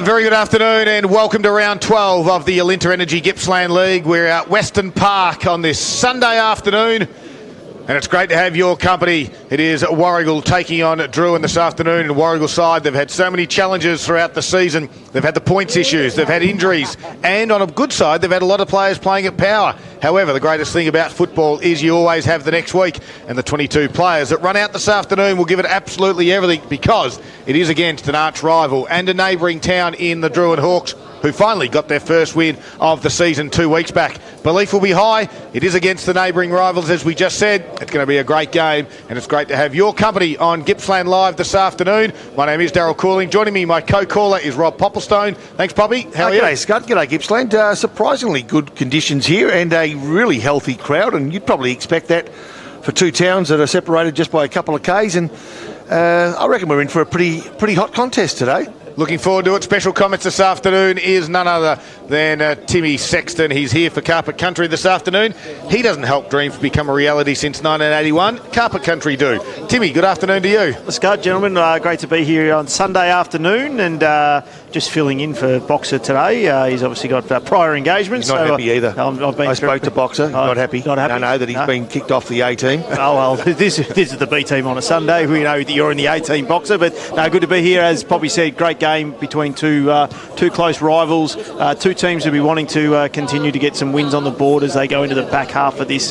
Very good afternoon and welcome to round 12 of the Alinta Energy Gippsland League. We're at Western Park on this Sunday afternoon and it's great to have your company. It is Warragul taking on Drouin this afternoon. And Warragul side, they've had so many challenges throughout the season. They've had the points issues, they've had injuries, and on a good side, they've had a lot of players playing at power. However, the greatest thing about football is you always have the next week, and the 22 players that run out this afternoon will give it absolutely everything because it is against an arch rival and a neighbouring town in the Drouin Hawks, who finally got their first win of the season 2 weeks back. Belief will be high. It is against the neighbouring rivals, as we just said. It's going to be a great game, and it's great to have your company on Gippsland Live this afternoon. My name is Daryl Cooling. Joining me, my co-caller, is Rob Popplestone. Thanks, Poppy. How are you? G'day, Scott. G'day, Gippsland. Surprisingly good conditions here and a really healthy crowd, and you'd probably expect that for two towns that are separated just by a couple of Ks, and I reckon we're in for a pretty hot contest today. Looking forward to it. Special comments this afternoon is none other than Timmy Sexton. He's here for Carpet Country this afternoon. He doesn't help dreams become a reality since 1981. Carpet Country do. Timmy, good afternoon to you. Let's go, gentlemen. Great to be here on Sunday afternoon and just filling in for Boxer today. He's obviously got prior engagements. He's not happy either. I spoke to Boxer. Not happy. Not happy. I know that he's been kicked off the A team. Oh, well, this is the B team on a Sunday. We know that you're in the A team, Boxer, but good to be here. As Poppy said, great game between two close rivals. Two teams will be wanting to continue to get some wins on the board as they go into the back half of this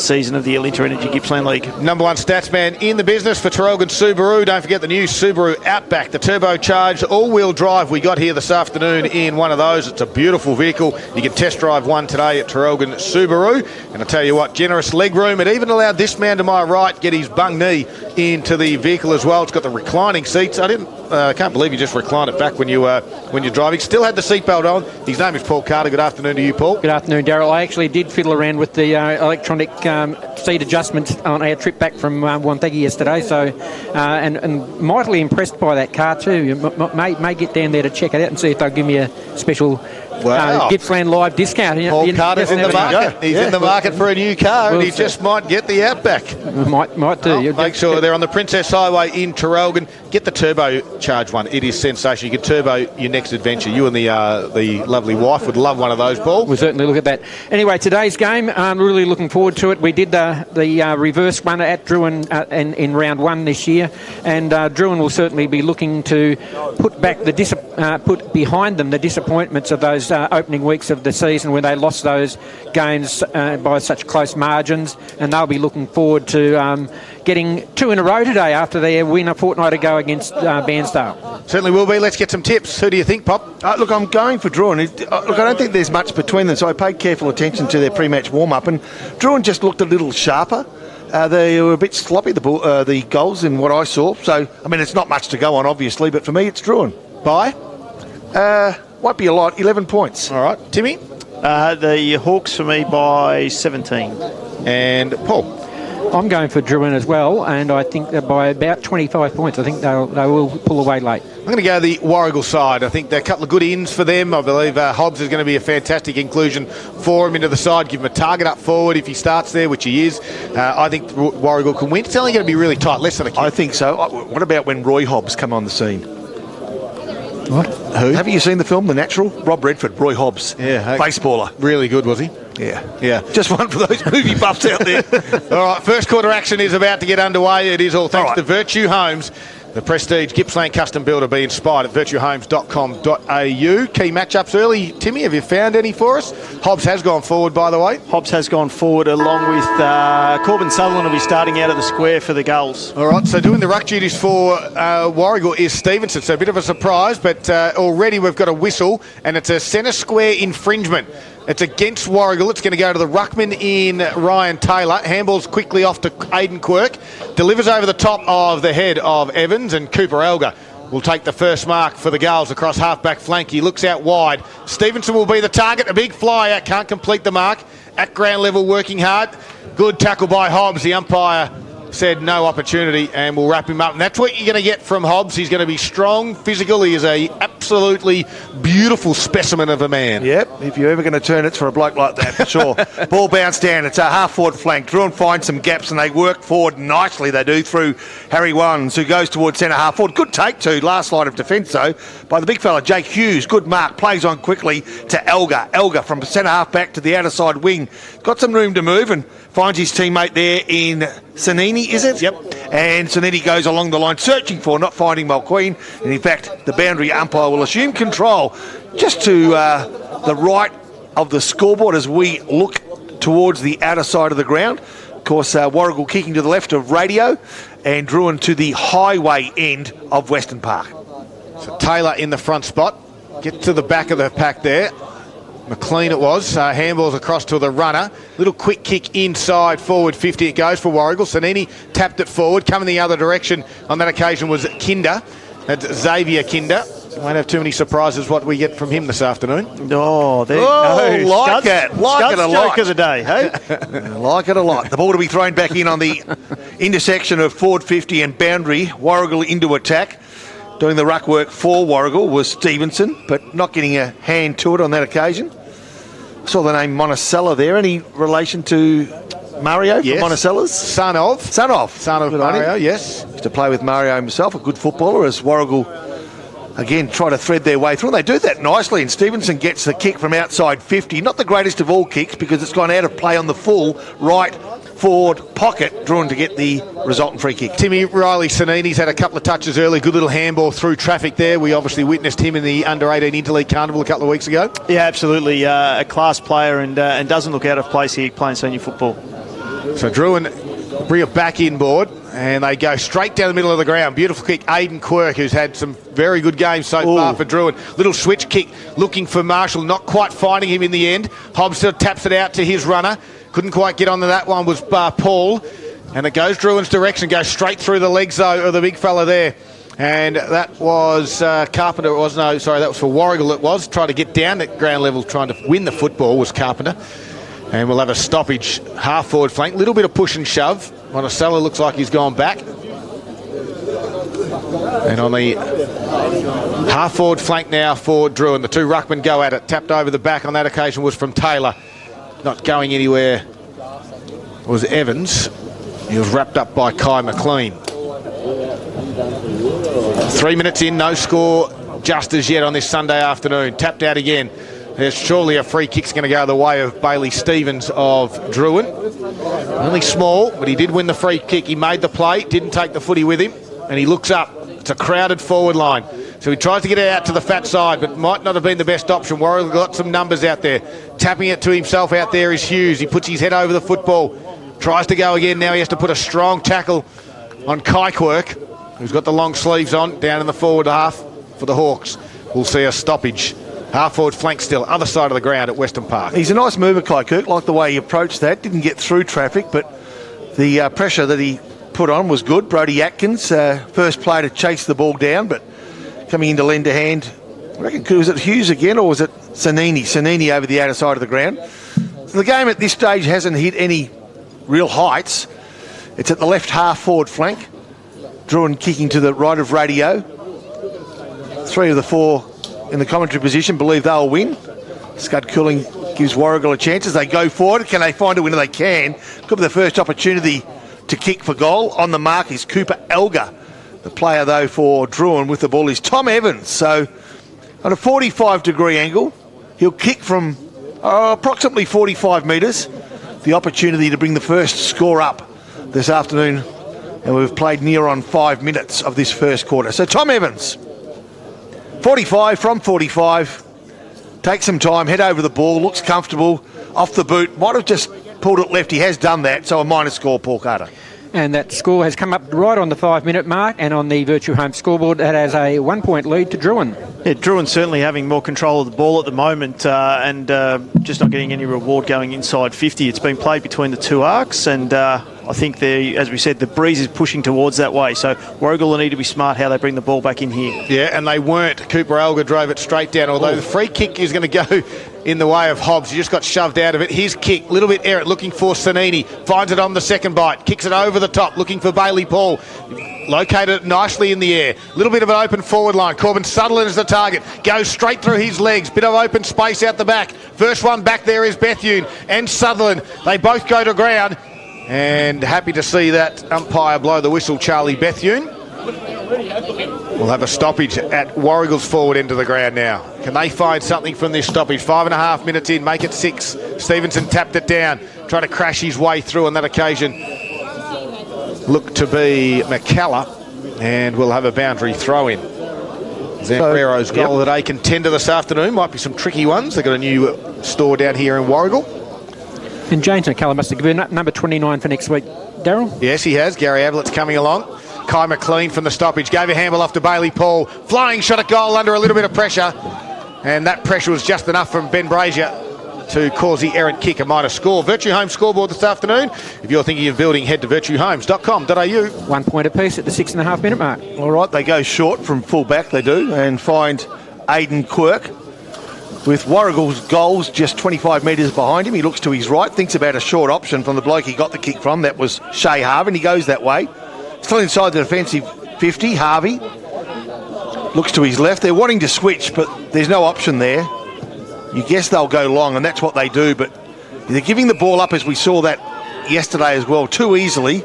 season of the Alinta Energy Gippsland League. Number one stats man in the business for Warragul Subaru. Don't forget the new Subaru Outback, the turbocharged all-wheel drive we got here this afternoon in one of those. It's a beautiful vehicle. You can test drive one today at Warragul Subaru. And I tell you what, generous leg room. It even allowed this man to my right get his bung knee into the vehicle as well. It's got the reclining seats. I can't believe you just reclined it back when you're driving. Still had the seatbelt on. His name is Paul Carter. Good afternoon to you, Paul. Good afternoon, Daryl. I actually did fiddle around with the electronic seat adjustment on our trip back from Wonthaggi yesterday, so and mightily impressed by that car too. You may get down there to check it out and see if they'll give me a special Gippsland Live discount. Paul Carter's in the market. He's in the market for a new car, and he just might get the Outback. Might do. Make sure they're on the Princess Highway in Warragul. Get the turbocharged one. It is sensational. You can turbo your next adventure. You and the lovely wife would love one of those, Paul. We'll certainly look at that. Anyway, today's game, I'm really looking forward to it. We did the reverse one at Drouin in round 1 this year, and Drouin will certainly be looking to put behind them the disappointments of those opening weeks of the season when they lost those games by such close margins, and they'll be looking forward to getting 2 in a row today after their win a fortnight ago against Bairnsdale. Certainly will be. Let's get some tips. Who do you think, Pop? Look, I'm going for Drouin. Look, I don't think there's much between them, so I paid careful attention to their pre-match warm-up, and Drouin just looked a little sharper. They were a bit sloppy, the goals, in what I saw. So, I mean, it's not much to go on, obviously, but for me, it's Drouin. By? Won't be a lot, 11 points. All right. Timmy? The Hawks for me by 17. And Paul? I'm going for Drouin as well, and I think that by about 25 points. I think they will pull away late. I'm going to go the Warragul side. I think there are a couple of good ins for them. I believe Hobbs is going to be a fantastic inclusion for him into the side. Give him a target up forward if he starts there, which he is. I think Warragul can win. It's only going to be really tight, less than a kick. I think so. What about when Roy Hobbs come on the scene? What? Who? Have you seen the film The Natural? Rob Redford, Roy Hobbs. Yeah. Baseballer. Really good, was he? Yeah. Just one for those movie buffs out there. All right, first quarter action is about to get underway. It is all thanks to Virtue Homes, the prestige Gippsland custom builder. Be inspired at virtuehomes.com.au. Key matchups early. Timmy, have you found any for us? Hobbs has gone forward, by the way. Hobbs has gone forward along with Corbin Sutherland will be starting out of the square for the goals. All right, so doing the ruck duties for Warragul is Stevenson, so a bit of a surprise, but already we've got a whistle, and it's a centre square infringement. It's against Warragul. It's going to go to the ruckman in Ryan Taylor. Handballs quickly off to Aidan Quirk. Delivers over the top of the head of Evans, and Cooper Elgar will take the first mark for the Gulls across half-back flank. He looks out wide. Stevenson will be the target. A big fly out. Can't complete the mark. At ground level, working hard. Good tackle by Hobbs. The umpire said no opportunity and we'll wrap him up. And that's what you're going to get from Hobbs. He's going to be strong, physical. He is a absolute absolutely beautiful specimen of a man. Yep, if you're ever going to turn, it's for a bloke like that, for sure. Ball bounced down. It's a half-forward flank. Drouin finds some gaps, and they work forward nicely, they do, through Harry Wans, who goes towards centre half-forward. Good take, too, last line of defence, though, by the big fella, Jake Hughes. Good mark, plays on quickly to Elgar. Elgar from centre half back to the outer side wing. Got some room to move and finds his teammate there in Sanini, is it? Yep. And Sanini goes along the line, searching for, not finding Mulqueen. And in fact, the boundary umpire will assume control just to the right of the scoreboard as we look towards the outer side of the ground. Of course, Warragul kicking to the left of Radio and Drouin to the highway end of Western Park. So Taylor in the front spot. Get to the back of the pack there. McLean it was. Handballs across to the runner. Little quick kick inside, forward 50 it goes for Warragul. Sanini tapped it forward. Coming the other direction on that occasion was Kinder. That's Xavier Kinder. Won't have too many surprises what we get from him this afternoon. Oh, there like Scuds, it. Like it a lot. joke of the day, hey? Like it a lot. The ball to be thrown back in on the intersection of forward 50 and boundary. Warragul into attack. Doing the ruck work for Warragul was Stevenson, but not getting a hand to it on that occasion. Saw the name Monticello there. Any relation to Mario Yes. from Monticello's? Son of Son of Good on him. Mario, yes. Used to play with Mario himself, a good footballer, as Warragul again try to thread their way through. And they do that nicely, and Stevenson gets the kick from outside 50. Not the greatest of all kicks because it's gone out of play on the full right forward pocket, drawn to get the resultant free kick. Timmy Riley Sanini's had a couple of touches early. Good little handball through traffic there. We obviously witnessed him in the under-18 Interleague Carnival a couple of weeks ago. Yeah, absolutely. A class player and doesn't look out of place here playing senior football. So Drouin bring it back inboard and they go straight down the middle of the ground. Beautiful kick. Aidan Quirk, who's had some very good games so far for Drouin. Little switch kick looking for Marshall, not quite finding him in the end. Hobbs still taps it out to his runner. Couldn't quite get onto that one was Paul. And it goes Drouin's direction, goes straight through the legs though of the big fella there. And that was Carpenter. It was that was for Warragul. It was trying to get down at ground level, trying to win the football was Carpenter. And we'll have a stoppage, half forward flank, little bit of push and shove. Monticello looks like he's gone back. And on the half forward flank now for Drouin, the two ruckmen go at it. Tapped over the back on that occasion was from Taylor. Not going anywhere was Evans. He was wrapped up by Kai McLean. 3 minutes in, no score just as yet on this Sunday afternoon. Tapped out again. There's surely a free kick's going to go the way of Bailey Stevens of Drouin. Only small, but he did win the free kick. He made the play, didn't take the footy with him, and he looks up. It's a crowded forward line. So he tries to get it out to the fat side, but might not have been the best option. Warragul got some numbers out there. Tapping it to himself out there is Hughes. He puts his head over the football. Tries to go again. Now he has to put a strong tackle on Kaikwerk, who's got the long sleeves on, down in the forward half for the Hawks. We'll see a stoppage. Half forward flank still, other side of the ground at Western Park. He's a nice mover, Kaikwerk, like the way he approached that. Didn't get through traffic, but the pressure that he put on was good. Brodie Atkins, first player to chase the ball down, but coming in to lend a hand. I reckon, was it Hughes again or was it Sanini? Sanini over the outer side of the ground. So the game at this stage hasn't hit any real heights. It's at the left half forward flank. Drouin kicking to the right of Radio. 3 of the 4 in the commentary position believe they'll win. Scud Cooling gives Warragul a chance as they go forward. Can they find a winner? They can. Could be the first opportunity to kick for goal. On the mark is Cooper Elgar. The player, though, for Drouin with the ball is Tom Evans. So on a 45-degree angle, he'll kick from approximately 45 metres. The opportunity to bring the first score up this afternoon. And we've played near on 5 minutes of this first quarter. So Tom Evans, 45 from 45. Takes some time, head over the ball, looks comfortable, off the boot. Might have just pulled it left. He has done that, so a minor score, Paul Carter. And that score has come up right on the 5-minute mark, and on the Virtue Home scoreboard, that has a 1-point lead to Drouin. Yeah, Drouin certainly having more control of the ball at the moment and just not getting any reward going inside 50. It's been played between the two arcs, and I think, as we said, the breeze is pushing towards that way. So Warragul will need to be smart how they bring the ball back in here. Yeah, and they weren't. Cooper Elgar drove it straight down, although the free kick is going to go in the way of Hobbs. He just got shoved out of it. His kick, a little bit errant, looking for Sanini. Finds it on the second bite. Kicks it over the top, looking for Bailey Paul. Located it nicely in the air. A little bit of an open forward line. Corbin Sutherland is the target. Goes straight through his legs. Bit of open space out the back. First one back there is Bethune and Sutherland. They both go to ground. And happy to see that umpire blow the whistle, Charlie Bethune. We'll have a stoppage at Warragul's forward end of the ground now. Can they find something from this stoppage? 5.5 minutes in, make it 6. Stevenson tapped it down, tried to crash his way through on that occasion. Looked to be McCalla, and we'll have a boundary throw in. Zampero's goal that a contender this afternoon. Might be some tricky ones. They've got a new store down here in Warragul. And James McCallum must have given up number 29 for next week, Daryl. Yes, he has. Gary Avlett's coming along. Kai McLean from the stoppage. Gave a handball off to Bailey Paul. Flying shot at goal under a little bit of pressure. And that pressure was just enough from Ben Brazier to cause the errant kick, a minor score. Virtue Homes scoreboard this afternoon. If you're thinking of building, head to virtuehomes.com.au. 1 point apiece at the 6.5 minute mark. All right, they go short from full back, they do, and find Aidan Quirk. With Warragul's goals just 25 metres behind him. He looks to his right, thinks about a short option from the bloke he got the kick from. That was Shea Harvey. He goes that way. Still inside the defensive 50, Harvey. Looks to his left. They're wanting to switch, but there's no option there. You guess they'll go long, and that's what they do, but they're giving the ball up, as we saw that yesterday as well, too easily.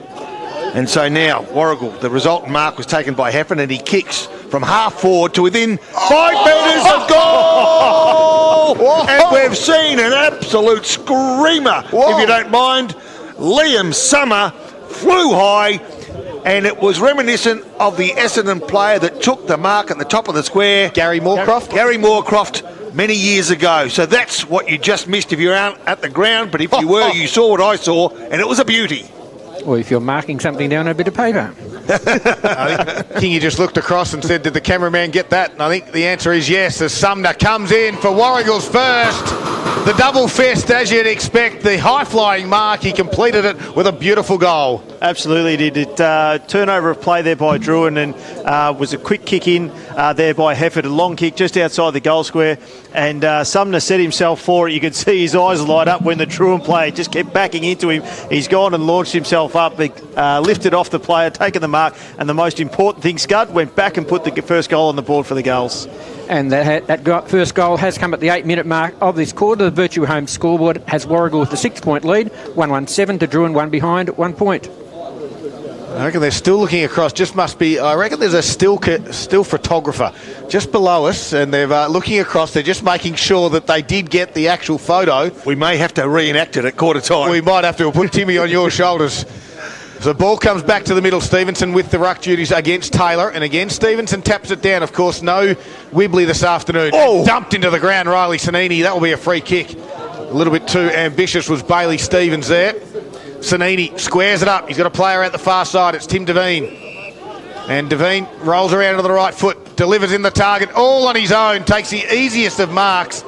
And so now, Warragul, the resultant mark was taken by Heffernan, and he kicks from half forward to within 5 metres of goal! And we've seen an absolute screamer, if you don't mind. Liam Summer flew high, and it was reminiscent of the Essendon player that took the mark at the top of the square. Gary Moorcroft? Gary Moorcroft, many years ago. So that's what you just missed if you're out at the ground, but if you were, you saw what I saw, and it was a beauty. Or if you're marking something down on a bit of paper. I think Kingy just looked across and said, did the cameraman get that? And I think the answer is yes, as Sumner comes in for Warragul's first. The double fist, as you'd expect, the high-flying mark. He completed it with a beautiful goal. Absolutely did. It turnover of play there by Drouin, and was a quick kick in there by Hefford, a long kick just outside the goal square, and Sumner set himself for it. You could see his eyes light up when the Drouin player just kept backing into him. He's gone and launched himself up, lifted off the player, taken the mark, and the most important thing, Scud, went back and put the first goal on the board for the Gulls. And that first goal has come at the 8-minute mark of this quarter. The Virtue Homes scoreboard has Warragul with a 6-point lead, 1-1-7 to Drouin, 1 behind, 1 point. I reckon they're still looking across. Just must be. I reckon there's a still photographer just below us, and they're looking across. They're just making sure that they did get the actual photo. We may have to reenact it at quarter time. We might have to. We'll put Timmy on your shoulders. So the ball comes back to the middle. Stevenson with the ruck duties against Taylor, and again Stevenson taps it down. Of course, no Wibbly this afternoon. Oh. Dumped into the ground, Riley Sanini. That will be a free kick. A little bit too ambitious was Bailey Stevens there. Sanini squares it up. He's got a player out the far side. It's Tim Devine. And Devine rolls around to the right foot, delivers in the target, all on his own, takes the easiest of marks.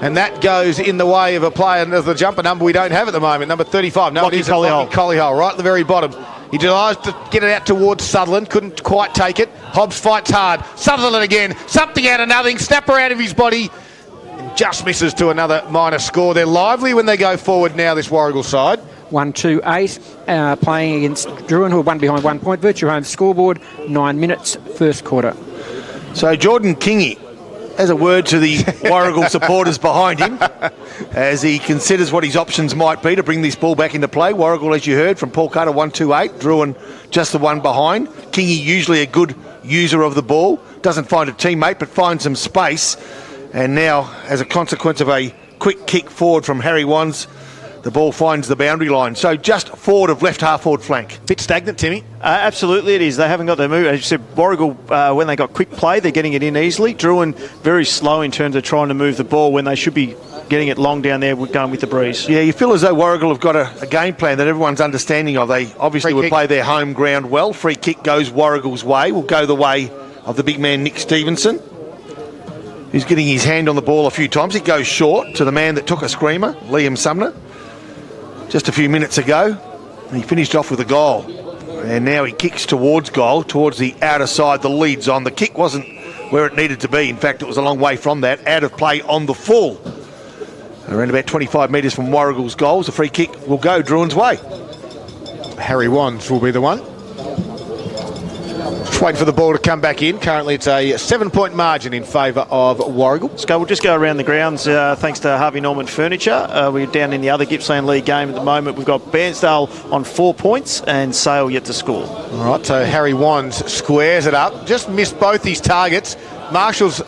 And that goes in the way of a player of the jumper number we don't have at the moment, number 35. No, it is Colliehole, right at the very bottom. He tries to get it out towards Sutherland, couldn't quite take it. Hobbs fights hard. Sutherland again, something out of nothing, snapper out of his body. And just misses to another minor score. They're lively when they go forward now, this Warragul side. 1-2-8, playing against Drouin, who are 1 behind 1 point. Virtue Homes scoreboard, 9 minutes, first quarter. So Jordan Kingy has a word to the Warragul supporters behind him as he considers what his options might be to bring this ball back into play. Warragul, as you heard from Paul Carter, 1-2-8. Drouin just the one behind. Kingy usually a good user of the ball. Doesn't find a teammate but finds some space. And now, as a consequence of a quick kick forward from Harry Wands, the ball finds the boundary line. So just forward of left half forward flank. Bit stagnant, Timmy. Absolutely it is. They haven't got their move. As you said, Warragul, when they got quick play, they're getting it in easily. Drouin very slow in terms of trying to move the ball when they should be getting it long down there, going with the breeze. Yeah, you feel as though Warragul have got a game plan that everyone's understanding of. They obviously would play their home ground well. Free kick goes Warragul's way. Will go the way of the big man Nick Stevenson, who's getting his hand on the ball a few times. It goes short to the man that took a screamer, Liam Sumner, just a few minutes ago. And he finished off with a goal. And now he kicks towards goal, towards the outer side. The lead's on. The kick wasn't where it needed to be. In fact, it was a long way from that. Out of play on the full. Around about 25 metres from Warragul's goals. The free kick will go Drouin's way. Harry Wands will be the one. Just waiting for the ball to come back in. Currently it's a 7-point margin in favour of Warragul. We'll just go around the grounds thanks to Harvey Norman Furniture. We're down in the other Gippsland League game at the moment. We've got Bairnsdale on 4 points and Sale yet to score. All right, so Harry Wands squares it up. Just missed both his targets. Marshall's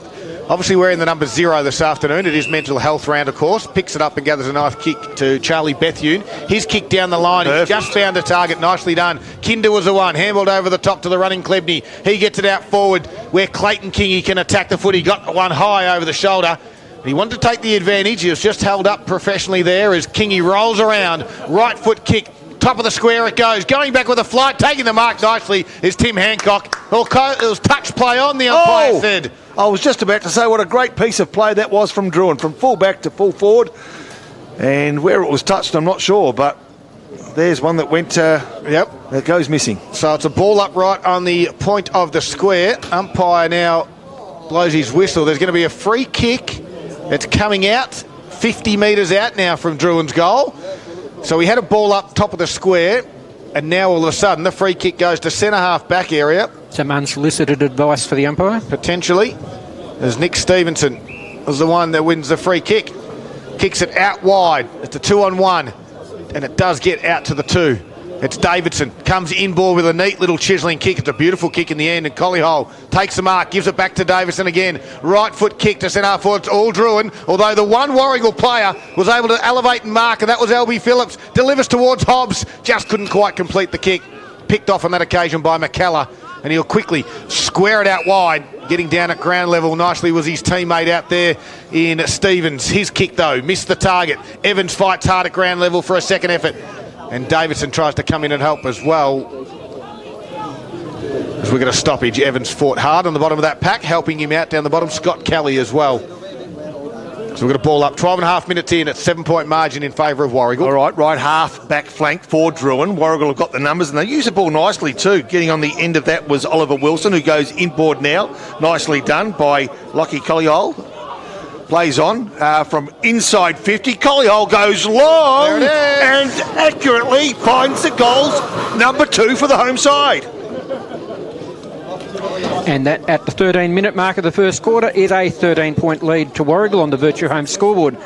obviously wearing the number 0 this afternoon. It is mental health round, of course. Picks it up and gathers a nice kick to Charlie Bethune. His kick down the line. He's just found a target. Nicely done. Kinder was the one. Handballed over the top to the running Klebney. He gets it out forward where Clayton Kingy can attack the foot. He got one high over the shoulder. He wanted to take the advantage. He was just held up professionally there as Kingy rolls around. Right foot kick. Top of the square it goes. Going back with a flight. Taking the mark nicely is Tim Hancock. It was touch play on, the umpire said. I was just about to say what a great piece of play that was from Drouin, from full back to full forward. And where it was touched, I'm not sure, but there's one that went, that goes missing. So it's a ball up right on the point of the square. Umpire now blows his whistle. There's going to be a free kick. It's coming out, 50 metres out now from Drouin's goal. So he had a ball up top of the square, and now all of a sudden the free kick goes to centre-half back area. Some unsolicited advice for the umpire. Potentially, as Nick Stevenson is the one that wins the free kick. Kicks it out wide. It's a 2-on-1, and it does get out to the 2. It's Davidson. Comes inboard with a neat little chiselling kick. It's a beautiful kick in the end, and Collyhole takes the mark, gives it back to Davidson again. Right foot kick to centre forward. It's all Drouin, although the one Warragul player was able to elevate and mark, and that was LB Phillips. Delivers towards Hobbs. Just couldn't quite complete the kick. Picked off on that occasion by McKellar, and he'll quickly square it out wide. Getting down at ground level nicely was his teammate out there in Stevens. His kick, though, missed the target. Evans fights hard at ground level for a second effort. And Davidson tries to come in and help as well. As we get a stoppage, Evans fought hard on the bottom of that pack, helping him out down the bottom. Scott Kelly as well. So we've got a ball up, 12.5 minutes in at 7-point margin in favour of Warragul. All right half back flank for Drouin. Warragul have got the numbers, and they use the ball nicely too. Getting on the end of that was Oliver Wilson, who goes inboard now. Nicely done by Lockie Collyhole. Plays on from inside 50. Collyhole goes long and accurately finds the goals, number 2 for the home side. And that at the 13-minute mark of the first quarter is a 13-point lead to Warragul on the Virtue Home scoreboard.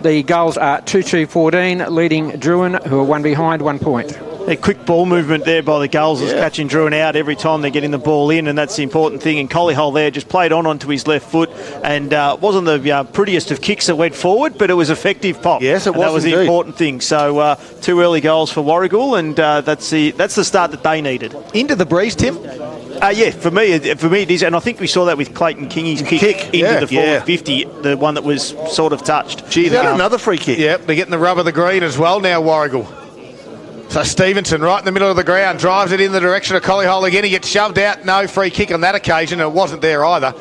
The goals are 2-2-14, leading Drouin, who are one behind, 1 point. A quick ball movement there by the Gulls is catching Drouin out every time they're getting the ball in, and that's the important thing. And Collyhole there just played onto his left foot, and wasn't the prettiest of kicks that went forward, but it was effective pop. Yes, it was. That was the important thing. So 2 early goals for Warragul, and that's the start that they needed. Into the breeze, Tim? For me it is, and I think we saw that with Clayton Kingy's kick into the forward 50, the one that was sort of touched. Gee, they got another free kick. Yep, they're getting the rub of the green as well now, Warragul. So Stevenson, right in the middle of the ground, drives it in the direction of Collyhole again. He gets shoved out. No free kick on that occasion. It wasn't there either.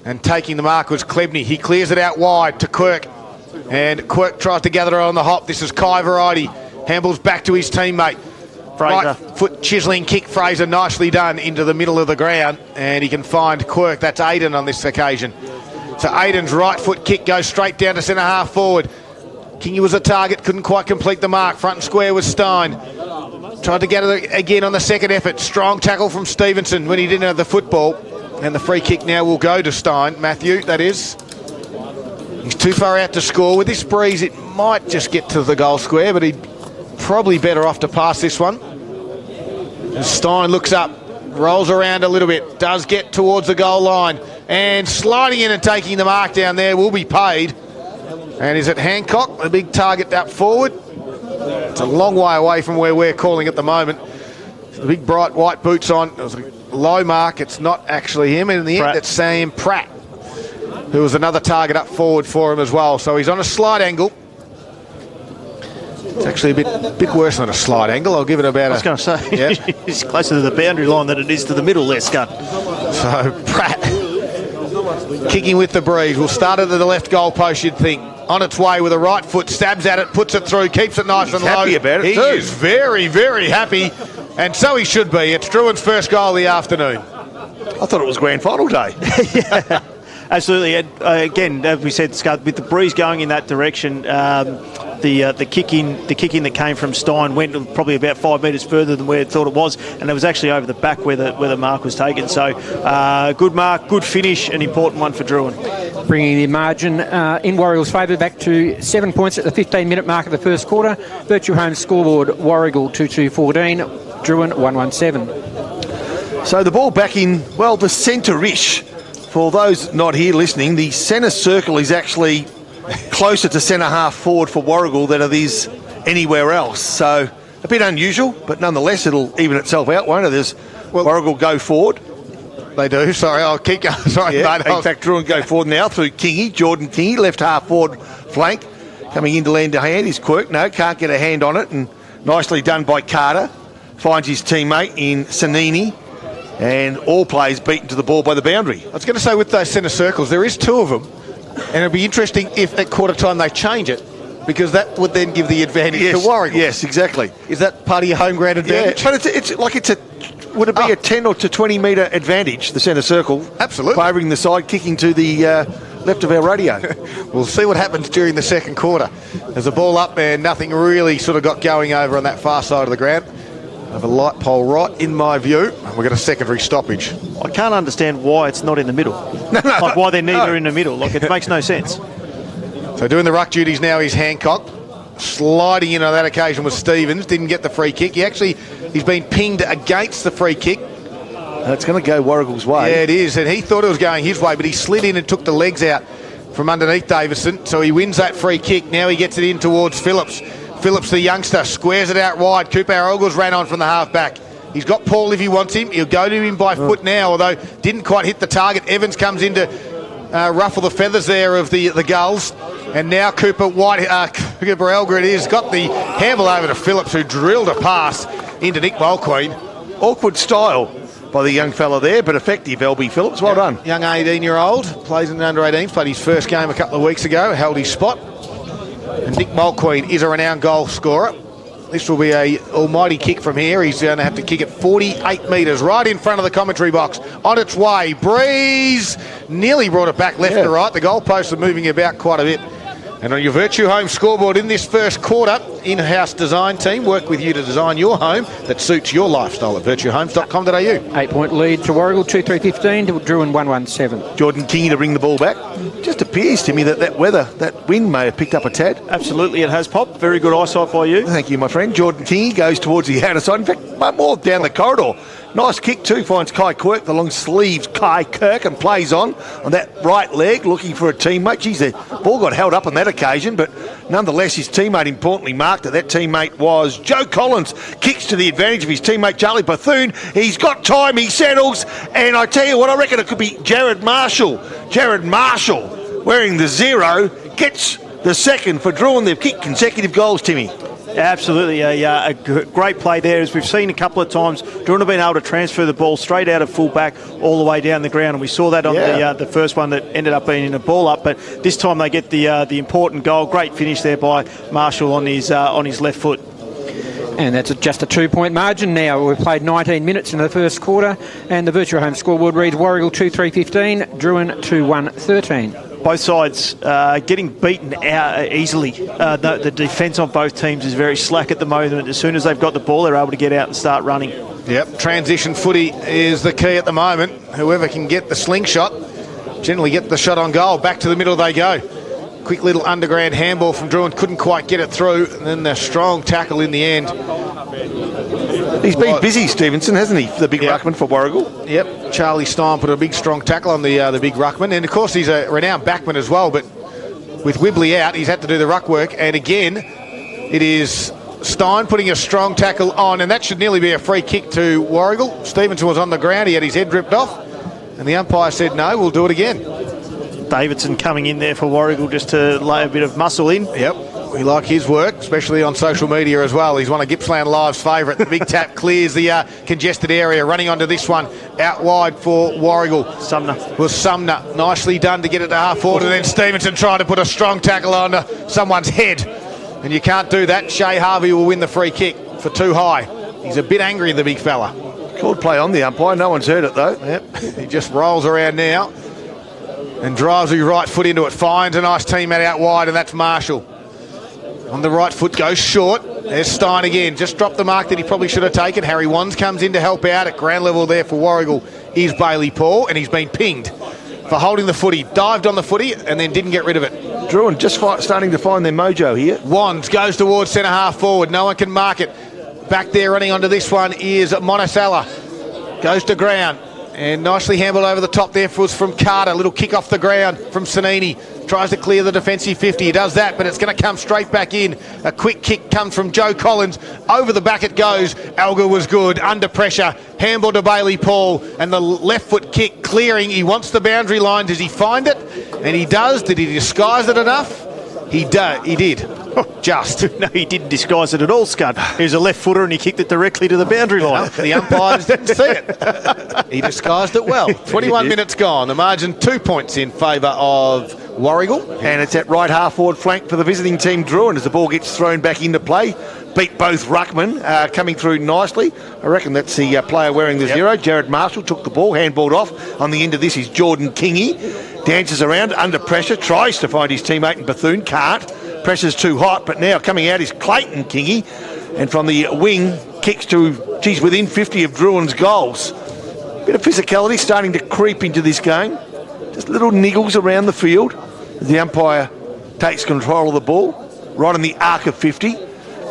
And taking the mark was Klebney. He clears it out wide to Quirk. And Quirk tries to gather it on the hop. This is Kai Variety. Handballs back to his teammate. Fraser. Right foot chiselling kick. Fraser nicely done into the middle of the ground. And he can find Quirk. That's Aiden on this occasion. So Aiden's right foot kick goes straight down to centre half forward. Kingy was a target, couldn't quite complete the mark. Front and square was Stein. Tried to get it again on the second effort. Strong tackle from Stevenson when he didn't have the football. And the free kick now will go to Stein. Matthew, that is. He's too far out to score. With this breeze, it might just get to the goal square, but he'd probably better off to pass this one. As Stein looks up, rolls around a little bit, does get towards the goal line, and sliding in and taking the mark down there will be paid. And is it Hancock, the big target up forward? It's a long way away from where we're calling at the moment. The big bright white boots on. It was a low mark. It's not actually him. And in the end, it's Sam Pratt, who was another target up forward for him as well. So he's on a slide angle. It's actually a bit worse than a slide angle. I'll give it about I was going to say, it's closer to the boundary line than it is to the middle there, Scott. So Pratt kicking with the breeze. Will start at the left goal post, you'd think. On its way with a right foot, stabs at it, puts it through, keeps it nice and low. Happy about it he too. is very, very happy, and so he should be. It's Drouin's first goal of the afternoon. I thought it was grand final day. Absolutely. And, again, as we said, Scott, with the breeze going in that direction, the kick in that came from Stein went probably about 5 metres further than where it thought it was, and it was actually over the back where the mark was taken. So good mark, good finish, an important one for Drouin. Bringing the margin in Warragul's favour back to 7 points at the 15-minute mark of the first quarter. Virtue Home scoreboard, Warragul 2-2-14, Drouin 1-1-7. So the ball back in, well, the centre-ish. For those not here listening, the centre circle is actually closer to centre half forward for Warragul than it is anywhere else. So a bit unusual, but nonetheless it'll even itself out, won't it? Warragul go forward. They do. Sorry, I'll keep going. Sorry, Yeah, mate. in fact, Drouin go forward now through Kingy, Jordan Kingy, left half forward flank, coming in to lend a hand. His quirk, no, can't get a hand on it, and nicely done by Carter. Finds his teammate in Sanini, and all players beaten to the ball by the boundary. I was going to say, with those centre circles, there is two of them, and it'd be interesting if at quarter time they change it, because that would then give the advantage to Warragul. Yes, exactly. Is that part of your home ground advantage? Yeah, but would it be a 10 or to 20 metre advantage, the centre circle? Absolutely. Favouring the side, kicking to the left of our radio. We'll see what happens during the second quarter. There's a ball up there, nothing really sort of got going over on that far side of the ground. I have a light pole right in my view, and we've got a secondary stoppage. I can't understand why it's not in the middle. Like why they're neither in the middle. Like it makes no sense. So doing the ruck duties now is Hancock. Sliding in on that occasion was Stevens. Didn't get the free kick. He's been pinged against the free kick. It's going to go Warragul's way. Yeah, it is. And he thought it was going his way, but he slid in and took the legs out from underneath Davison. So he wins that free kick. Now he gets it in towards Phillips. Phillips, the youngster, squares it out wide. Cooper Warragul's ran on from the half-back. He's got Paul if he wants him. He'll go to him by foot now, although didn't quite hit the target. Evans comes in to ruffle the feathers there of the Gulls. And now Cooper Elgar it is, got the handle over to Phillips, who drilled a pass into Nick Mulqueen. Awkward style by the young fella there, but effective, LB Phillips. Well done. Young 18-year-old, plays in the under-18s, played his first game a couple of weeks ago, held his spot. And Nick Mulqueen is a renowned goal scorer. This will be a almighty kick from here. He's going to have to kick it 48 metres, right in front of the commentary box. On its way, Breeze nearly brought it back left to right. The goalposts are moving about quite a bit. And on your Virtue Home scoreboard in this first quarter, in-house design team work with you to design your home that suits your lifestyle at virtuehomes.com.au. 8-point lead to Warragul, 2-3-15 to Drouin 1-1-7. Jordan King to bring the ball back. Just appears to me that wind may have picked up a tad. Absolutely, it has popped. Very good eyesight by you. Thank you, my friend. Jordan King goes towards the outer side. In fact, more down the corridor. Nice kick too, finds Kai Quirk, the long sleeves Kai Kirk, and plays on that right leg, looking for a teammate. Geez, the ball got held up on that occasion, but nonetheless his teammate importantly marked it. That teammate was Joe Collins. Kicks to the advantage of his teammate Charlie Bethune. He's got time, he settles, and I tell you what, I reckon it could be Jared Marshall. Jared Marshall, wearing the 0, gets the second for Drouin. They've kicked consecutive goals, Timmy. Absolutely, a great play there. As we've seen a couple of times, Drouin have been able to transfer the ball straight out of full-back all the way down the ground, and we saw that on the first one that ended up being in a ball up, but this time they get the important goal. Great finish there by Marshall on his left foot. And that's just a 2-point margin now. We've played 19 minutes in the first quarter, and the Virtue Home scoreboard reads Warragul 2-3-15, Drouin 2-1-13. Both sides getting beaten out easily. The defence on both teams is very slack at the moment. As soon as they've got the ball, they're able to get out and start running. Yep, transition footy is the key at the moment. Whoever can get the slingshot, generally get the shot on goal. Back to the middle they go. Quick little underground handball from Drouin, couldn't quite get it through, and then the strong tackle in the end. He's been busy, Stevenson, hasn't he, the big ruckman for Warragul? Yep, Charlie Stein put a big strong tackle on the big ruckman, and of course he's a renowned backman as well, but with Wibley out, he's had to do the ruck work, and again, it is Stein putting a strong tackle on, and that should nearly be a free kick to Warragul. Stevenson was on the ground, he had his head ripped off, and the umpire said no, we'll do it again. Davidson coming in there for Warragul just to lay a bit of muscle in. Yep, we like his work, especially on social media as well. He's one of Gippsland Live's favourite. The big tap clears the congested area. Running onto this one, out wide for Warragul. Sumner. Was Sumner. Nicely done to get it to half forward, and then Stevenson trying to put a strong tackle on someone's head. And you can't do that. Shea Harvey will win the free kick for too high. He's a bit angry, the big fella. Called play on the umpire. No one's heard it, though. Yep, he just rolls around now. and drives his right foot into it. Finds a nice teammate out wide, and that's Marshall. On the right foot, goes short. There's Stein again. Just dropped the mark that he probably should have taken. Harry Wands comes in to help out. At ground level there for Warragul is Bailey Paul, and he's been pinged for holding the footy. Dived on the footy and then didn't get rid of it. Drouin just starting to find their mojo here. Wands goes towards centre half forward. No one can mark it. Back there running onto this one is Monticello. Goes to ground. And nicely handled over the top there from Carter. Little kick off the ground from Sanini. Tries to clear the defensive 50. He does that, but it's going to come straight back in. A quick kick comes from Joe Collins. Over the back it goes. Alga was good. Under pressure. Handball to Bailey Paul. And the left foot kick clearing. He wants the boundary line. Does he find it? And he does. Did he disguise it enough? He did. Just. No, he didn't disguise it at all, Scud. He was a left footer and he kicked it directly to the boundary line. The umpires didn't see it. He disguised it well. 21 minutes gone. The margin 2 points in favour of Warragul. And it's at right half forward flank for the visiting team, Drouin, as the ball gets thrown back into play. Beat both ruckmen, coming through nicely. I reckon that's the player wearing the 0. Jared Marshall took the ball, handballed off. On the end of this is Jordan Kingy. Dances around under pressure, tries to find his teammate in Bethune, can't. Pressure's too hot, but now coming out is Clayton Kingy. And from the wing, kicks to, within 50 of Drouin's goals. Bit of physicality starting to creep into this game. Just little niggles around the field. The umpire takes control of the ball, right on the arc of 50,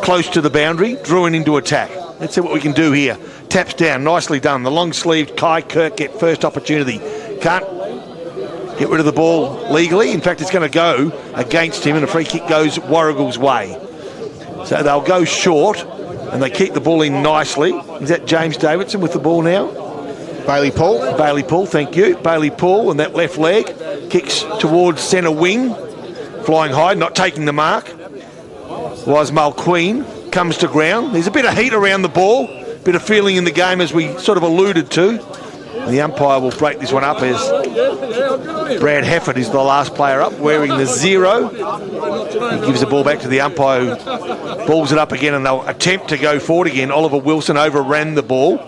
close to the boundary, Drouin into attack. Let's see what we can do here. Taps down, nicely done. The long-sleeved Kai Kirk get first opportunity. Can't get rid of the ball legally. In fact, it's going to go against him, and a free kick goes Warragul's way. So they'll go short, and they keep the ball in nicely. Is that James Davidson with the ball now? Bailey Paul. Bailey Paul, thank you. Bailey Paul, and that left leg kicks towards centre wing. Flying high, not taking the mark. Was Mulqueen, comes to ground. There's a bit of heat around the ball, bit of feeling in the game as we sort of alluded to. The umpire will break this one up as Brad Hefford is the last player up, wearing the 0. He gives the ball back to the umpire, who balls it up again, and they'll attempt to go forward again. Oliver Wilson overran the ball,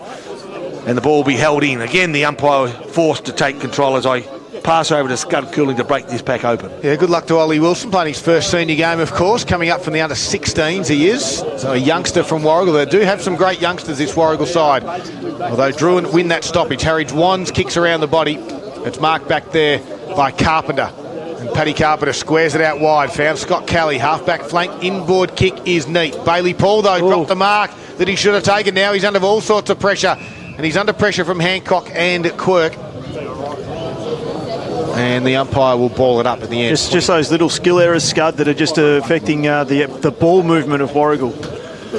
and the ball will be held in. Again, the umpire forced to take control as I pass over to Scud Cooling to break this pack open. Yeah, good luck to Ollie Wilson, playing his first senior game, of course, coming up from the under-16s he is. So a youngster from Warragul. They do have some great youngsters, this Warragul side. Although Drouin win that stoppage. Harry Wands kicks around the body. It's marked back there by Carpenter. And Paddy Carpenter squares it out wide. Found Scott Kelly, half-back flank, inboard kick is neat. Bailey Paul, though, dropped the mark that he should have taken. Now he's under all sorts of pressure. And he's under pressure from Hancock and Quirk. And the umpire will ball it up at the end. Just those little skill errors, Scud, that are just affecting the ball movement of Warragul.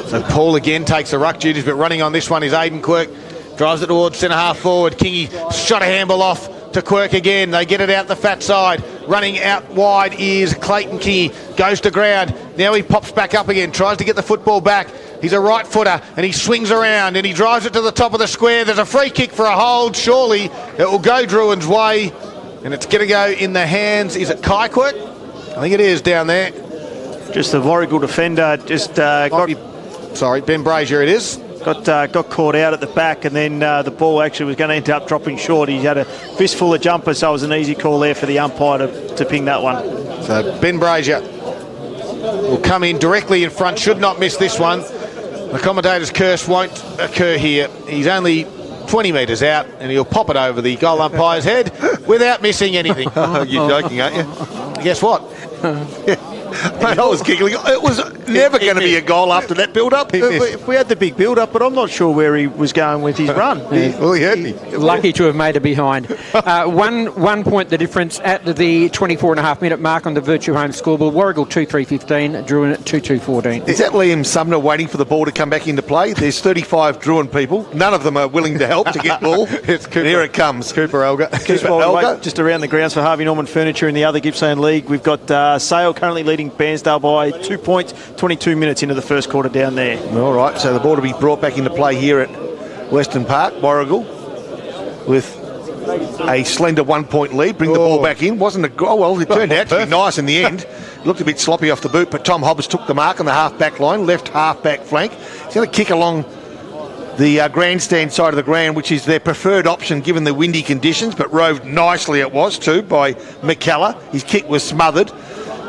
So Paul again takes the ruck duties, but running on this one is Aidan Quirk. Drives it towards centre half forward. Kingy shot a handball off to Quirk again. They get it out the fat side. Running out wide is Clayton Kingy. Goes to ground. Now he pops back up again. Tries to get the football back. He's a right footer and he swings around and he drives it to the top of the square. There's a free kick for a hold. Surely it will go Drouin's way. And it's going to go in the hands, is it Kai Quirk? I think it is down there. Just the Warragul defender just Ben Brazier it is. Got caught out at the back, and then the ball actually was going to end up dropping short. He had a fistful of jumpers, so it was an easy call there for the umpire to ping that one. So Ben Brazier will come in directly in front, should not miss this one. The commentator's curse won't occur here. He's only 20 metres out, and he'll pop it over the goal umpire's head without missing anything. You're joking, aren't you? Guess what? Mate, I was giggling. It was never going to be a goal after that build-up. If we had the big build-up, but I'm not sure where he was going with his run. Well, he heard me. Lucky to have made it behind. 1 point the difference at the 24.5-minute mark on the Virtue Home scoreboard. Warragul 2-3-15, Drouin at 2-2-14. Is that Liam Sumner waiting for the ball to come back into play? There's 35 Drouin people. None of them are willing to help to get ball. It's Cooper. Here it comes. Cooper Elga. Just around the grounds for Harvey Norman Furniture in the other Gippsland League. We've got Sale currently leading Bairnsdale by 2 points, 22 minutes into the first quarter down there. All right, so the ball to be brought back into play here at Western Park, Warragul, with a slender 1 point lead. Bring the ball back in. Wasn't a goal. Well, it turned out to be nice in the end. Looked a bit sloppy off the boot, but Tom Hobbs took the mark on the half-back line, left half-back flank. He's going to kick along the grandstand side of the ground, which is their preferred option given the windy conditions, but roved nicely it was too by McKellar. His kick was smothered.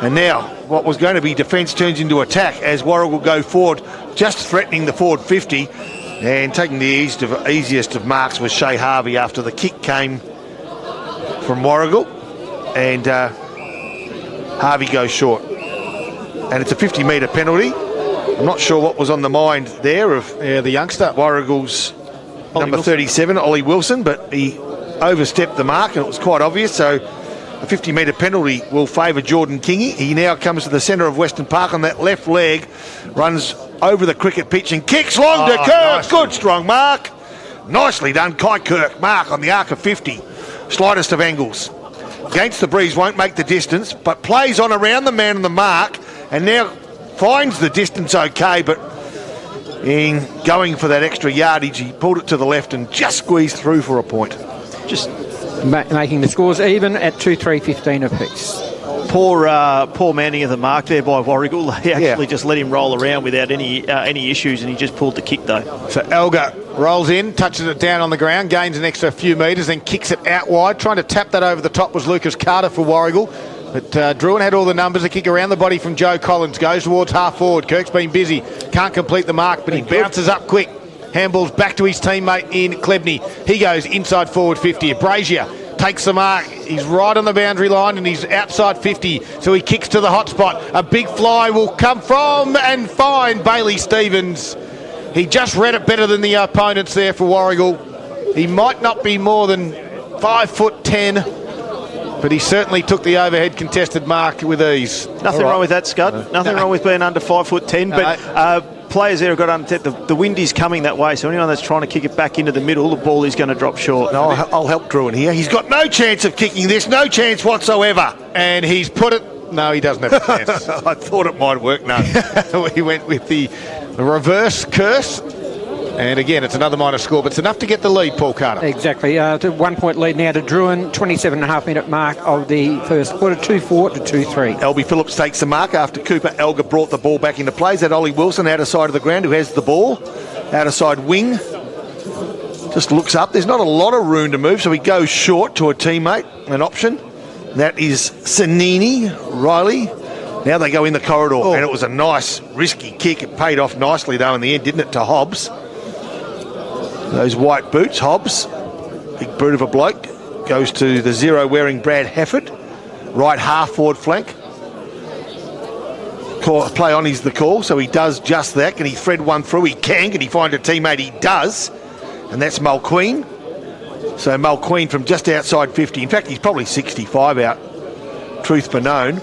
And now what was going to be defence turns into attack as Warragul go forward, just threatening the forward 50. And taking the easiest of marks was Shea Harvey after the kick came from Warragul. And Harvey goes short. And it's a 50-metre penalty. I'm not sure what was on the mind there of the youngster. Warragul's number 37, Ollie Wilson, but he overstepped the mark and it was quite obvious. So a 50-metre penalty will favour Jordan Kingy. He now comes to the centre of Western Park on that left leg, runs over the cricket pitch and kicks long to Kirk. Nicely. Good strong mark. Nicely done, Kai Kirk. Mark on the arc of 50. Slightest of angles. Against the breeze, won't make the distance, but plays on around the man on the mark and now finds the distance okay, but in going for that extra yardage, he pulled it to the left and just squeezed through for a point. Just making the scores even at 2-3-15 apiece. Poor manning of the mark there by Warragul. They actually just let him roll around without any issues, and he just pulled the kick though. So Elgar rolls in, touches it down on the ground, gains an extra few metres, then kicks it out wide. Trying to tap that over the top was Lucas Carter for Warragul. But Drouin had all the numbers. A kick around the body from Joe Collins. Goes towards half forward. Kirk's been busy. Can't complete the mark, but he bounces up quick. Handballs back to his teammate in Klebney. He goes inside forward 50. Brazier takes the mark. He's right on the boundary line and he's outside 50. So he kicks to the hot spot. A big fly will come from and find Bailey Stevens. He just read it better than the opponents there for Warragul. He might not be more than 5'10", but he certainly took the overhead contested mark with ease. Nothing wrong with that, Scud. Nothing wrong with being under 5'10", but players there have got to understand the wind is coming that way, so anyone that's trying to kick it back into the middle, the ball is going to drop short. No, I'll help Drouin here. He's got no chance of kicking this, no chance whatsoever. And he's put it... No, he doesn't have a chance. I thought it might work, no. He went with the reverse curse. And again, it's another minor score, but it's enough to get the lead, Paul Carter. Exactly. To 1 point lead now to Drouin, 27.5-minute mark of the first quarter, 2-4 to 2-3. Albie Phillips takes the mark after Cooper Elgar brought the ball back into play. Is that Ollie Wilson, outer side of the ground, who has the ball? Outer side wing. Just looks up. There's not a lot of room to move, so he goes short to a teammate, an option. That is Sanini, Riley. Now they go in the corridor, and it was a nice, risky kick. It paid off nicely, though, in the end, didn't it, to Hobbs? Those white boots, Hobbs, big brute of a bloke, goes to the zero wearing Brad Hefford, right half forward flank. Play on is the call, so he does just that. Can he thread one through? He can. Can he find a teammate? He does. And that's Mulqueen. So Mulqueen from just outside 50. In fact, he's probably 65 out, truth be known.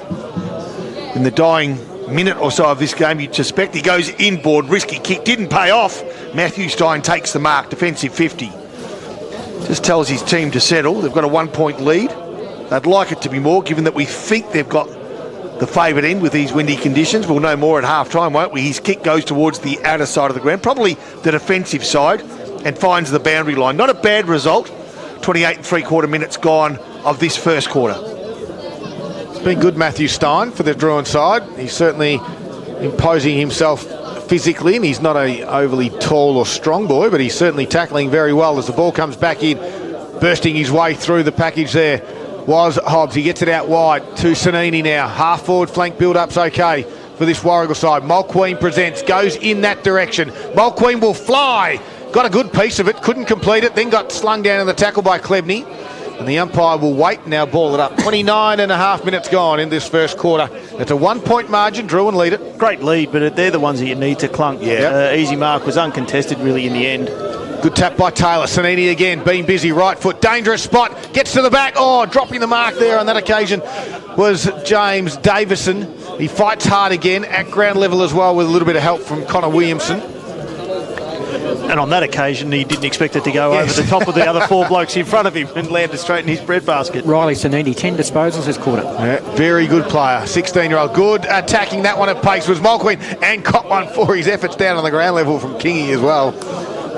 In the dying minute or so of this game, you'd suspect. He goes inboard, risky kick, didn't pay off. Matthew Stein takes the mark, defensive 50. Just tells his team to settle. They've got a 1 point lead. They'd like it to be more, given that we think they've got the favourite end with these windy conditions. We'll know more at half time, won't we? His kick goes towards the outer side of the ground, probably the defensive side, and finds the boundary line. Not a bad result. 28 3/4 minutes gone of this first quarter. It's been good, Matthew Stein, for the Drouin side. He's certainly imposing himself physically, and he's not a overly tall or strong boy, but he's certainly tackling very well as the ball comes back in, bursting his way through the package there was Hobbs. He gets it out wide to Sanini now. Half forward flank build-up's okay for this Warragul side. Mulqueen presents, goes in that direction. Mulqueen will fly. Got a good piece of it, couldn't complete it, then got slung down in the tackle by Klebney. And the umpire will wait and now ball it up. 29.5 minutes gone in this first quarter. It's a 1 point margin. Drouin lead it. Great lead, but they're the ones that you need to clunk. Yeah. Easy mark was uncontested really in the end. Good tap by Taylor. Sanini again, being busy. Right foot, dangerous spot. Gets to the back. Oh, dropping the mark there on that occasion was James Davison. He fights hard again at ground level as well with a little bit of help from Connor Williamson. And on that occasion, he didn't expect it to go over the top of the other four blokes in front of him and landed straight in his breadbasket. Riley Sanini, 10 disposals this quarter. Yeah, very good player, 16-year-old. Good attacking that one at pace was Mulqueen, and got one for his efforts down on the ground level from Kingy as well.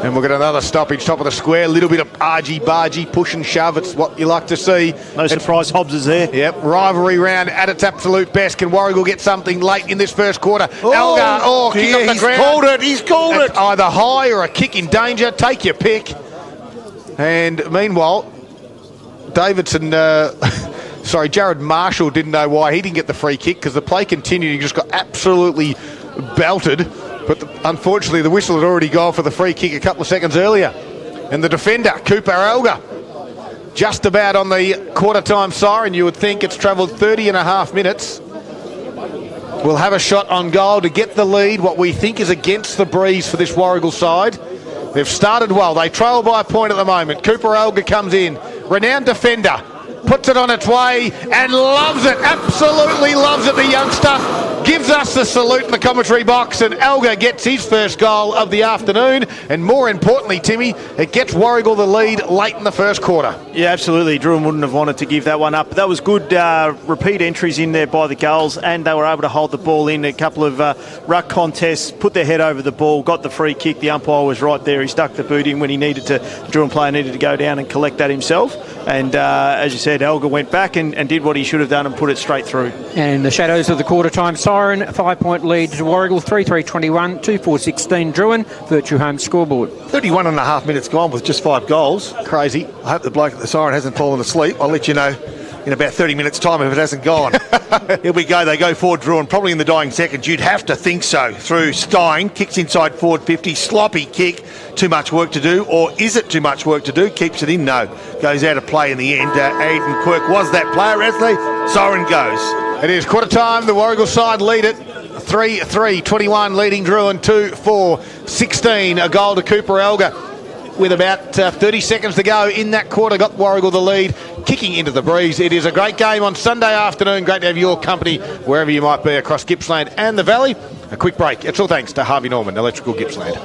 And we'll get another stoppage, top of the square. A little bit of argy-bargy, push and shove. It's what you like to see. No surprise Hobbs is there. Yep, rivalry round at its absolute best. Can Warragul get something late in this first quarter? Elgar, kick off the ground. He's called it. Either high or a kick in danger. Take your pick. And meanwhile, Davidson, Jared Marshall didn't know why he didn't get the free kick because the play continued. He just got absolutely belted. But unfortunately, the whistle had already gone for the free kick a couple of seconds earlier. And the defender, Cooper Elgar, just about on the quarter-time siren. You would think it's travelled 30 and a half minutes. We'll have a shot on goal to get the lead, what we think is against the breeze for this Warragul side. They've started well. They trail by a point at the moment. Cooper Elgar comes in. Renowned defender. Puts it on its way and loves it. Absolutely loves it, the youngster. Gives us the salute in the commentary box, and Elgar gets his first goal of the afternoon. And more importantly, Timmy, it gets Warragul the lead late in the first quarter. Yeah, absolutely. Drouin wouldn't have wanted to give that one up. That was good repeat entries in there by the goals, and they were able to hold the ball in a couple of ruck contests, put their head over the ball, got the free kick. The umpire was right there. He stuck the boot in when he needed to. The Drouin player needed to go down and collect that himself. And as you said, Elgar went back and did what he should have done and put it straight through. And in the shadows of the quarter-time siren, 5-point lead to Warragul, 3-3-21, 2-4-16 Drouin, Virtue Home scoreboard. 31 and a half minutes gone with just 5 goals. Crazy. I hope the bloke at the siren hasn't fallen asleep. I'll let you know in about 30 minutes' time if it hasn't gone. Here we go. They go forward, Drouin, probably in the dying seconds. You'd have to think so. Through Stein, kicks inside forward 50, sloppy kick. Too much work to do, or is it too much work to do? Keeps it in, no. Goes out of play in the end. Aidan Quirk was that player, Wesley. Siren goes. It is quarter time. The Warragul side lead it. 3-3-21 leading Drouin 2-4-16. A goal to Cooper Elgar with about 30 seconds to go in that quarter. Got Warragul the lead, kicking into the breeze. It is a great game on Sunday afternoon. Great to have your company wherever you might be across Gippsland and the Valley. A quick break. It's all thanks to Harvey Norman, Electrical Gippsland.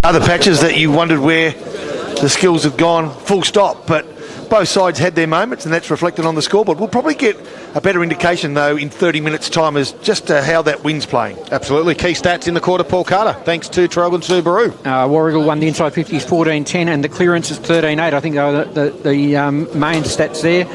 other patches that you wondered where the skills had gone full stop. But both sides had their moments, and that's reflected on the scoreboard. We'll probably get a better indication, though, in 30 minutes' time as just how that wind's playing. Absolutely. Key stats in the quarter, Paul Carter, thanks to Drouin Subaru. Warragul won the inside 50s 14-10 and the clearance is 13-8. I think they were the main stats there.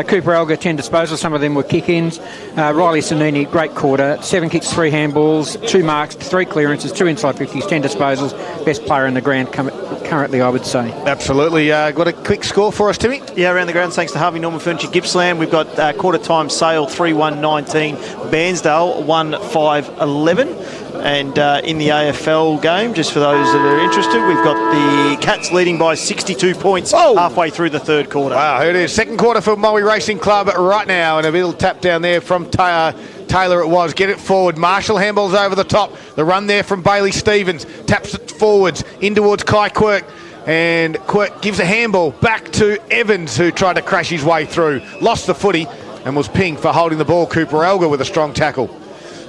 Cooper Alga, 10 disposals. Some of them were kick-ins. Riley Sanini, great quarter. 7 kicks, 3 handballs, 2 marks, 3 clearances, 2 inside 50s, 10 disposals. Best player in the ground currently, I would say. Absolutely. Got a quick score for us, Timmy? Yeah, around the ground, thanks to Harvey Norman Furniture Gippsland. We've got quarter time Sale 3-1-19, Bairnsdale 1-5-11. And in the AFL game, just for those that are interested, we've got the Cats leading by 62 points halfway through the third quarter. Wow, here it is. Second quarter for Maui Racing Club right now. And a little tap down there from Taylor it was. Get it forward. Marshall handballs over the top. The run there from Bailey Stevens. Taps it forwards in towards Kai Quirk. And Quirk gives a handball back to Evans, who tried to crash his way through. Lost the footy and was pinged for holding the ball. Cooper Elgar with a strong tackle.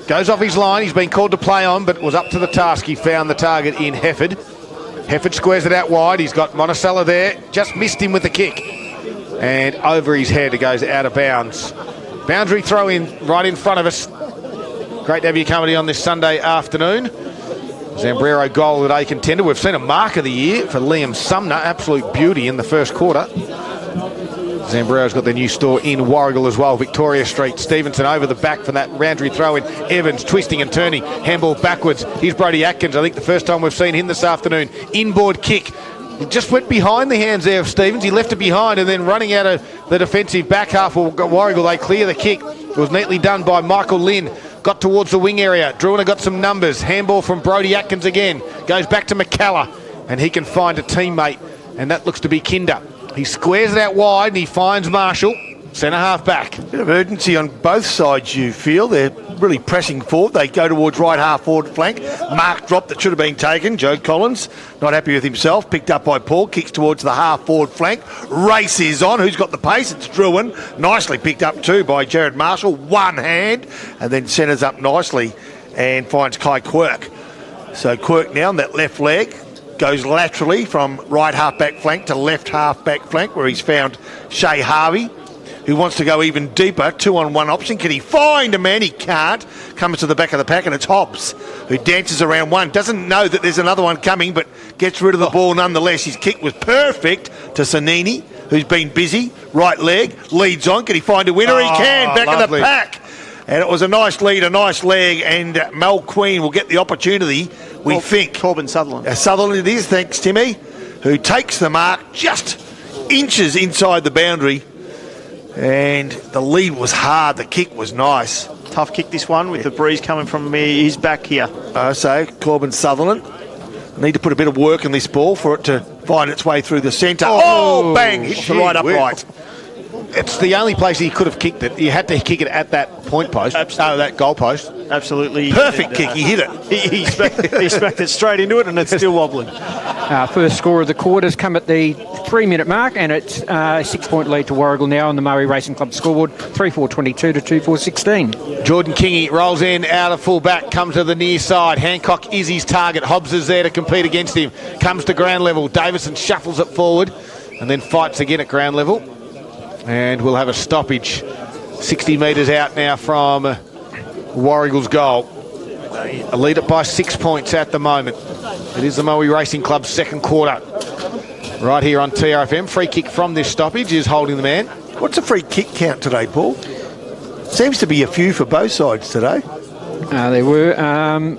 Goes off his line. He's been called to play on, but was up to the task. He found the target in Hefford. Hefford squares it out wide. He's got Monticello there. Just missed him with the kick. And over his head, it goes out of bounds. Boundary throw in right in front of us. Great to have your company on this Sunday afternoon. Zambrero goal at A contender. We've seen a mark of the year for Liam Sumner. Absolute beauty in the first quarter. Zambrero's got their new store in Warragul as well. Victoria Street. Stevenson over the back for that boundary throw in. Evans twisting and turning. Handball backwards. Here's Brody Atkins. I think the first time we've seen him this afternoon. Inboard kick. He just went behind the hands there of Stevens. He left it behind and then running out of the defensive back half of Warragul. They clear the kick. It was neatly done by Michael Lynn. Got towards the wing area. Drouin got some numbers. Handball from Brody Atkins again. Goes back to McCullough. And he can find a teammate. And that looks to be Kinder. He squares it out wide and he finds Marshall. Centre half back. Bit of urgency on both sides, you feel. They're really pressing forward. They go towards right half forward flank. Mark drop that should have been taken. Joe Collins, not happy with himself. Picked up by Paul. Kicks towards the half forward flank. Race is on. Who's got the pace? It's Drouin. Nicely picked up too by Jared Marshall. One hand. And then centres up nicely and finds Kai Quirk. So Quirk now on that left leg. Goes laterally from right half back flank to left half back flank where he's found Shea Harvey, who wants to go even deeper. 2-on-1 option. Can he find a man? He can't. Comes to the back of the pack and it's Hobbs, who dances around one. Doesn't know that there's another one coming, but gets rid of the ball nonetheless. His kick was perfect to Sanini, who's been busy. Right leg. Leads on. Can he find a winner? He can. Back of the pack. And it was a nice lead, a nice leg, and Mel Queen will get the opportunity, we think. Corbin Sutherland. Sutherland it is, thanks Timmy, who takes the mark just inches inside the boundary. And the lead was hard, the kick was nice. Tough kick this one with the breeze coming from his back here. So Corbin Sutherland need to put a bit of work in this ball for it to find its way through the centre. Oh, bang, hits the right upright. It's the only place he could have kicked it. He had to kick it at that point post. That goal post. Absolutely. Perfect kick. He hit it. He smacked it straight into it and it's still wobbling. First score of the quarters come at the 3-minute mark and it's a 6-point lead to Warragul now on the Murray Racing Club scoreboard. 3-4-22 to 2-4-16. Jordan Kingy rolls in out of full back, comes to the near side. Hancock is his target. Hobbs is there to compete against him. Comes to ground level. Davison shuffles it forward and then fights again at ground level. And we'll have a stoppage 60 metres out now from Warragul's goal. They lead it by 6 points at the moment. It is the Maui Racing Club's second quarter. Right here on TRFM. Free kick from this stoppage is holding the man. What's the free kick count today, Paul? Seems to be a few for both sides today. There were.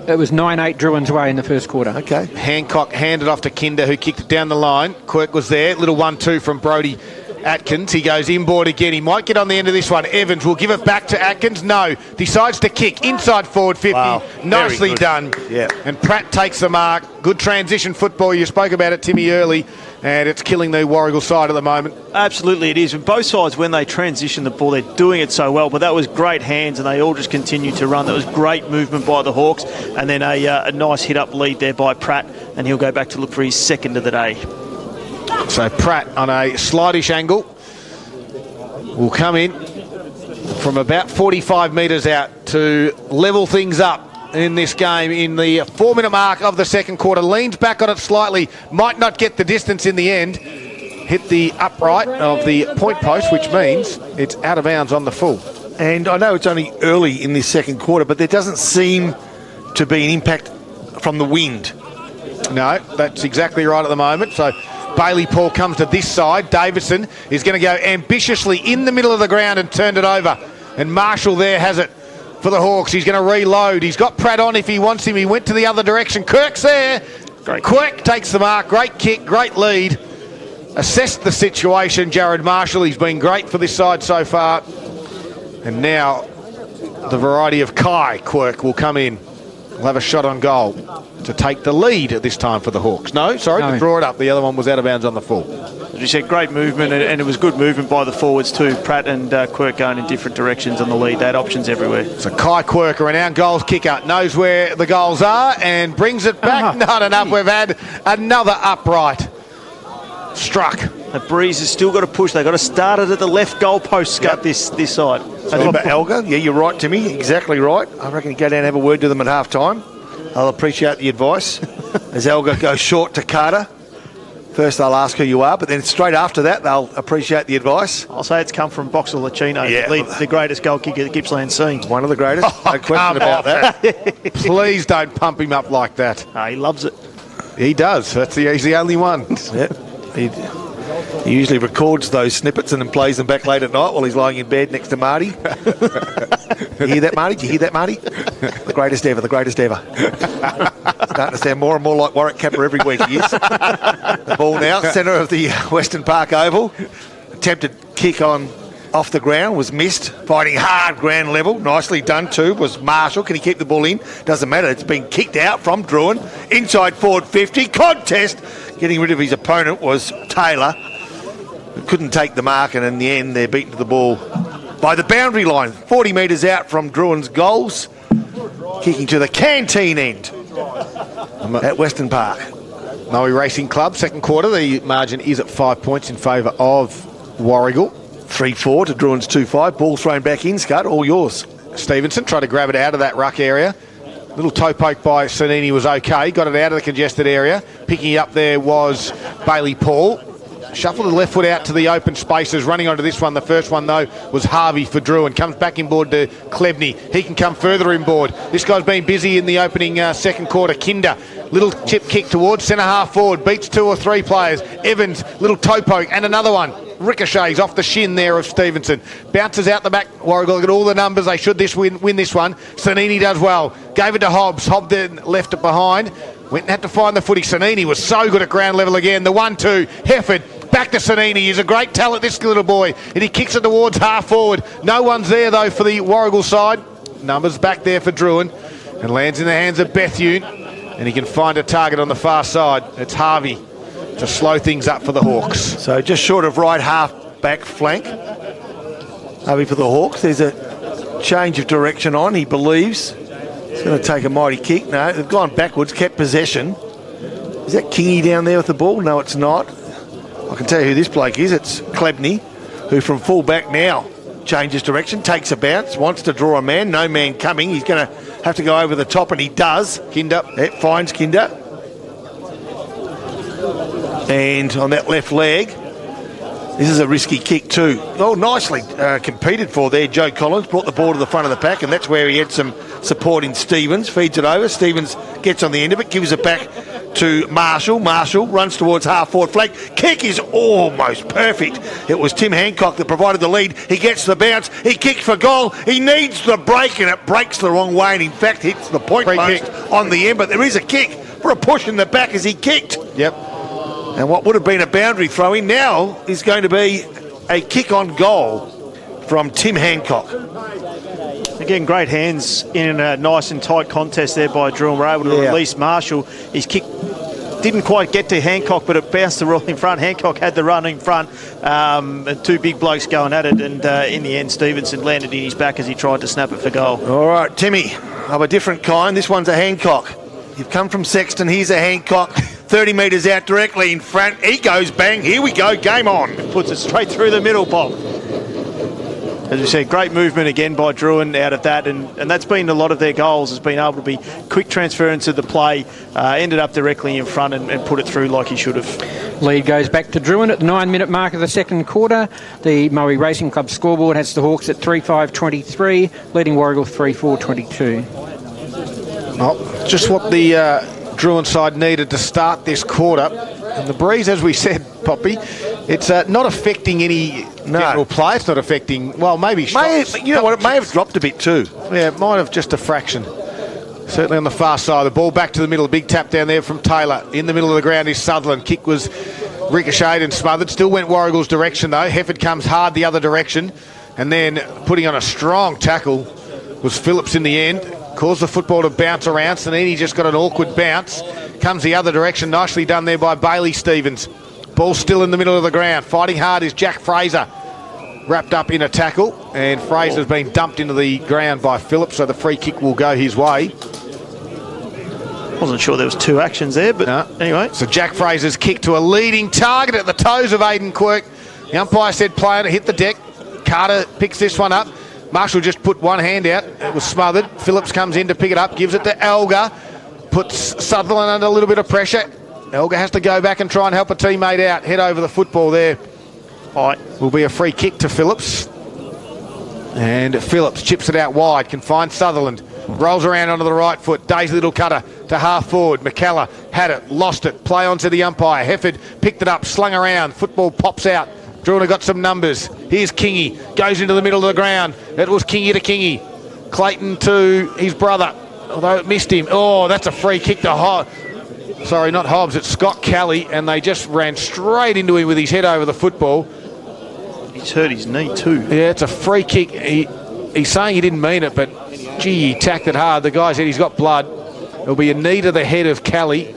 It was 9-8 Drouin's way in the first quarter. Okay. Hancock handed off to Kinder, who kicked it down the line. Quirk was there. Little 1-2 from Brody Atkins. He goes inboard again. He might get on the end of this one. Evans will give it back to Atkins. No. Decides to kick inside forward 50. Wow. Nicely done. Yeah. And Pratt takes the mark. Good transition football. You spoke about it, Timmy, early. And it's killing the Warragul side at the moment. Absolutely it is. And both sides, when they transition the ball, they're doing it so well. But that was great hands and they all just continued to run. That was great movement by the Hawks. And then a nice hit-up lead there by Pratt. And he'll go back to look for his second of the day. So Pratt on a slightish angle will come in from about 45 metres out to level things up in this game in the 4-minute mark of the second quarter. Leans back on it slightly, might not get the distance in the end. Hit the upright of the point post, which means it's out of bounds on the full. And I know it's only early in this second quarter, but there doesn't seem to be an impact from the wind. No, that's exactly right at the moment. So Bailey Paul comes to this side. Davidson is going to go ambitiously in the middle of the ground and turn it over. And Marshall there has it for the Hawks. He's going to reload. He's got Pratt on if he wants him. He went to the other direction. Kirk's there. Quirk takes the mark. Great kick, great lead. Assessed the situation, Jared Marshall. He's been great for this side so far. And now the variety of Kai Quirk will come in. We'll have a shot on goal to take the lead at this time for the Hawks. To draw it up. The other one was out of bounds on the full. As you said, great movement, and it was good movement by the forwards too. Pratt and Quirk going in different directions on the lead. They had options everywhere. So Kai Quirker, an out goals kicker, knows where the goals are and brings it back. Not enough. We've had another upright struck. The Breeze has still got to push. They've got to start it at the left goal post, Scott, this side. Remember Elgar? Yeah, you're right, Timmy. Exactly right. I reckon you go down and have a word to them at half time. I'll appreciate the advice. As Elgar goes short to Carter. First they'll ask who you are, but then straight after that they'll appreciate the advice. I'll say it's come from Boxer Lacino, the greatest goal kicker that Gippsland's seen. One of the greatest, no question about that. Please don't pump him up like that. He loves it. He does. He's the only one. Yep. He usually records those snippets and then plays them back late at night while he's lying in bed next to Marty. You hear that, Marty? Did you hear that, Marty? The greatest ever, the greatest ever. Starting to sound more and more like Warwick Capper every week he is. The ball now, centre of the Western Park Oval. Attempted kick off the ground, was missed. Fighting hard ground level. Nicely done too, was Marshall. Can he keep the ball in? Doesn't matter. It's been kicked out from Drouin. Inside forward 50. Contest. Getting rid of his opponent was Taylor. Couldn't take the mark, and in the end they're beaten to the ball by the boundary line. 40 metres out from Drouin's goals. Kicking to the canteen end at Western Park. Maui Racing Club, second quarter. The margin is at 5 points in favour of Warragul. 3-4 to Drouin's 2-5. Ball thrown back in, Scott. All yours. Stevenson tried to grab it out of that ruck area. Little toe poke by Sanini was okay. Got it out of the congested area. Picking it up there was Bailey Paul. Shuffled the left foot out to the open spaces. Running onto this one. The first one, though, was Harvey for Drouin. Comes back inboard to Klebny. He can come further inboard. This guy's been busy in the opening second quarter. Kinder. Little chip kick towards centre half forward. Beats 2 or 3 players. Evans, little toe poke, and another one. Ricochets off the shin there of Stevenson. Bounces out the back. Warragul, look at all the numbers. They should win this one. Sanini does well. Gave it to Hobbs. Hobbs then left it behind. Went and had to find the footy. Sanini was so good at ground level again. The 1-2. Hefford. Back to Sanini. He's a great talent, this little boy. And he kicks it towards half forward. No one's there, though, for the Warragul side. Numbers back there for Drouin. And lands in the hands of Bethune. And he can find a target on the far side. It's Harvey to slow things up for the Hawks. So just short of right half back flank. Harvey for the Hawks. There's a change of direction on, he believes. He's going to take a mighty kick. No, they've gone backwards, kept possession. Is that Kingy down there with the ball? No, it's not. I can tell you who this bloke is. It's Klebny, who from full back now changes direction, takes a bounce, wants to draw a man. No man coming. He's going to have to go over the top, and he does. Kinder. It finds Kinder. And on that left leg, this is a risky kick too. Oh, nicely competed for there. Joe Collins brought the ball to the front of the pack, and that's where he had some support in Stevens. Feeds it over. Stevens gets on the end of it, gives it back to Marshall. Marshall runs towards half forward flank. Kick is almost perfect. It was Tim Hancock that provided the lead. He gets the bounce. He kicks for goal. He needs the break, and it breaks the wrong way, and in fact hits the point post on the end. But there is a kick for a push in the back as he kicked. Yep. And what would have been a boundary throw in now is going to be a kick on goal from Tim Hancock. Again, great hands in a nice and tight contest there by Drouin. We're able to release Marshall. His kick didn't quite get to Hancock, but it bounced the roll in front. Hancock had the run in front. And 2 big blokes going at it. And in the end, Stevenson landed in his back as he tried to snap it for goal. All right, Timmy, of a different kind. This one's a Hancock. You've come from Sexton. Here's a Hancock. 30 metres out directly in front. He goes bang. Here we go. Game on. Puts it straight through the middle, Bob. As we said, great movement again by Drouin out of that, and that's been a lot of their goals, has been able to be quick transference of the play, ended up directly in front and put it through like he should have. Lead goes back to Drouin at the 9-minute mark of the second quarter. The Murray Racing Club scoreboard has the Hawks at 3-5-23, leading Warragul 3-4-22. Well, just what the Drouin side needed to start this quarter. And the breeze, as we said, Poppy, it's not affecting any general play. It's not affecting, well, maybe shots. You know what, it may have dropped a bit too. Yeah, it might have just a fraction. Certainly on the far side. The ball back to the middle. A big tap down there from Taylor. In the middle of the ground is Sutherland. Kick was ricocheted and smothered. Still went Warragul's direction, though. Hefford comes hard the other direction. And then putting on a strong tackle was Phillips in the end. Caused the football to bounce around. Sanini just got an awkward bounce. Comes the other direction. Nicely done there by Bailey Stevens. Ball still in the middle of the ground. Fighting hard is Jack Fraser. Wrapped up in a tackle. And Fraser's been dumped into the ground by Phillips. So the free kick will go his way. Wasn't sure there was two actions there, but anyway. So Jack Fraser's kick to a leading target at the toes of Aidan Quirk. The umpire said play on it, hit the deck. Carter picks this one up. Marshall just put one hand out. It was smothered. Phillips comes in to pick it up, gives it to Elgar. Puts Sutherland under a little bit of pressure. Elgar has to go back and try and help a teammate out. Head over the football there. Will be a free kick to Phillips. And Phillips chips it out wide, can find Sutherland. Rolls around onto the right foot. Daisy little cutter to half forward. McKellar had it, lost it. Play on to the umpire. Hefford picked it up, slung around. Football pops out. Drouin got some numbers. Here's Kingy. Goes into the middle of the ground. It was Kingy to Kingy. Clayton to his brother. Although it missed him. Oh, that's a free kick to Hobbs. Sorry, not Hobbs. It's Scott Kelly. And they just ran straight into him with his head over the football. He's hurt his knee too. Yeah, it's a free kick. He's saying he didn't mean it, but gee, he tacked it hard. The guy said he's got blood. There'll be a knee to the head of Kelly.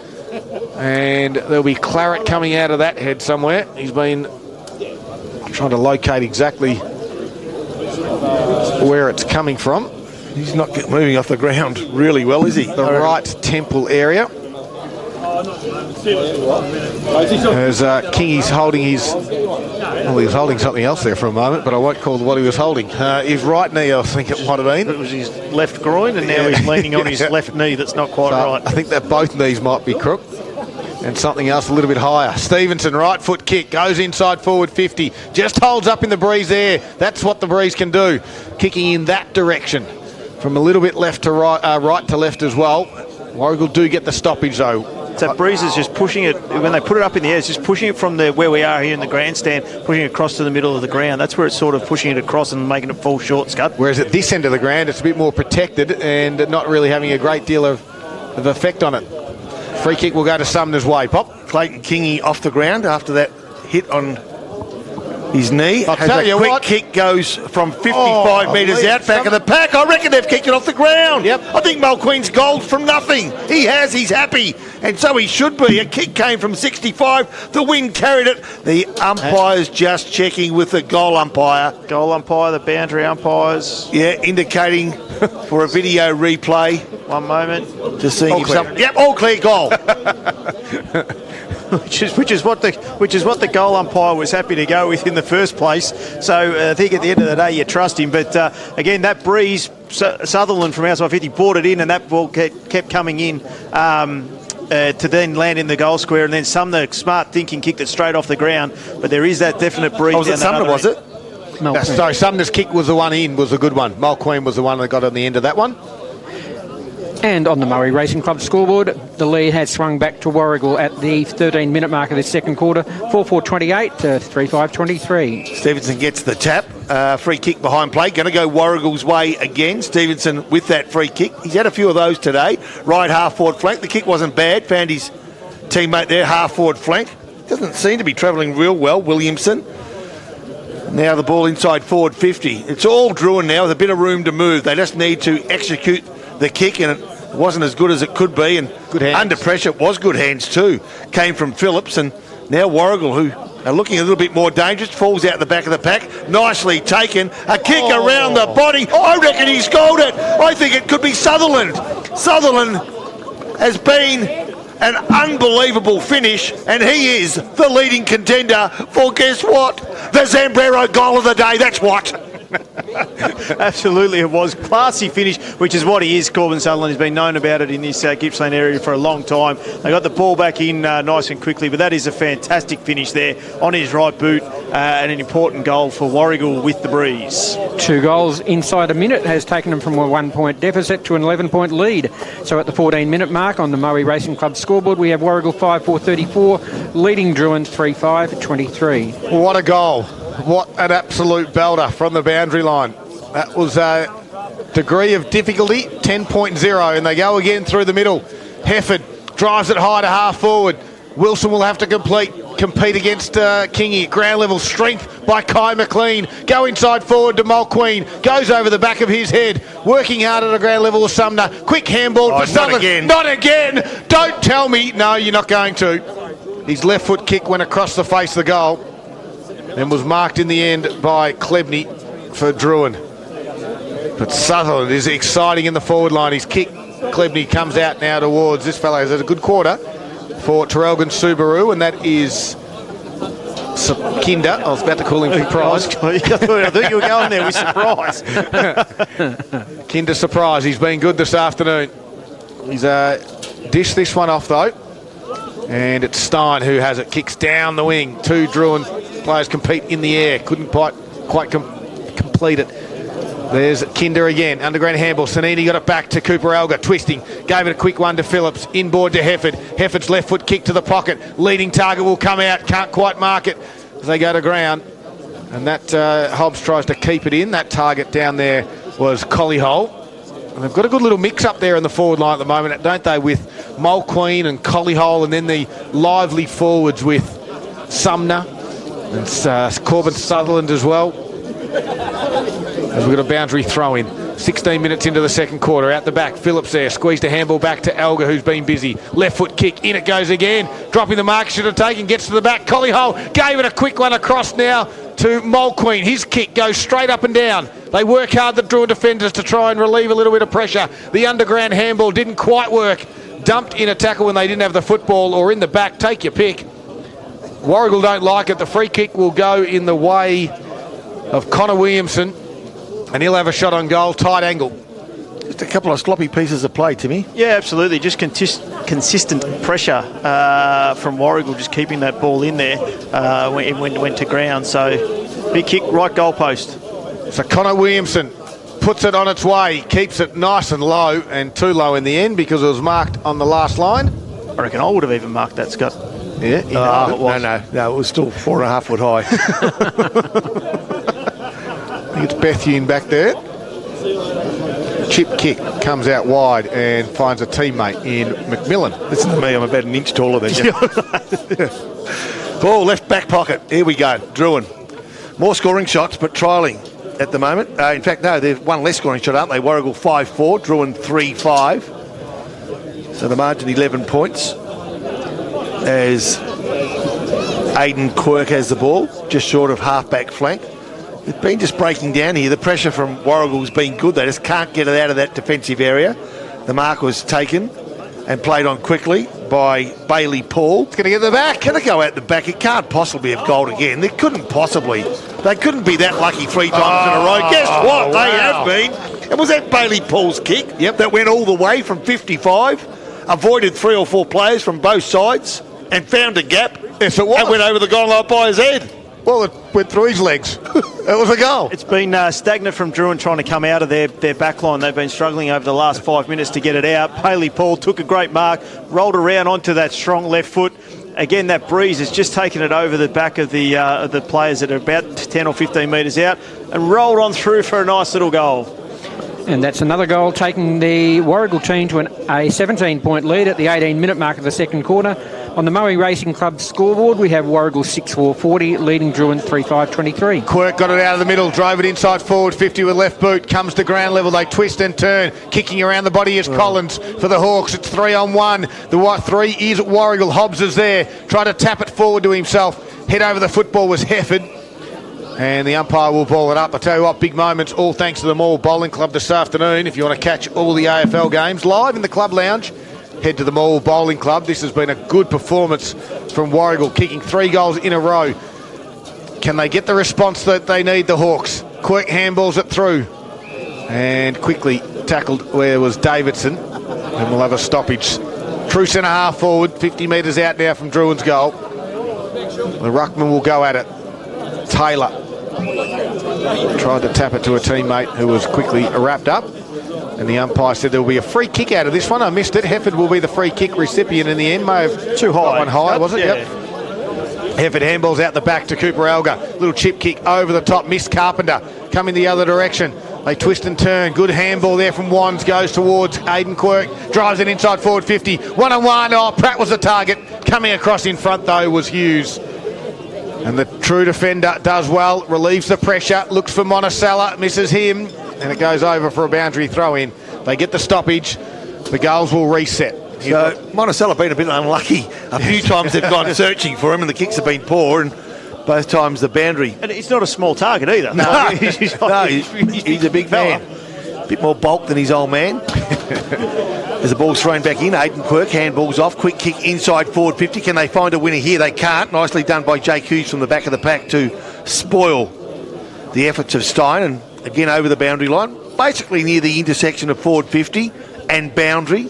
And there'll be claret coming out of that head somewhere. He's been trying to locate exactly where it's coming from. He's not moving off the ground really well, is he? The right temple area. As Kingy's holding his... Well, he was holding something else there for a moment, but I won't call what he was holding. His right knee, I think it might have been. It was his left groin, and now he's leaning on his left knee. That's not quite right. I think that both knees might be crook. And something else a little bit higher. Stevenson, right foot kick, goes inside forward 50. Just holds up in the breeze there. That's what the breeze can do. Kicking in that direction. From a little bit left to right, right to left as well. Warragul do get the stoppage though. So Breeze is just pushing it, when they put it up in the air, it's just pushing it from where we are here in the grandstand, pushing it across to the middle of the ground. That's where it's sort of pushing it across and making it fall short, Scud. Whereas at this end of the ground, it's a bit more protected and not really having a great deal of effect on it. Free kick will go to Sumner's way. Pop. Clayton Kingy off the ground after that hit on his knee. I'll tell you quick what. Kick goes from 55 metres out, back of the pack. I reckon they've kicked it off the ground. Yep. I think Mulqueen's gold from nothing. He's happy. And so he should be. A kick came from 65. The wind carried it. The umpire's just checking with the goal umpire. Goal umpire, the boundary umpires. Yeah, indicating for a video replay. One moment. To see if something. Yep, all clear, goal. which is what the goal umpire was happy to go with in the first place. So I think at the end of the day you trust him. But again, that breeze, Sutherland from outside 50 brought it in, and that ball kept coming in to then land in the goal square, and then Sumner, smart thinking, kicked it straight off the ground. But there is that definite breeze. Was it Sumner? Was it? Sorry, Sumner's kick was the one in, was a good one. Mulqueen was the one that got on the end of that one. And on the Murray Racing Club scoreboard, the lead has swung back to Warragul at the 13-minute mark of the second quarter, 4-4-28 to 3-5-23. Stevenson gets the tap. Free kick behind play. Going to go Warragul's way again. Stevenson with that free kick. He's had a few of those today. Right half-forward flank. The kick wasn't bad. Found his teammate there, half-forward flank. Doesn't seem to be travelling real well, Williamson. Now the ball inside forward 50. It's all Drouin now with a bit of room to move. They just need to execute the kick, and it wasn't as good as it could be. And good hands. Under pressure, it was good hands too. Came from Phillips, and now Warragul, who are looking a little bit more dangerous, falls out the back of the pack. Nicely taken. A kick around the body. I reckon he's scored it. I think it could be Sutherland. Sutherland has been an unbelievable finish, and he is the leading contender for, guess what? The Zambrero goal of the day. That's what. Absolutely, it was. Classy finish, which is what he is, Corbin Sutherland. He's been known about it in this Gippsland area for a long time. They got the ball back in nice and quickly, but that is a fantastic finish there on his right boot and an important goal for Warragul with the breeze. 2 goals inside a minute has taken them from a 1-point deficit to an 11-point lead. So at the 14-minute mark on the Murray Racing Club scoreboard, we have Warragul 5-4-34, leading Drouin 3-5-23. What a goal. What an absolute belter from the boundary line. That was a degree of difficulty, 10.0, and they go again through the middle. Hefford drives it high to half forward. Wilson will have to compete against Kingy. Ground level strength by Kai McLean. Go inside forward to Mulqueen. Goes over the back of his head. Working hard at a ground level with Sumner. Quick handball for Sutherland. Not again. Don't tell me. No, you're not going to. His left foot kick went across the face of the goal and was marked in the end by Klebney for Drouin. But Sutherland is exciting in the forward line. His kick, Klebney comes out now towards this fellow. Has had a good quarter for Terrelgan Subaru, and that is Kinder. I was about to call him Surprise. I thought you were going there with Surprise. Kinder Surprise. He's been good this afternoon. He's dished this one off though, and it's Stein who has it. Kicks down the wing. 2 Drouin players compete in the air. Couldn't quite complete it. There's Kinder again. Underground handball. Sanini got it back to Cooper Elgar. Twisting. Gave it a quick one to Phillips. Inboard to Hefford. Hefford's left foot kick to the pocket. Leading target will come out. Can't quite mark it as they go to ground. And that Hobbs tries to keep it in. That target down there was Collyhole. And they've got a good little mix up there in the forward line at the moment, don't they, with Mulqueen and Collyhole, and then the lively forwards with Sumner and Corbin Sutherland as well. As we've got a boundary throw in. 16 minutes into the second quarter. Out the back, Phillips there. Squeezed a handball back to Elgar, who's been busy. Left foot kick. In it goes again. Dropping the mark. Should have taken. Gets to the back. Collyhole gave it a quick one across now to Mulqueen. His kick goes straight up and down. They work hard, the Drouin defenders, to try and relieve a little bit of pressure. The underground handball didn't quite work. Dumped in a tackle when they didn't have the football, or in the back. Take your pick. Warragul don't like it. The free kick will go in the way of Connor Williamson, and he'll have a shot on goal. Tight angle. Just a couple of sloppy pieces of play, Timmy. Yeah, absolutely. Just consistent pressure from Warragul, just keeping that ball in there when it went to ground. So, big kick, right goal post. So Connor Williamson puts it on its way, keeps it nice and low, and too low in the end because it was marked on the last line. I reckon I would have even marked that, Scott. Yeah, No, it was still 4.5 foot high. I think it's Bethune back there. Chip kick comes out wide and finds a teammate in McMillan. Listen to me, I'm about an inch taller than you. Ball left back pocket. Here we go. Drouin. More scoring shots, but trialling at the moment. In fact, no, they've one less scoring shot, aren't they? Warragul 5-4, Drouin 3-5. So the margin 11 points. As Aidan Quirk has the ball, just short of half-back flank. They've been just breaking down here. The pressure from Warragul's been good. They just can't get it out of that defensive area. The mark was taken and played on quickly by Bailey Paul. It's going to get the back. Can it go out the back? It can't possibly have goaled again. They couldn't possibly. They couldn't be that lucky 3 times in a row. Guess what? They have been. And was that Bailey Paul's kick that went all the way from 55, avoided 3 or 4 players from both sides and found a gap? Yes, it was. And went over the goal line by his head. Well, it went through his legs. It was a goal. It's been stagnant from Drouin trying to come out of their back line. They've been struggling over the last 5 minutes to get it out. Bailey Paul took a great mark, rolled around onto that strong left foot. Again, that breeze has just taken it over the back of the players that are about 10 or 15 metres out and rolled on through for a nice little goal. And that's another goal, taking the Warragul team to a 17-point lead at the 18-minute mark of the second quarter. On the Murray Racing Club scoreboard, we have Warragul 6-4-40, leading Drouin 3-5-23. Quirk got it out of the middle, drove it inside forward, 50 with left boot, comes to ground level, they twist and turn, kicking around the body is Collins for the Hawks. It's 3-on-1. The 3 is Warragul. Hobbs is there, tried to tap it forward to himself. Head over the football was Hefford, and the umpire will ball it up. I tell you what, big moments, all thanks to the Mall Bowling Club this afternoon. If you want to catch all the AFL games live in the club lounge, head to the Mall Bowling Club. This has been a good performance from Warragul, kicking 3 goals in a row. Can they get the response that they need, the Hawks? Quirk handballs it through. And quickly tackled where was Davidson. And we'll have a stoppage. True centre half forward, 50 metres out now from Drouin's goal. The ruckman will go at it. Taylor tried to tap it to a teammate who was quickly wrapped up. And the umpire said there will be a free kick out of this one. I missed it. Hefford will be the free kick recipient in the end. May have too high. One high, was it? Yeah. Yep. Hefford handballs out the back to Cooper Elgar. Little chip kick over the top. Missed Carpenter. Coming the other direction. They twist and turn. Good handball there from Wands. Goes towards Aidan Quirk. Drives it inside forward 50. 1-on-1. Oh, Pratt was the target. Coming across in front, though, was Hughes. And the true defender does well. Relieves the pressure. Looks for Monticello. Misses him. And it goes over for a boundary throw-in. They get the stoppage. The goals will reset. So Monticello have been a bit unlucky. A few times they've gone searching for him and the kicks have been poor, and both times the boundary. And it's not a small target either. No, he's a big man. A bit more bulk than his old man. As the ball's thrown back in, Aidan Quirk handballs off. Quick kick inside forward 50. Can they find a winner here? They can't. Nicely done by Jake Hughes from the back of the pack to spoil the efforts of Stein. And again over the boundary line. Basically near the intersection of forward 50 and boundary.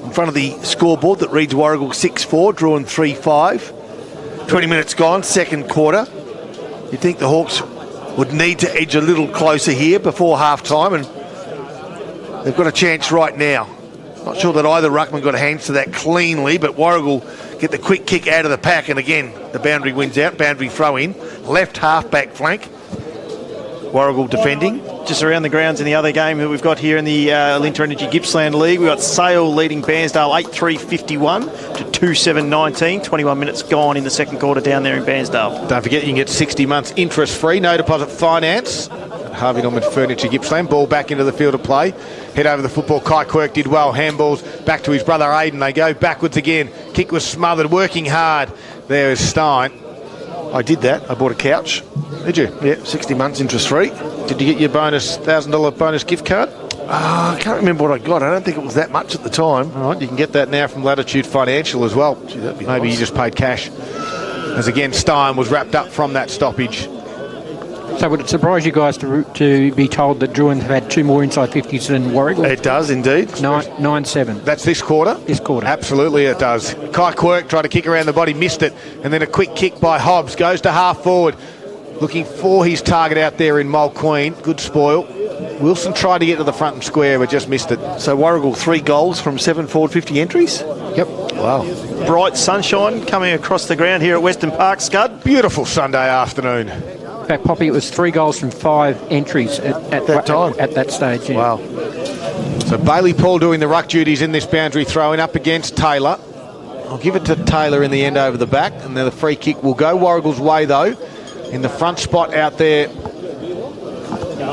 In front of the scoreboard that reads Warragul 6-4, Drouin 3-5. 20 minutes gone, second quarter. You'd think the Hawks would need to edge a little closer here before half-time, and they've got a chance right now. Not sure that either ruckman got hands to that cleanly, but Warragul get the quick kick out of the pack, and again, the boundary wins out, boundary throw in. Left half-back flank. Warragul defending. Just around the grounds in the other game that we've got here in the Linter Energy Gippsland League, we've got Sale leading Bairnsdale 8-3-51 to 2-7-19. 21 minutes gone in the second quarter down there in Bairnsdale. Don't forget you can get 60 months interest-free, no deposit finance. Harvey Norman Furniture Gippsland. Ball back into the field of play. Head over the football. Kai Quirk did well. Handballs back to his brother Aidan. They go backwards again. Kick was smothered. Working hard. There is Stein. I did that. I bought a couch. Did you? Yeah, 60 months interest-free. Did you get your bonus $1,000 bonus gift card? I can't remember what I got. I don't think it was that much at the time. All right, you can get that now from Latitude Financial as well. Gee, that'd be Maybe nice. you just paid cash. As again, Stein was wrapped up from that stoppage. So would it surprise you guys to be told that Drouin have had two more inside 50s than Warragul? It does indeed. 9-7. That's this quarter? This quarter. Absolutely it does. Kai Quirk tried to kick around the body, missed it, and then a quick kick by Hobbs. Goes to half forward, looking for his target out there in Mulqueen. Good spoil. Wilson tried to get to the front and square, but just missed it. So Warragul 3 goals from 7 forward 50 entries? Yep. Wow. Bright sunshine coming across the ground here at Western Park, Scud. Beautiful Sunday afternoon. In fact, Poppy, it was 3 goals from 5 entries at that time. At that stage, yeah. Wow. So Bailey Paul doing the ruck duties in this boundary throw-in up against Taylor. I'll give it to Taylor in the end over the back, and then the free kick will go Warragul's way, though. In the front spot out there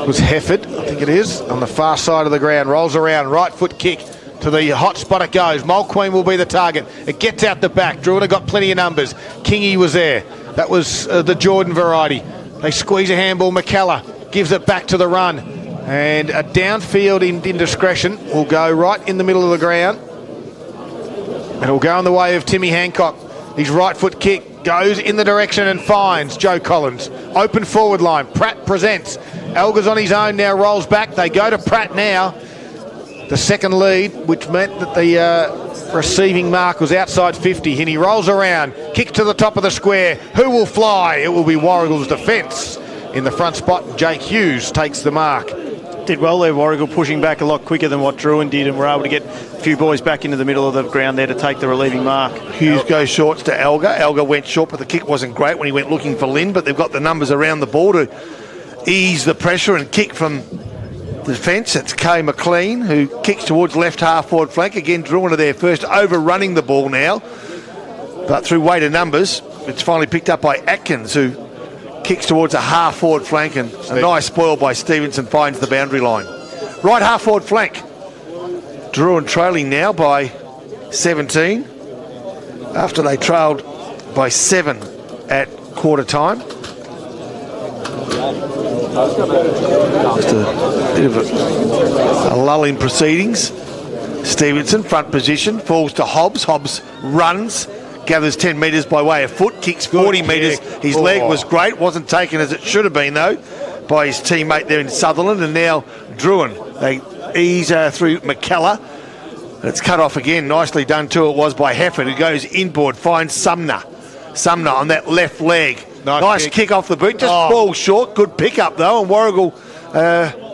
was Hefford, I think it is, on the far side of the ground. Rolls around, right foot kick to the hot spot it goes. Mulqueen will be the target. It gets out the back. Drouin got plenty of numbers. Kingy was there. That was the Jordan variety. They squeeze a handball. McKellar gives it back to the run. And a downfield indiscretion will go right in the middle of the ground. And it'll go in the way of Timmy Hancock. His right foot kick goes in the direction and finds Joe Collins. Open forward line. Pratt presents. Elgar's on his own now, rolls back. They go to Pratt now. The second lead, which meant that the receiving mark was outside 50. And he rolls around. Kick to the top of the square. Who will fly? It will be Warragul's defence. In the front spot, Jake Hughes takes the mark. Did well there, Warragul, pushing back a lot quicker than what Drouin did, and were able to get a few boys back into the middle of the ground there to take the relieving mark. Hughes goes shorts to Elgar. Elgar went short, but the kick wasn't great when he went looking for Lynn, but they've got the numbers around the ball to ease the pressure and kick from the defence. It's Kay McLean who kicks towards left half forward flank. Again, Drouin are there first, overrunning the ball now. But through weight of numbers, it's finally picked up by Atkins, who kicks towards a half forward flank, and a nice spoil by Stevenson finds the boundary line. Right half forward flank. Drouin trailing now by 17 after they trailed by 7 at quarter time. Just a bit of a lull in proceedings. Stevenson, front position, falls to Hobbs. Hobbs runs, gathers 10 metres by way of foot, kicks 40 metres. His leg was great, wasn't taken as it should have been though. by his teammate there in Sutherland, and now Drouin. They ease through McKellar. It's cut off again. Nicely done too it was by Hefford, who goes inboard, finds Sumner. Sumner on that left leg. Nice kick off the boot, just falls short. Good pickup though, and Warragul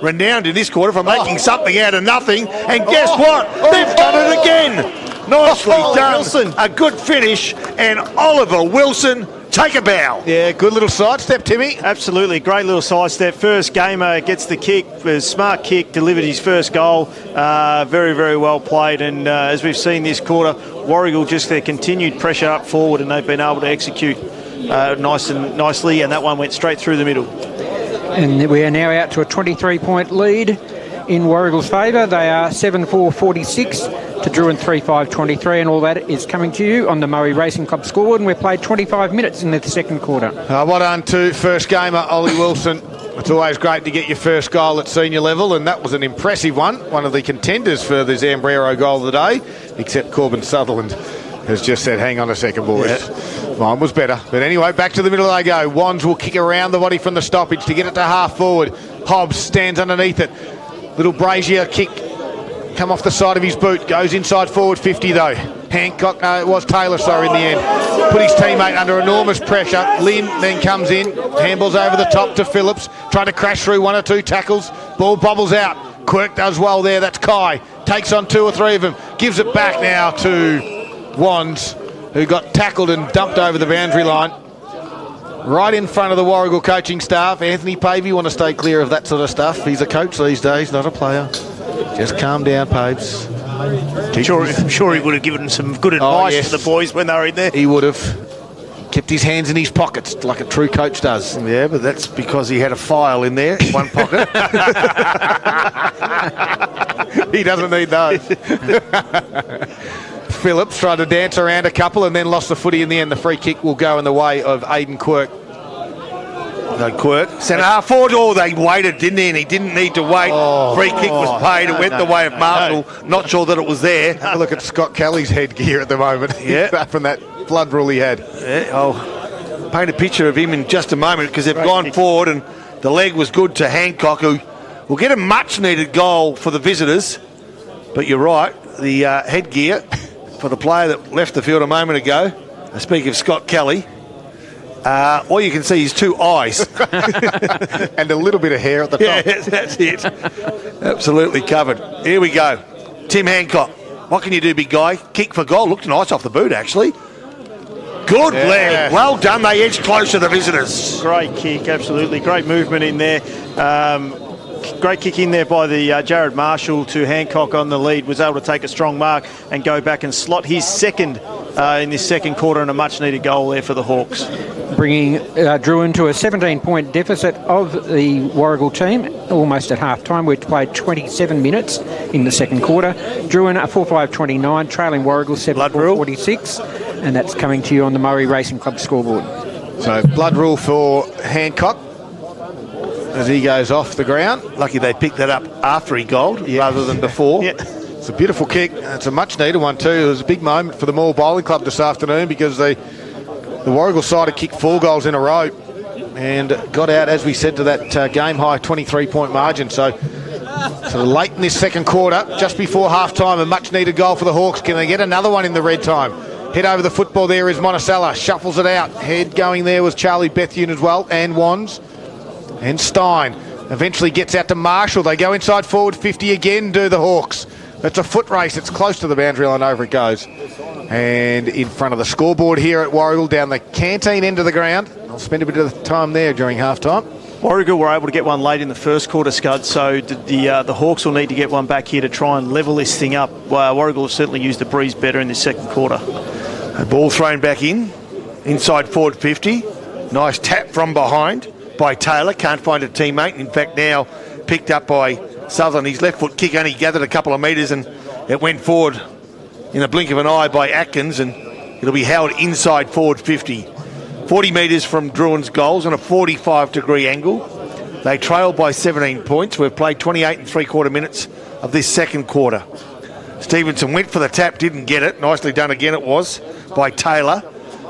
renowned in this quarter for making something out of nothing. And guess what? They've done it again. Nicely done. Wilson. A good finish, and Oliver Wilson, take a bow. Yeah, good little sidestep, Timmy. Absolutely, great little sidestep. First gamer gets the kick, a smart kick, delivered his first goal. Very, very well played. And as we've seen this quarter, Warragul just their continued pressure up forward, and they've been able to execute nicely. And that one went straight through the middle. And we are now out to a 23-point lead in Warragul's favour. They are 7-4-46 to Drouin 3-5-23, and all that is coming to you on the Murray Racing Club scoreboard, and we've played 25 minutes in the second quarter. Well done to first gamer Ollie Wilson. It's always great to get your first goal at senior level, and that was an impressive one of the contenders for the Zambrero goal of the day, except Corbin Sutherland has just said, hang on a second, boys. Yeah. Mine was better. But anyway, back to the middle they go. Wands will kick around the body from the stoppage to get it to half forward. Hobbs stands underneath it. Little brazier kick, come off the side of his boot, goes inside forward 50 though. Hancock, no, it was Taylor, sorry, in the end. Put his teammate under enormous pressure. Lynn then comes in, handballs over the top to Phillips, trying to crash through one or two tackles. Ball bobbles out. Quirk does well there, that's Kai. Takes on two or three of them, gives it back now to Wands, who got tackled and dumped over the boundary line. Right in front of the Warragul coaching staff. Anthony Pavey, want to stay clear of that sort of stuff. He's a coach these days, not a player. Just calm down, Paves. I'm sure he would have given some good advice to the boys when they were in there. He would have. Kept his hands in his pockets like a true coach does. Yeah, but that's because he had a file in there, in one pocket. He doesn't need those. Phillips tried to dance around a couple and then lost the footy in the end. The free kick will go in the way of Aidan Quirk. No, Quirk. Centre half forward. Oh, they waited, didn't they? And he didn't need to wait. Free kick was paid. It went the way of Marshall. Not sure that it was there. Have a look at Scott Kelly's headgear at the moment. Yeah. From that blood rule he had. Yeah, I'll paint a picture of him in just a moment because they've gone forward and the leg was good to Hancock, who will get a much-needed goal for the visitors. But you're right, the headgear for the player that left the field a moment ago, I speak of Scott Kelly, all you can see is two eyes. And a little bit of hair at the top. Yeah, that's it. Absolutely covered. Here we go. Tim Hancock. What can you do, big guy? Kick for goal. Looked nice off the boot, actually. Good leg. Well done. They edged close to the visitors. Great kick, absolutely. Great movement in there. Great kick in there by the Jared Marshall to Hancock on the lead. Was able to take a strong mark and go back and slot his second in this second quarter, and a much-needed goal there for the Hawks. Bringing Drouin to a 17-point deficit of the Warragul team, almost at half-time. We've played 27 minutes in the second quarter. Drouin a 4-5-29, trailing Warragul 7-4-46, and that's coming to you on the Murray Racing Club scoreboard. So blood rule for Hancock as he goes off the ground. Lucky they picked that up after he goaled rather than before. Yeah. It's a beautiful kick. It's a much-needed one too. It was a big moment for the Moore Bowling Club this afternoon because the Warragul side had kicked 4 goals in a row and got out, as we said, to that game-high 23-point margin. So late in this second quarter, just before half-time, a much-needed goal for the Hawks. Can they get another one in the red time? Head over the football there is Monticello. Shuffles it out. Head going there was Charlie Bethune as well, and Wands. And Stein eventually gets out to Marshall. They go inside forward 50 again, do the Hawks. It's a foot race. It's close to the boundary line. Over it goes. And in front of the scoreboard here at Warragul, down the canteen end of the ground. I'll spend a bit of time there during half-time. Warragul were able to get one late in the first quarter, Scud, so the Hawks will need to get one back here to try and level this thing up. Warragul have certainly used the breeze better in this second quarter. A ball thrown back inside forward 50. Nice tap from behind by Taylor. Can't find a teammate. In fact, now picked up by Sutherland. His left foot kick only gathered a couple of metres and it went forward in the blink of an eye by Atkins, and it'll be held inside forward 50. 40 metres from Drouin's goals on a 45-degree angle. They trail by 17 points. We've played 28 and three-quarter minutes of this second quarter. Stevenson went for the tap, didn't get it. Nicely done again it was by Taylor.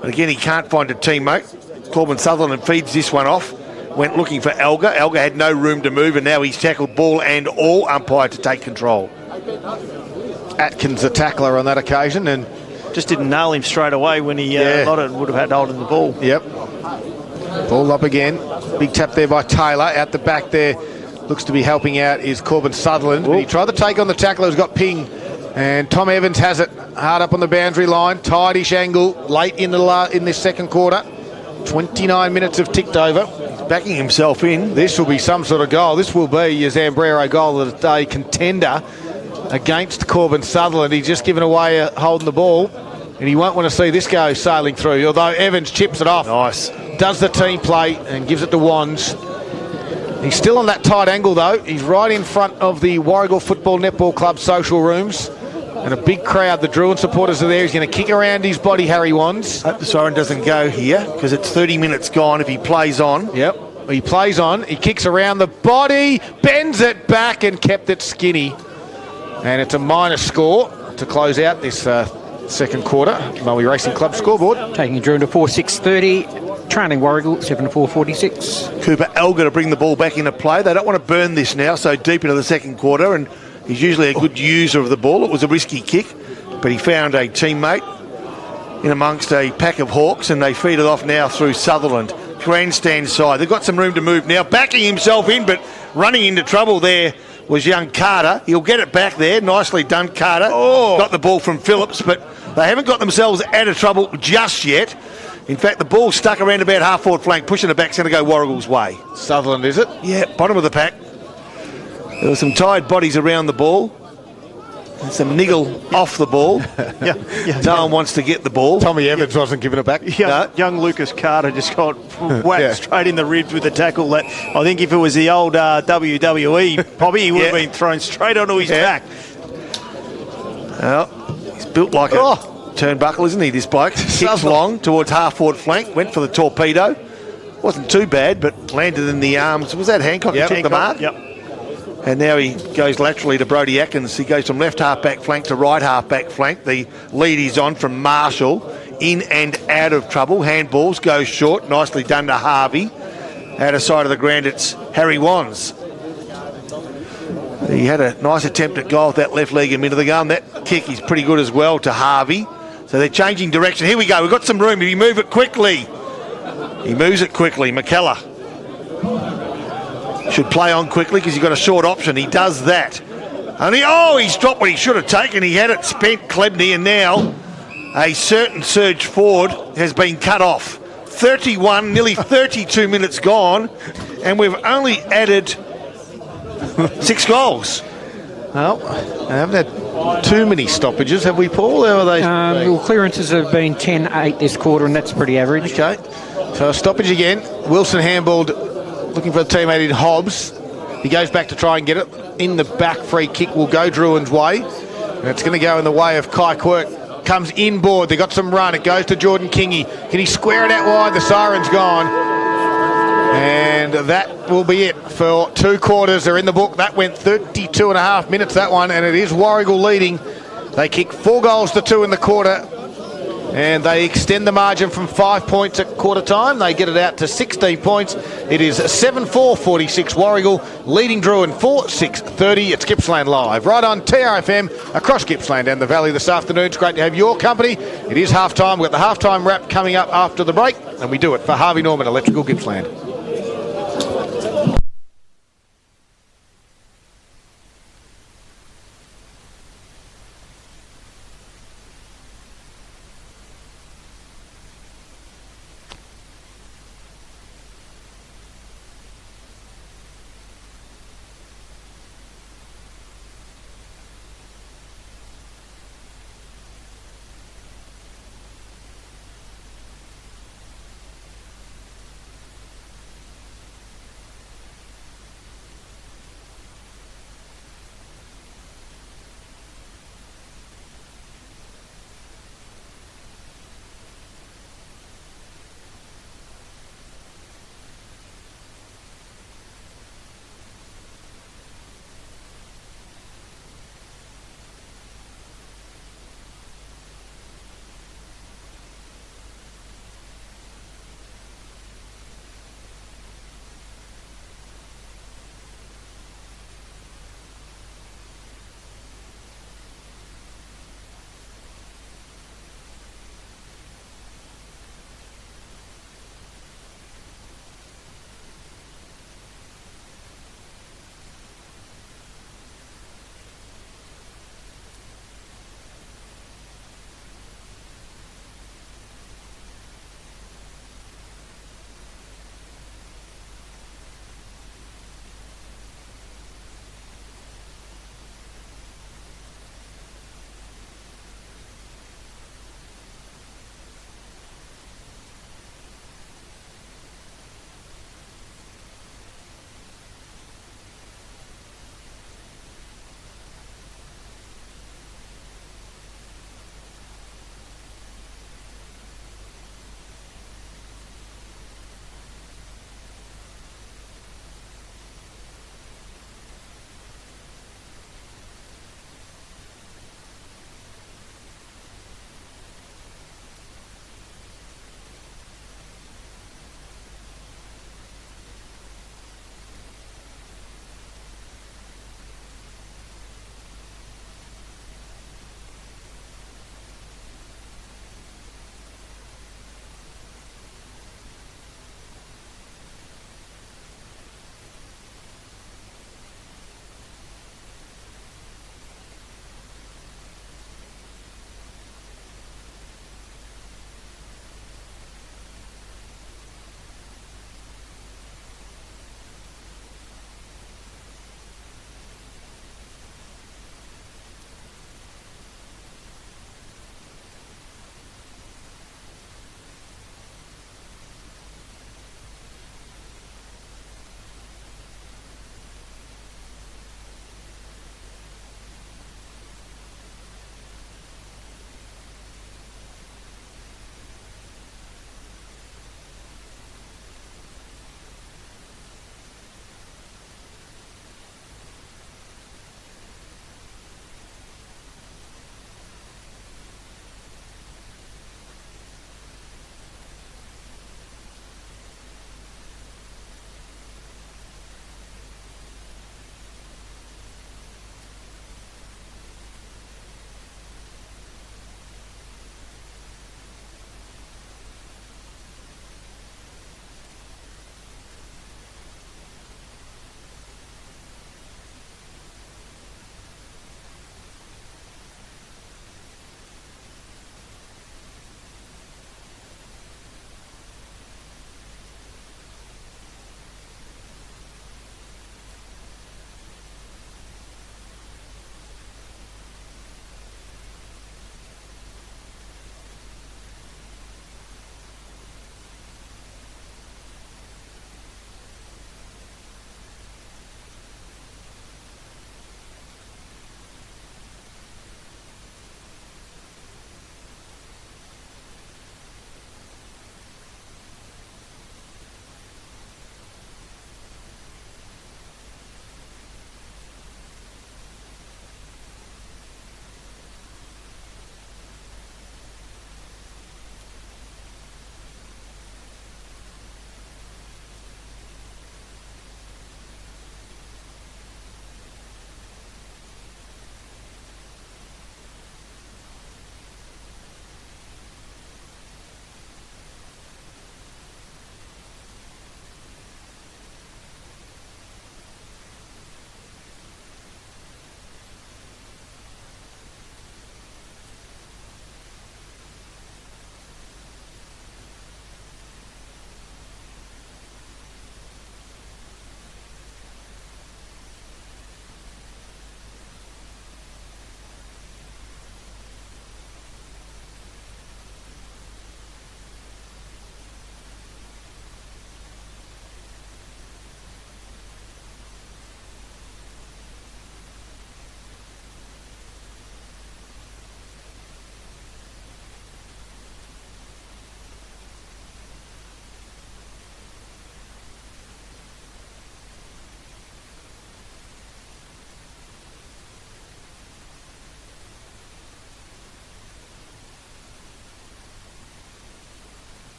But again, he can't find a teammate. Corbin Sutherland feeds this one off. went looking for Elgar. Elgar had no room to move, and now he's tackled ball and all, umpire to take control. Atkins, the tackler on that occasion, and just didn't nail him straight away when he would have had hold of the ball. Yep. Ball up again. Big tap there by Taylor. Out the back there, looks to be helping out is Corbin Sutherland. But he tried to take on the tackler who's got ping. And Tom Evans has it hard up on the boundary line. Tightish angle late in this second quarter. 29 minutes have ticked over. He's backing himself in. This will be some sort of goal. This will be your Zambrero goal of the day contender against Corbin Sutherland. He's just given away holding the ball. And he won't want to see this go sailing through, although Evans chips it off. Nice. Does the team play and gives it to Wands. He's still on that tight angle, though. He's right in front of the Warragul Football Netball Club social rooms. And a big crowd, the Drouin supporters are there. He's going to kick around his body, Harry Wands. Hope the siren doesn't go here, because it's 30 minutes gone if he plays on. Yep, he plays on. He kicks around the body, bends it back and kept it skinny. And it's a minor score to close out this second quarter. Maui Racing Club scoreboard. Taking Drouin to 4-6-30. Trailing Warragul 7-4-46. Cooper Elgar to bring the ball back into play. They don't want to burn this now so deep into the second quarter, and he's usually a good user of the ball. It was a risky kick, but he found a teammate in amongst a pack of hawks, and they feed it off now through Sutherland. Grandstand side. They've got some room to move now. Backing himself in, but running into trouble there was young Carter. He'll get it back there. Nicely done, Carter. Got the ball from Phillips, but they haven't got themselves out of trouble just yet. In fact, the ball's stuck around about half-forward flank. Pushing it back's going to go Warragul's way. Sutherland, is it? Yeah, bottom of the pack. There were some tired bodies around the ball. And some niggle off the ball. No one wants to get the ball. Tommy Evans wasn't giving it back. Young Lucas Carter just got whacked straight in the ribs with a tackle that I think if it was the old WWE, probably he would have been thrown straight onto his back. Well, he's built like a turnbuckle, isn't he, this bloke? Kicks long towards half-forward flank, went for the torpedo. Wasn't too bad, but landed in the arms. Was that Hancock who took the mark? Yep. And now he goes laterally to Brodie Atkins. He goes from left half-back flank to right half-back flank. The lead is on from Marshall. In and out of trouble. Handballs, goes short. Nicely done to Harvey. Out of sight of the ground, it's Harry Wands. He had a nice attempt at goal with that left leg a minute ago, and that kick is pretty good as well to Harvey. So they're changing direction. Here we go. We've got some room. If you move it quickly. He moves it quickly. McKellar should play on quickly because he's got a short option. He does that. And he's dropped what he should have taken. He had it spent, Klebney, and now a certain surge forward has been cut off. 31, nearly 32 minutes gone, and we've only added 6 goals. Well, I haven't had too many stoppages, have we, Paul? How are they? Well, clearances have been 10-8 this quarter, and that's pretty average. Okay. So a stoppage again. Wilson handballed, looking for a teammate in Hobbs. He goes back to try and get it. In the back, free kick will go Drouin's way. And it's going to go in the way of Kai Quirk. Comes inboard. They got some run. It goes to Jordan Kingy. Can he square it out wide? The siren's gone. And that will be it for 2 quarters. They're in the book. That went 32 and a half minutes, that one. And it is Warragul leading. They kick 4 goals to 2 in the quarter. And they extend the margin from 5 points at quarter time. They get it out to 16 points. It is 7-4-46 Warragul, leading Drouin 4-6-30. It's Gippsland Live, right on TRFM, across Gippsland and the Valley this afternoon. It's great to have your company. It is half-time. We've got the half-time wrap coming up after the break, and we do it for Harvey Norman Electrical Gippsland.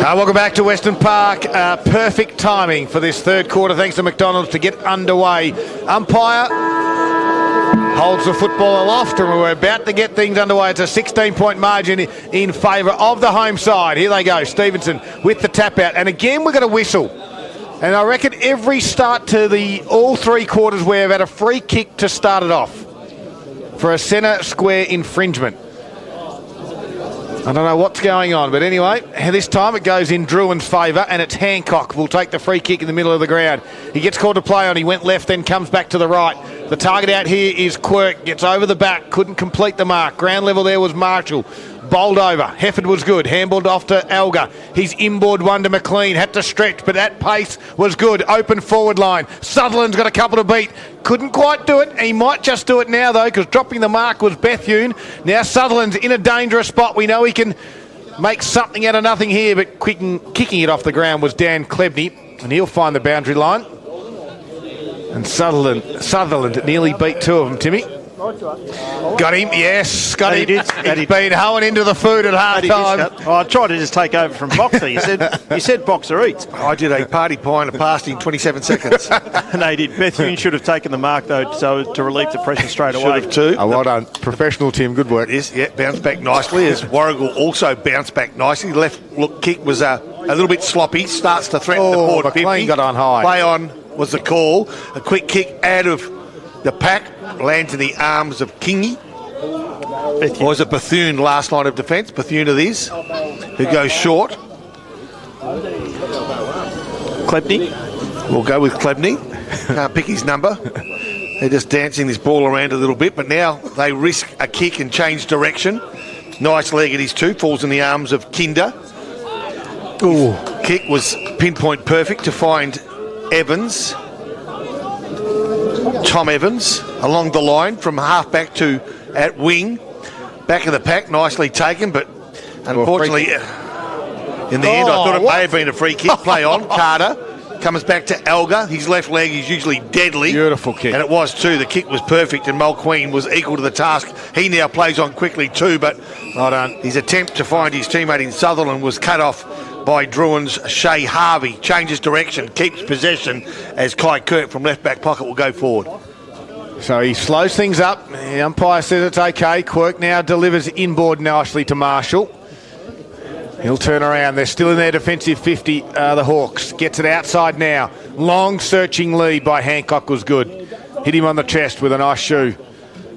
Welcome back to Western Park. Perfect timing for this third quarter, thanks to McDonald's, to get underway. Umpire holds the football aloft, and we're about to get things underway. It's a 16-point margin in favour of the home side. Here they go, Stevenson with the tap out, and again we're going to whistle. And I reckon every start to all three quarters we've had a free kick to start it off for a centre square infringement. I don't know what's going on, but anyway, this time it goes in Drouin's favour, and it's Hancock will take the free kick in the middle of the ground. He gets called to play on, he went left, then comes back to the right. The target out here is Quirk, gets over the back, couldn't complete the mark. Ground level there was Marshall. Bowled over. Hefford was good. Handballed off to Elgar. He's inboard one to McLean. Had to stretch, but that pace was good. Open forward line. Sutherland's got a couple to beat. Couldn't quite do it. He might just do it now, though, because dropping the mark was Bethune. Now Sutherland's in a dangerous spot. We know he can make something out of nothing here, but kicking it off the ground was Dan Klebney, and he'll find the boundary line. And Sutherland nearly beat two of them, Timmy. Got him, yes, got him. He's been hoeing into the food at half time. Oh, I tried to just take over from Boxer. You said Boxer eats. I did a party pie and a past in 27 seconds. And they did. Bethune should have taken the mark, though, so to relieve the pressure straight away. Should have too. Oh, well done. Professional, Tim. Good work. Yes, yeah, bounced back nicely as Warragul also bounced back nicely. Left look kick was a little bit sloppy. Starts to threaten the board. McLean got on high. Play on was the call. A quick kick out of the pack. Lands in the arms of Kingy. Was it Bethune last line of defence? Bethune it is. Who goes short. Klebney. We'll go with Klebney. Can't pick his number. They're just dancing this ball around a little bit, but now they risk a kick and change direction. Nice leg at his two. Falls in the arms of Kinder. Ooh. Kick was pinpoint perfect to find Evans. Tom Evans along the line from half back to at wing. Back of the pack, nicely taken, but unfortunately in the end I thought it may have been a free kick. Play on. Carter comes back to Elgar. His left leg is usually deadly. Beautiful kick. And it was too. The kick was perfect, and Mulqueen was equal to the task. He now plays on quickly too, but his attempt to find his teammate in Sutherland was cut off by Drouin's Shea Harvey. Changes direction, keeps possession as Kai Kirk from left back pocket will go forward. So he slows things up. The umpire says it's okay. Quirk now delivers inboard nicely to Marshall. He'll turn around. They're still in their defensive 50, the Hawks. Gets it outside now. Long searching lead by Hancock was good. Hit him on the chest with a nice shoe.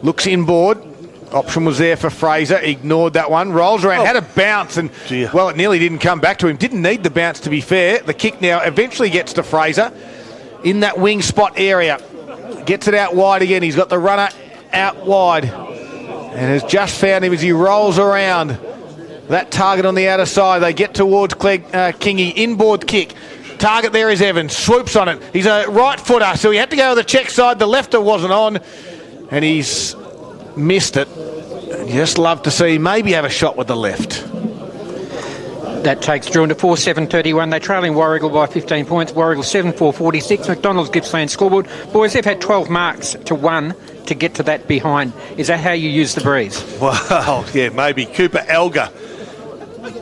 Looks inboard. Option was there for Fraser. Ignored that one. Rolls around. Had a bounce. And, well, it nearly didn't come back to him. Didn't need the bounce, to be fair. The kick now eventually gets to Fraser in that wing spot area. Gets it out wide again. He's got the runner out wide. And has just found him as he rolls around. That target on the outer side. They get towards Kingy. Inboard kick. Target there is Evans. Swoops on it. He's a right footer, so he had to go to the check side. The lefter wasn't on. And he's missed it. Just love to see maybe have a shot with the left. That takes Drouin to 4-7-31. They're trailing Warragul by 15 points. Warragul 7-4-46. McDonald's Gippsland scoreboard. Boys, they've had 12 marks to 1 to get to that behind. Is that how you use the breeze? Well, yeah, maybe. Cooper Elgar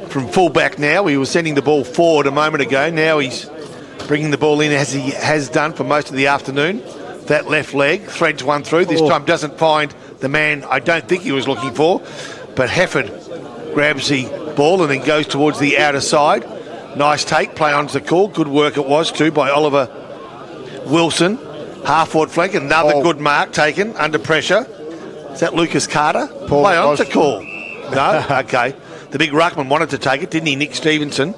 from full-back now. He was sending the ball forward a moment ago. Now he's bringing the ball in as he has done for most of the afternoon. That left leg threads one through. This time doesn't find the man I don't think he was looking for. But Hefford grabs the ball and then goes towards the outer side. Nice take. Play on's the call. Good work it was too by Oliver Wilson. Half-forward flank. Another good mark taken under pressure. Is that Lucas Carter? Play on's the call. No? Okay. The big ruckman wanted to take it, didn't he, Nick Stevenson?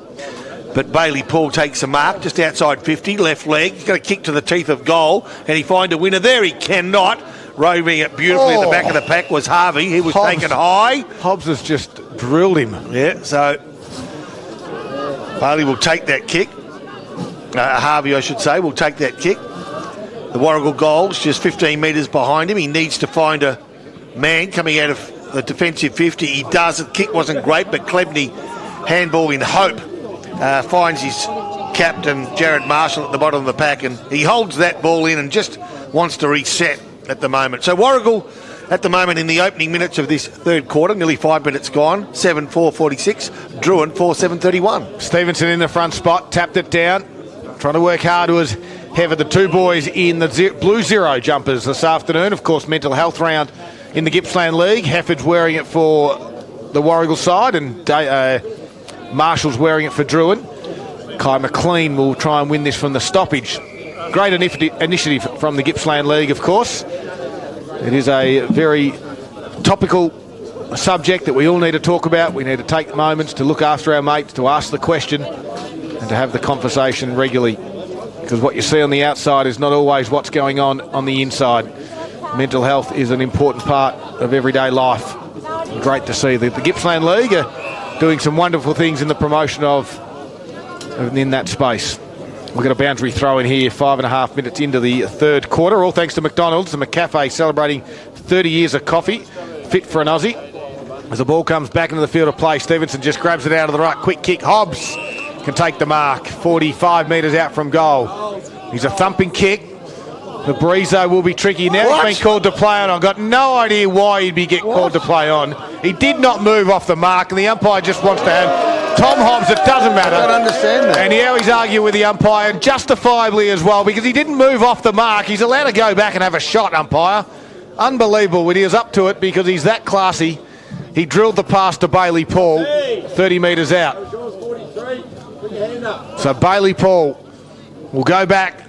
But Bailey Paul takes a mark just outside 50, left leg. He's got a kick to the teeth of goal, and he finds a winner there. He cannot. Roving it beautifully at the back of the pack was Harvey. He was taken high. Hobbs has just drilled him. Yeah, so Bailey will take that kick. Harvey, I should say, will take that kick. The Warragul goal's just 15 metres behind him. He needs to find a man coming out of the defensive 50. He does. The kick wasn't great, but Klebney, handball in hope, finds his captain, Jared Marshall, at the bottom of the pack, and he holds that ball in and just wants to reset at the moment. So Warragul at the moment in the opening minutes of this third quarter, nearly 5 minutes gone, 7-4-46, Drouin 4-7-31. Stevenson in the front spot, tapped it down, trying to work hard was Heather, the two boys in the blue zero jumpers this afternoon. Of course, mental health round in the Gippsland League. Hefford's wearing it for the Warragul side and Marshall's wearing it for Drouin. Kai McLean will try and win this from the stoppage. Great initiative from the Gippsland League, of course. It is a very topical subject that we all need to talk about. We need to take moments to look after our mates, to ask the question and to have the conversation regularly, because what you see on the outside is not always what's going on the inside. Mental health is an important part of everyday life. Great to see that the Gippsland League are doing some wonderful things in the promotion of in that space. We've got a boundary throw in here, 5.5 minutes into the third quarter, all thanks to McDonald's. The McCafe celebrating 30 years of coffee, fit for an Aussie. As the ball comes back into the field of play, Stevenson just grabs it out of the right, quick kick. Hobbs can take the mark, 45 metres out from goal. He's a thumping kick. The Breezo will be tricky. Now he's been called to play on. I've got no idea why he'd be called to play on. He did not move off the mark, and the umpire just wants to have Tom Hobbs. It doesn't matter. I don't understand that. And now he's arguing with the umpire, justifiably as well, because he didn't move off the mark. He's allowed to go back and have a shot, umpire. Unbelievable when he is up to it, because he's that classy. He drilled the pass to Bailey Paul, 30 metres out. So Bailey Paul will go back,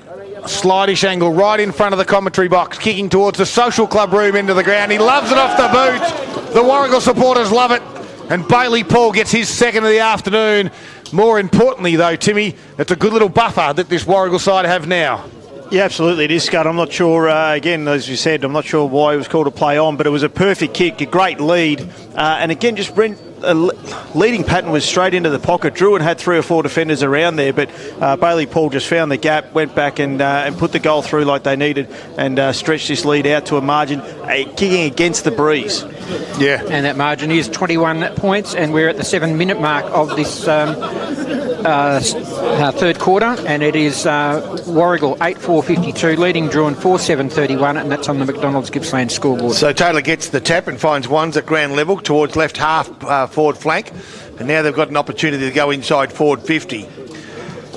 slightish angle right in front of the commentary box, kicking towards the social club room into the ground. He loves it off the boot. The Warragul supporters love it. And Bailey Paul gets his second of the afternoon. More importantly, though, Timmy, it's a good little buffer that this Warragul side have now. Yeah, absolutely it is, Scott. I'm not sure, again, as you said, I'm not sure why he was called to play on, but it was a perfect kick, a great lead. And again, just leading pattern was straight into the pocket. Drouin had 3 or 4 defenders around there, but Bailey Paul just found the gap, went back and put the goal through like they needed, and stretched this lead out to a margin, kicking against the breeze. Yeah. And that margin is 21 points, and we're at the 7-minute mark of this third quarter, and it is Warragul 8-4-52, leading Drouin 4-7-31, and that's on the McDonald's Gippsland scoreboard. So Taylor gets the tap and finds ones at ground level towards left half forward flank, and now they've got an opportunity to go inside forward 50.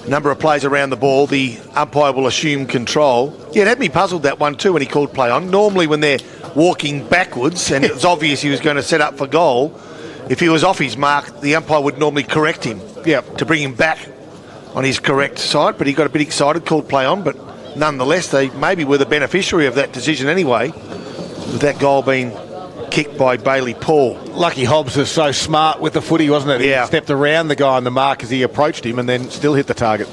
Number of plays around the ball, the umpire will assume control. Yeah, it had me puzzled, that one too, when he called play on. Normally when they're walking backwards and it was obvious he was going to set up for goal, if he was off his mark, the umpire would normally correct him to bring him back on his correct side, but he got a bit excited, called play on, but nonetheless they maybe were the beneficiary of that decision anyway, with that goal being kicked by Bailey Paul. Lucky Hobbs was so smart with the footy, wasn't it? Yeah. He stepped around the guy on the mark as he approached him and then still hit the target.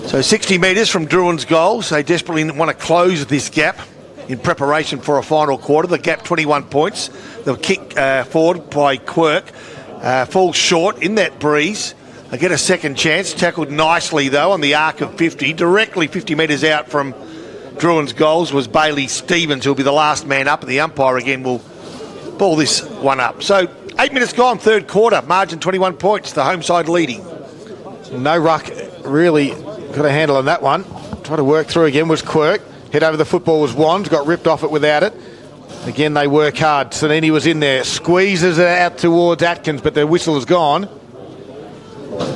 So 60 metres from Drouin's goals. They desperately want to close this gap in preparation for a final quarter. The gap 21 points. They'll kick forward by Quirk. Falls short in that breeze. They get a second chance. Tackled nicely though on the arc of 50. Directly 50 metres out from Drouin's goals was Bailey Stevens, who'll be the last man up, and the umpire again will ball this one up. So 8 minutes gone, third quarter, margin 21 points, the home side leading. No ruck really got a handle on that one. Trying to work through again was Quirk. Head over the football was Wands, got ripped off it without it. Again, they work hard. Sanini was in there, squeezes it out towards Atkins, but the whistle is gone.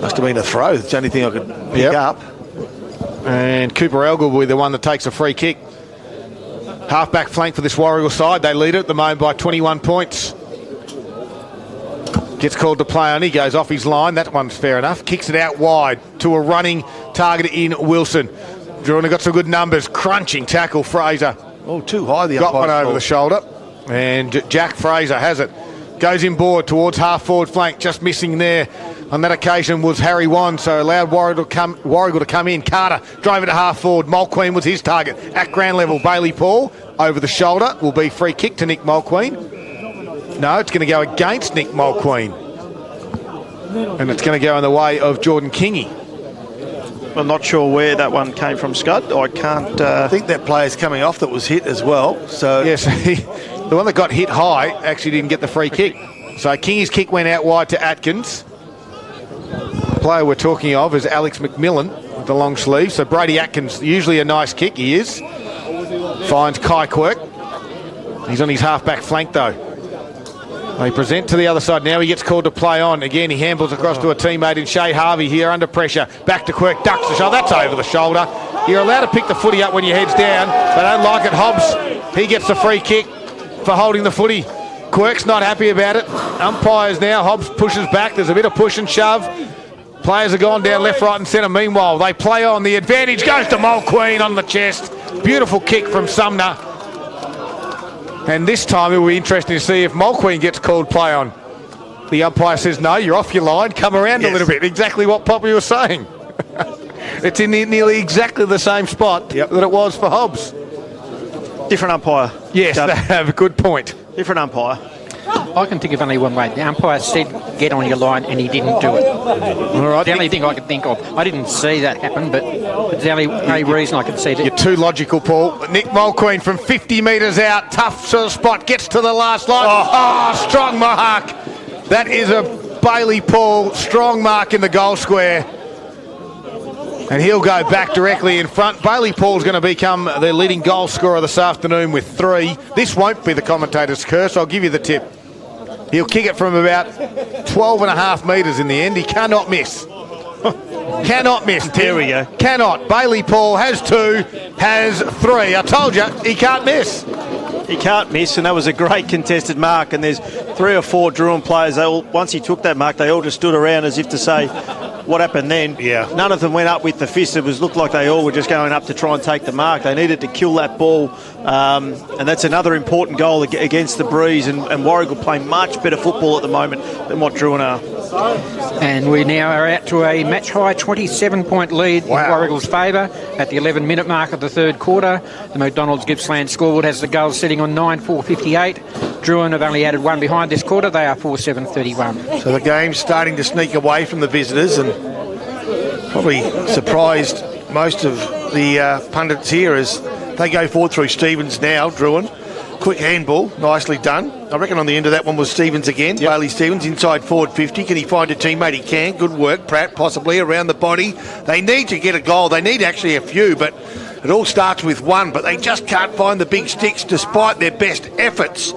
Must have been a throw. It's the only thing I could pick up. And Cooper Elgul will be the one that takes a free kick. Half-back flank for this Warragul side. They lead it at the moment by 21 points. Gets called to play on. He goes off his line. That one's fair enough. Kicks it out wide to a running target in Wilson. Drouin got some good numbers. Crunching tackle, Fraser. Oh, too high. The got one over the shoulder. And Jack Fraser has it. Goes inboard towards half-forward flank. Just missing there on that occasion was Harry Wan, so allowed Warragul to come in. Carter drove it to half-forward. Mulqueen was his target. At ground level, Bailey Paul over the shoulder. Will be free kick to Nick Mulqueen. No, it's going to go against Nick Mulqueen. And it's going to go in the way of Jordan Kingy. I'm not sure where that one came from, Scud. I can't... I think that player's coming off that was hit as well. So yes, the one that got hit high actually didn't get the free kick. So Kingy's kick went out wide to Atkins. The player we're talking of is Alex McMillan with the long sleeve. So Brady Atkins, usually a nice kick, he is. Finds Kai Quirk. He's on his half-back flank, though. They present to the other side. Now he gets called to play on. Again, he handballs across to a teammate in Shea Harvey here under pressure. Back to Quirk, ducks the shoulder. That's over the shoulder. You're allowed to pick the footy up when your head's down. They don't like it. Hobbs, he gets the free kick for holding the footy. Quirk's not happy about it. Umpires now. Hobbs pushes back. There's a bit of push and shove. Players are gone down left, right and centre. Meanwhile, they play on. The advantage goes to Mulqueen on the chest. Beautiful kick from Sumner. And this time it will be interesting to see if Mulqueen gets called play on. The umpire says, no, you're off your line. Come around a little bit. Exactly what Poppy was saying. It's in nearly exactly the same spot that it was for Hobbs. Different umpire. Yes, they have a good point. Different umpire. I can think of only one way. The umpire said, get on your line, and he didn't do it. All right. The only thing I could think of. I didn't see that happen, but it's the only reason I could see that. You're too logical, Paul. Nick Mulqueen from 50 metres out. Tough sort of spot. Gets to the last line. Oh, strong mark. That is a Bailey Paul strong mark in the goal square. And he'll go back directly in front. Bailey Paul's going to become the leading goal scorer this afternoon with 3. This won't be the commentator's curse. I'll give you the tip. He'll kick it from about 12.5 metres in the end. He cannot miss. Cannot miss. There we go. Cannot. Bailey Paul has 2, has 3. I told you, he can't miss. He can't miss, and that was a great contested mark. And there's 3 or 4 Drouin players. Once he took that mark, they all just stood around as if to say, what happened then? Yeah. None of them went up with the fist. It looked like they all were just going up to try and take the mark. They needed to kill that ball, and that's another important goal against the Breeze. And Warragul play much better football at the moment than what Drouin are. And we now are out to a match-high 27-point lead in Warragul's favour at the 11-minute mark of the third quarter. The McDonald's Gippsland scoreboard has the goals sitting on 9-4-58. Drouin have only added 1 behind this quarter. They are 4-7-31. So the game's starting to sneak away from the visitors, and probably surprised most of the pundits here as they go forward through Stevens now. Drouin, quick handball, nicely done. I reckon on the end of that one was Stevens again. Yep. Bailey Stevens inside forward 50. Can he find a teammate? He can. Good work. Pratt possibly around the body. They need to get a goal. They need actually a few, but it all starts with one. But they just can't find the big sticks despite their best efforts.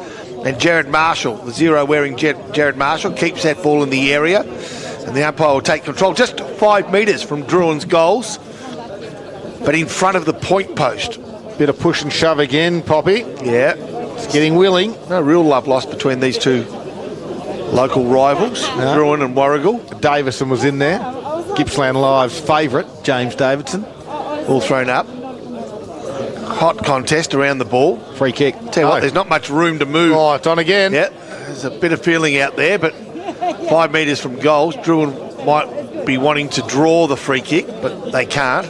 And Jared Marshall, the 0-wearing Jared Marshall, keeps that ball in the area. And the umpire will take control just 5 metres from Drouin's goals, but in front of the point post. Bit of push and shove again, Poppy. Yeah. It's getting willing. No real love lost between these two local rivals, Drouin and Warragul. Davison was in there. Gippsland Live's favourite, James Davidson. All thrown up. Hot contest around the ball. Free kick. Tell you what, there's not much room to move. Oh, it's on again. Yeah, there's a bit of feeling out there, but 5 metres from goals. Drouin might be wanting to draw the free kick, but they can't.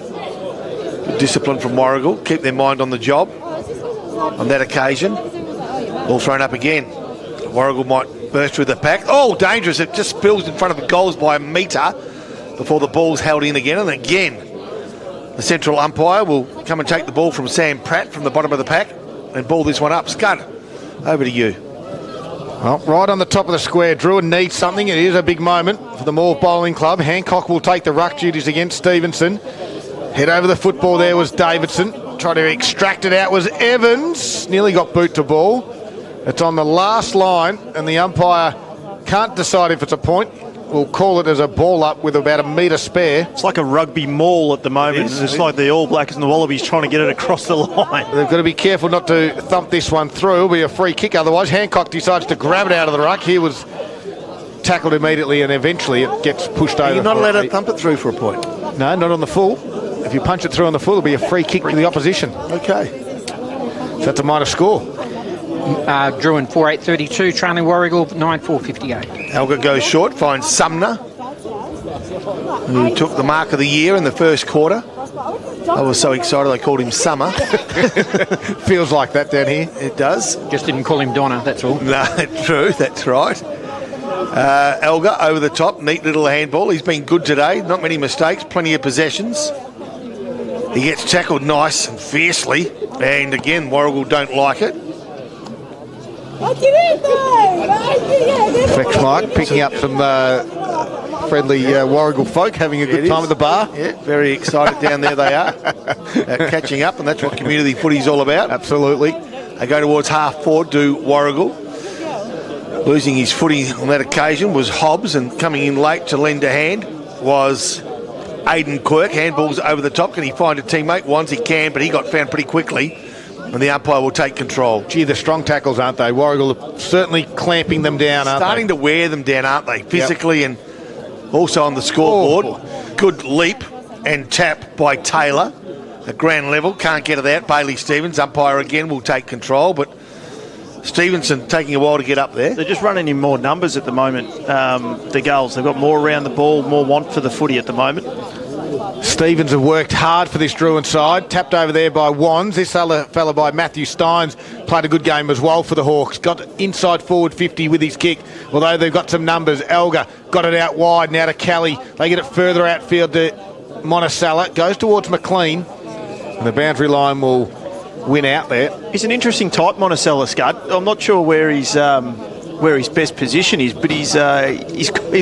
Good discipline from Warragul. Keep their mind on the job on that occasion. All thrown up again. Warragul might burst through the pack. Oh, dangerous. It just spills in front of the goals by a metre before the ball's held in again. And again, the central umpire will come and take the ball from Sam Pratt from the bottom of the pack and ball this one up. Scud, over to you. Well, right on the top of the square, Drouin needs something. It is a big moment for the Moore Bowling Club. Hancock will take the ruck duties against Stevenson. Head over the football there was Davidson. Trying to extract it out was Evans. Nearly got boot to ball. It's on the last line, and the umpire can't decide if it's a point. We'll call it as a ball up with about a metre spare. It's like a rugby maul at the moment. It's like the All Blacks and the Wallabies trying to get it across the line. They've got to be careful not to thump this one through. It'll be a free kick otherwise. Hancock decides to grab it out of the ruck. He was tackled immediately, and eventually it gets pushed over. You're not allowed to thump it through for a point. No, not on the full. If you punch it through on the full, it'll be a free kick to the opposition. Okay. So that's a minor score. Drouin 4-8-32, trailing Warragul 9-4-58. Elga goes short, finds Sumner, who took the mark of the year in the first quarter. I was so excited I called him Summer. Feels like that down here. It does. Just didn't call him Donna, that's all. No, true, that's right. Elga over the top, neat little handball. He's been good today, not many mistakes, plenty of possessions. He gets tackled nice and fiercely, and again, Warragul don't like it. Flex Mike picking up some friendly Warragul folk, having a good time at the bar. Yeah, very excited down there they are. Catching up, and that's what community footy's all about. Absolutely. They go towards half forward to Warragul. Losing his footy on that occasion was Hobbs, and coming in late to lend a hand was Aidan Quirk. Handballs over the top. Can he find a teammate? Once he can, but he got found pretty quickly, and the umpire will take control. Gee, they're strong tackles, aren't they? Warragul are certainly clamping them down, aren't they? Starting to wear them down, aren't they? Physically and also on the scoreboard. Good leap and tap by Taylor at ground level. Can't get it out. Bailey Stevens, umpire again, will take control, but Stevenson taking a while to get up there. They're just running in more numbers at the moment, the Gulls. They've got more around the ball, more want for the footy at the moment. Stevens have worked hard for this Drouin side. Tapped over there by Wands. This other fella by Matthew Steins played a good game as well for the Hawks. Got inside forward 50 with his kick, although they've got some numbers. Elgar got it out wide, now to Kelly. They get it further outfield to Monticello. Goes towards McLean, and the boundary line will win out there. He's an interesting type, Monticello, Scud. I'm not sure where his best position is, but he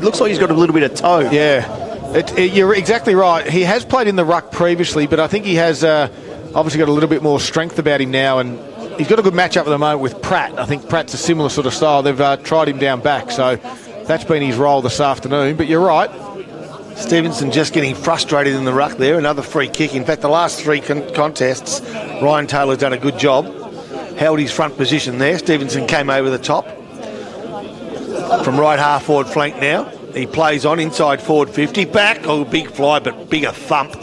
looks like he's got a little bit of toe. Yeah. You're exactly right. He has played in the ruck previously, but I think he has obviously got a little bit more strength about him now, and he's got a good matchup at the moment with Pratt. I think Pratt's a similar sort of style. They've tried him down back, so that's been his role this afternoon. But you're right. Stevenson just getting frustrated in the ruck there. Another free kick. In fact, the last three contests, Ryan Taylor's done a good job. Held his front position there. Stevenson came over the top. From right half forward flank now. He plays on inside forward 50. Back. Oh, big fly, but bigger thump.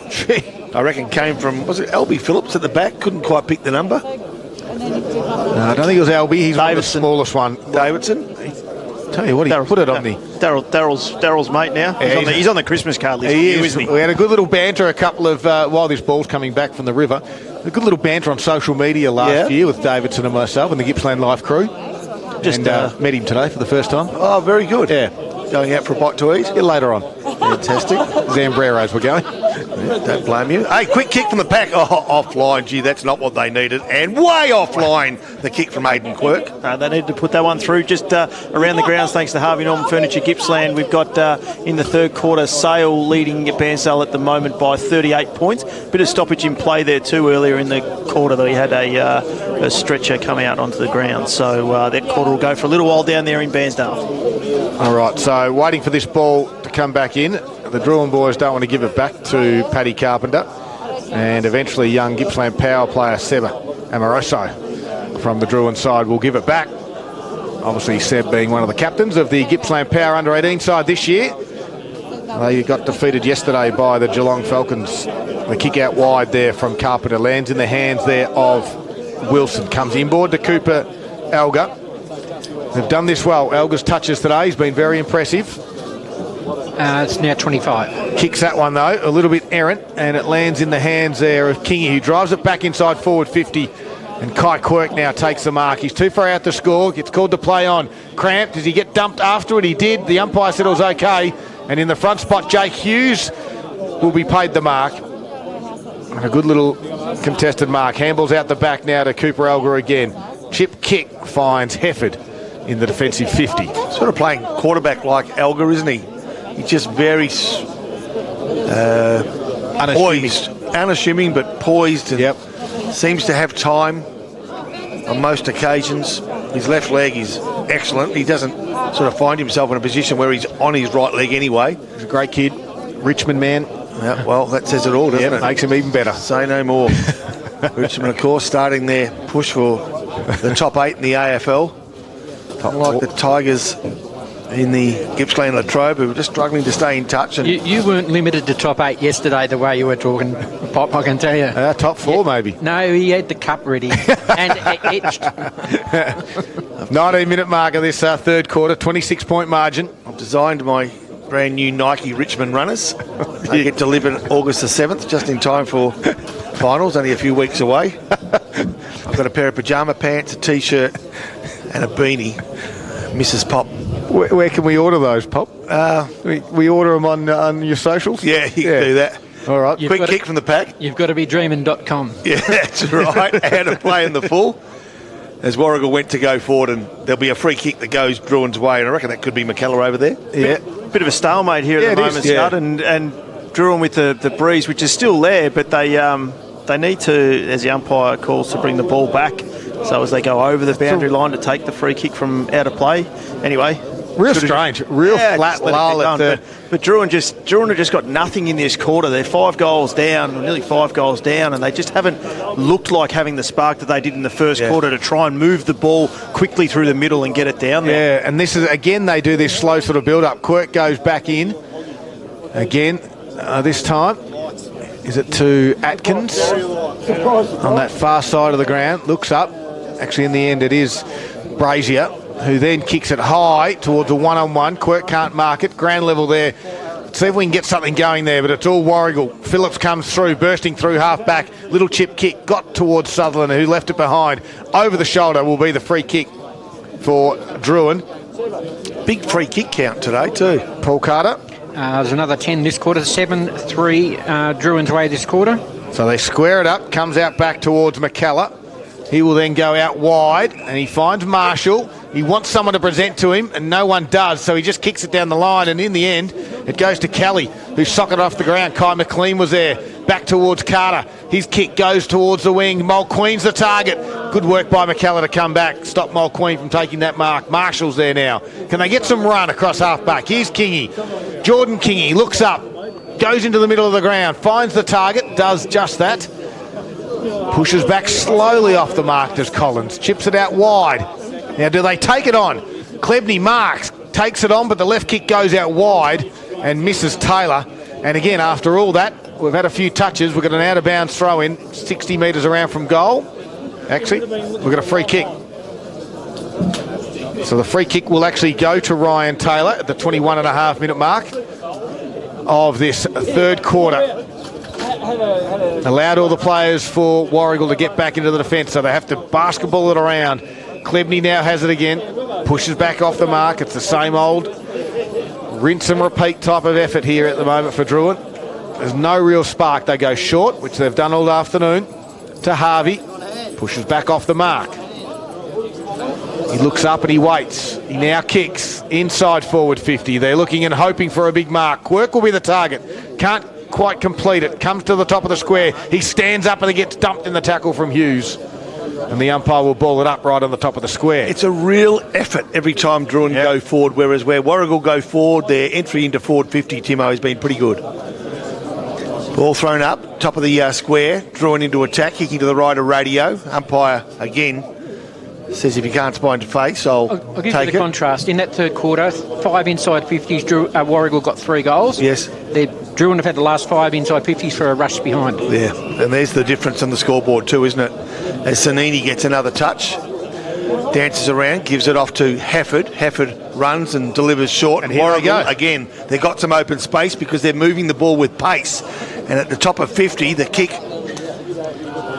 I reckon came from, was it Albie Phillips at the back? Couldn't quite pick the number. No, I don't think it was Albie. He's one of the smallest one. Davidson. Tell you what, he put it on the... Daryl's mate now. Yeah, he's on the Christmas card list. He is. We had a good little banter a couple of... while this ball's coming back from the river. A good little banter on social media last year with Davidson and myself and the Gippsland Life crew. Just met him today for the first time. Oh, very good. Yeah. Going out for a bite to eat? Yeah, later on. Fantastic. Zambreros we're going. Don't blame you. Hey, quick kick from the pack. Oh, offline. Gee, that's not what they needed. And way offline, the kick from Aidan Quirk. They needed to put that one through just around the grounds thanks to Harvey Norman Furniture Gippsland. We've got in the third quarter Sale leading Bansdale at the moment by 38 points. Bit of stoppage in play there too earlier in the quarter that he had a stretcher come out onto the ground. So that quarter will go for a little while down there in Bansdale. All right, so waiting for this ball to come back in. The Drouin boys don't want to give it back to Paddy Carpenter. And eventually young Gippsland power player Seba Amoroso from the Drouin side will give it back. Obviously Seb being one of the captains of the Gippsland Power under-18 side this year. They got defeated yesterday by the Geelong Falcons. The kick out wide there from Carpenter lands in the hands there of Wilson. Comes inboard to Cooper Elgar. They've done this well. Elgar's touches today. He's been very impressive. It's now 25. Kicks that one, though, a little bit errant, and it lands in the hands there of Kingy, who drives it back inside forward 50. And Kai Quirk now takes the mark. He's too far out to score. Gets called to play on. Cramped. Does he get dumped after it? He did. The umpire said it was okay. And in the front spot, Jake Hughes will be paid the mark. And a good little contested mark. Handballs out the back now to Cooper Elgar again. Chip kick finds Hefford in the defensive 50. Sort of playing quarterback like Elgar, isn't he? He's just very poised. Unassuming, but poised. And seems to have time on most occasions. His left leg is excellent. He doesn't sort of find himself in a position where he's on his right leg anyway. He's a great kid. Richmond man. Yeah, well, that says it all, doesn't it? Makes him even better. Say no more. Richmond, of course, starting their push for the top 8 in the AFL. Like the Tigers in the Gippsland Latrobe, who were just struggling to stay in touch. And you weren't limited to top 8 yesterday the way you were talking, Pop, I can tell you. Top 4 maybe. No, he had the cup ready and etched. 19-minute mark of this third quarter, 26-point margin. I've designed my brand new Nike Richmond runners. They get delivered August the 7th, just in time for finals, only a few weeks away. I've got a pair of pyjama pants, a T-shirt and a beanie. Mrs. Pop. Where can we order those, Pop? We order them on your socials? Yeah, you can do that. All right. Quick kick from the pack. You've got to be dreaming.com. Yeah, that's right. How to play in the full. As Warragul went to go forward, and there'll be a free kick that goes Drouin's way, and I reckon that could be McKellar over there. Yeah. Bit of a stalemate here at the moment, Scott, and Drouin with the breeze, which is still there, but they need to, as the umpire calls, to bring the ball back So as they go over the boundary line to take the free kick from out of play. Anyway. Real strange. Real flat lull at the... But Drouin have just got nothing in this quarter. They're 5 goals down, nearly 5 goals down, and they just haven't looked like having the spark that they did in the first quarter to try and move the ball quickly through the middle and get it down there. Yeah, and this is, again, they do this slow sort of build-up. Quirk goes back in. Again, this time. Is it to Atkins on that far side of the ground? Looks up. Actually, in the end, it is Brazier, who then kicks it high towards a one-on-one. Quirk can't mark it. Ground level there. Let's see if we can get something going there, but it's all Warragul. Phillips comes through, bursting through half-back. Little chip kick, got towards Sutherland, who left it behind. Over the shoulder will be the free kick for Drouin. Big free kick count today too. Paul Carter. There's another 10 this quarter. 7-3 Drouin's way this quarter. So they square it up, comes out back towards McKellar. He will then go out wide, and he finds Marshall. He wants someone to present to him, and no one does, so he just kicks it down the line, and in the end, it goes to Kelly, who socketed off the ground. Kai McLean was there, back towards Carter. His kick goes towards the wing. Mulqueen's the target. Good work by McKellar to come back, stop Mulqueen from taking that mark. Marshall's there now. Can they get some run across half-back? Here's Kingy. Jordan Kingy looks up, goes into the middle of the ground, finds the target, does just that. Pushes back slowly off the mark, does Collins. Chips it out wide. Now, do they take it on? Klebny marks, takes it on, but the left kick goes out wide and misses Taylor. And again, after all that, we've had a few touches. We've got an out-of-bounds throw-in, 60 metres around from goal. Actually, we've got a free kick. So the free kick will actually go to Ryan Taylor at the 21.5-minute mark of this third quarter. Allowed all the players for Warragul to get back into the defence, so they have to basketball it around. Klebny now has it again, pushes back off the mark. It's the same old rinse and repeat type of effort here at the moment for Drouin. There's no real spark. They go short, which they've done all afternoon, to Harvey. Pushes back off the mark. He looks up and he waits. He now kicks inside forward 50. They're looking and hoping for a big mark. Quirk will be the target. Can't quite complete it. Comes to the top of the square. He stands up and he gets dumped in the tackle from Hughes. And the umpire will ball it up right on the top of the square. It's a real effort every time Drouin go forward, whereas where Warragul go forward, their entry into forward 50, Timo, has been pretty good. Ball thrown up, top of the square, Drouin into attack, kicking to the right of Radio. Umpire, again, says if you can't spine to face, I'll give take you the contrast. In that third quarter, 5 inside 50s, Warragul got 3 goals. Yes. Drouin have had the last 5 inside 50s for a rush behind. Yeah, and there's the difference on the scoreboard too, isn't it? As Sanini gets another touch, dances around, gives it off to Hefford. Hefford runs and delivers short. And here they go. Again, they've got some open space because they're moving the ball with pace. And at the top of 50, the kick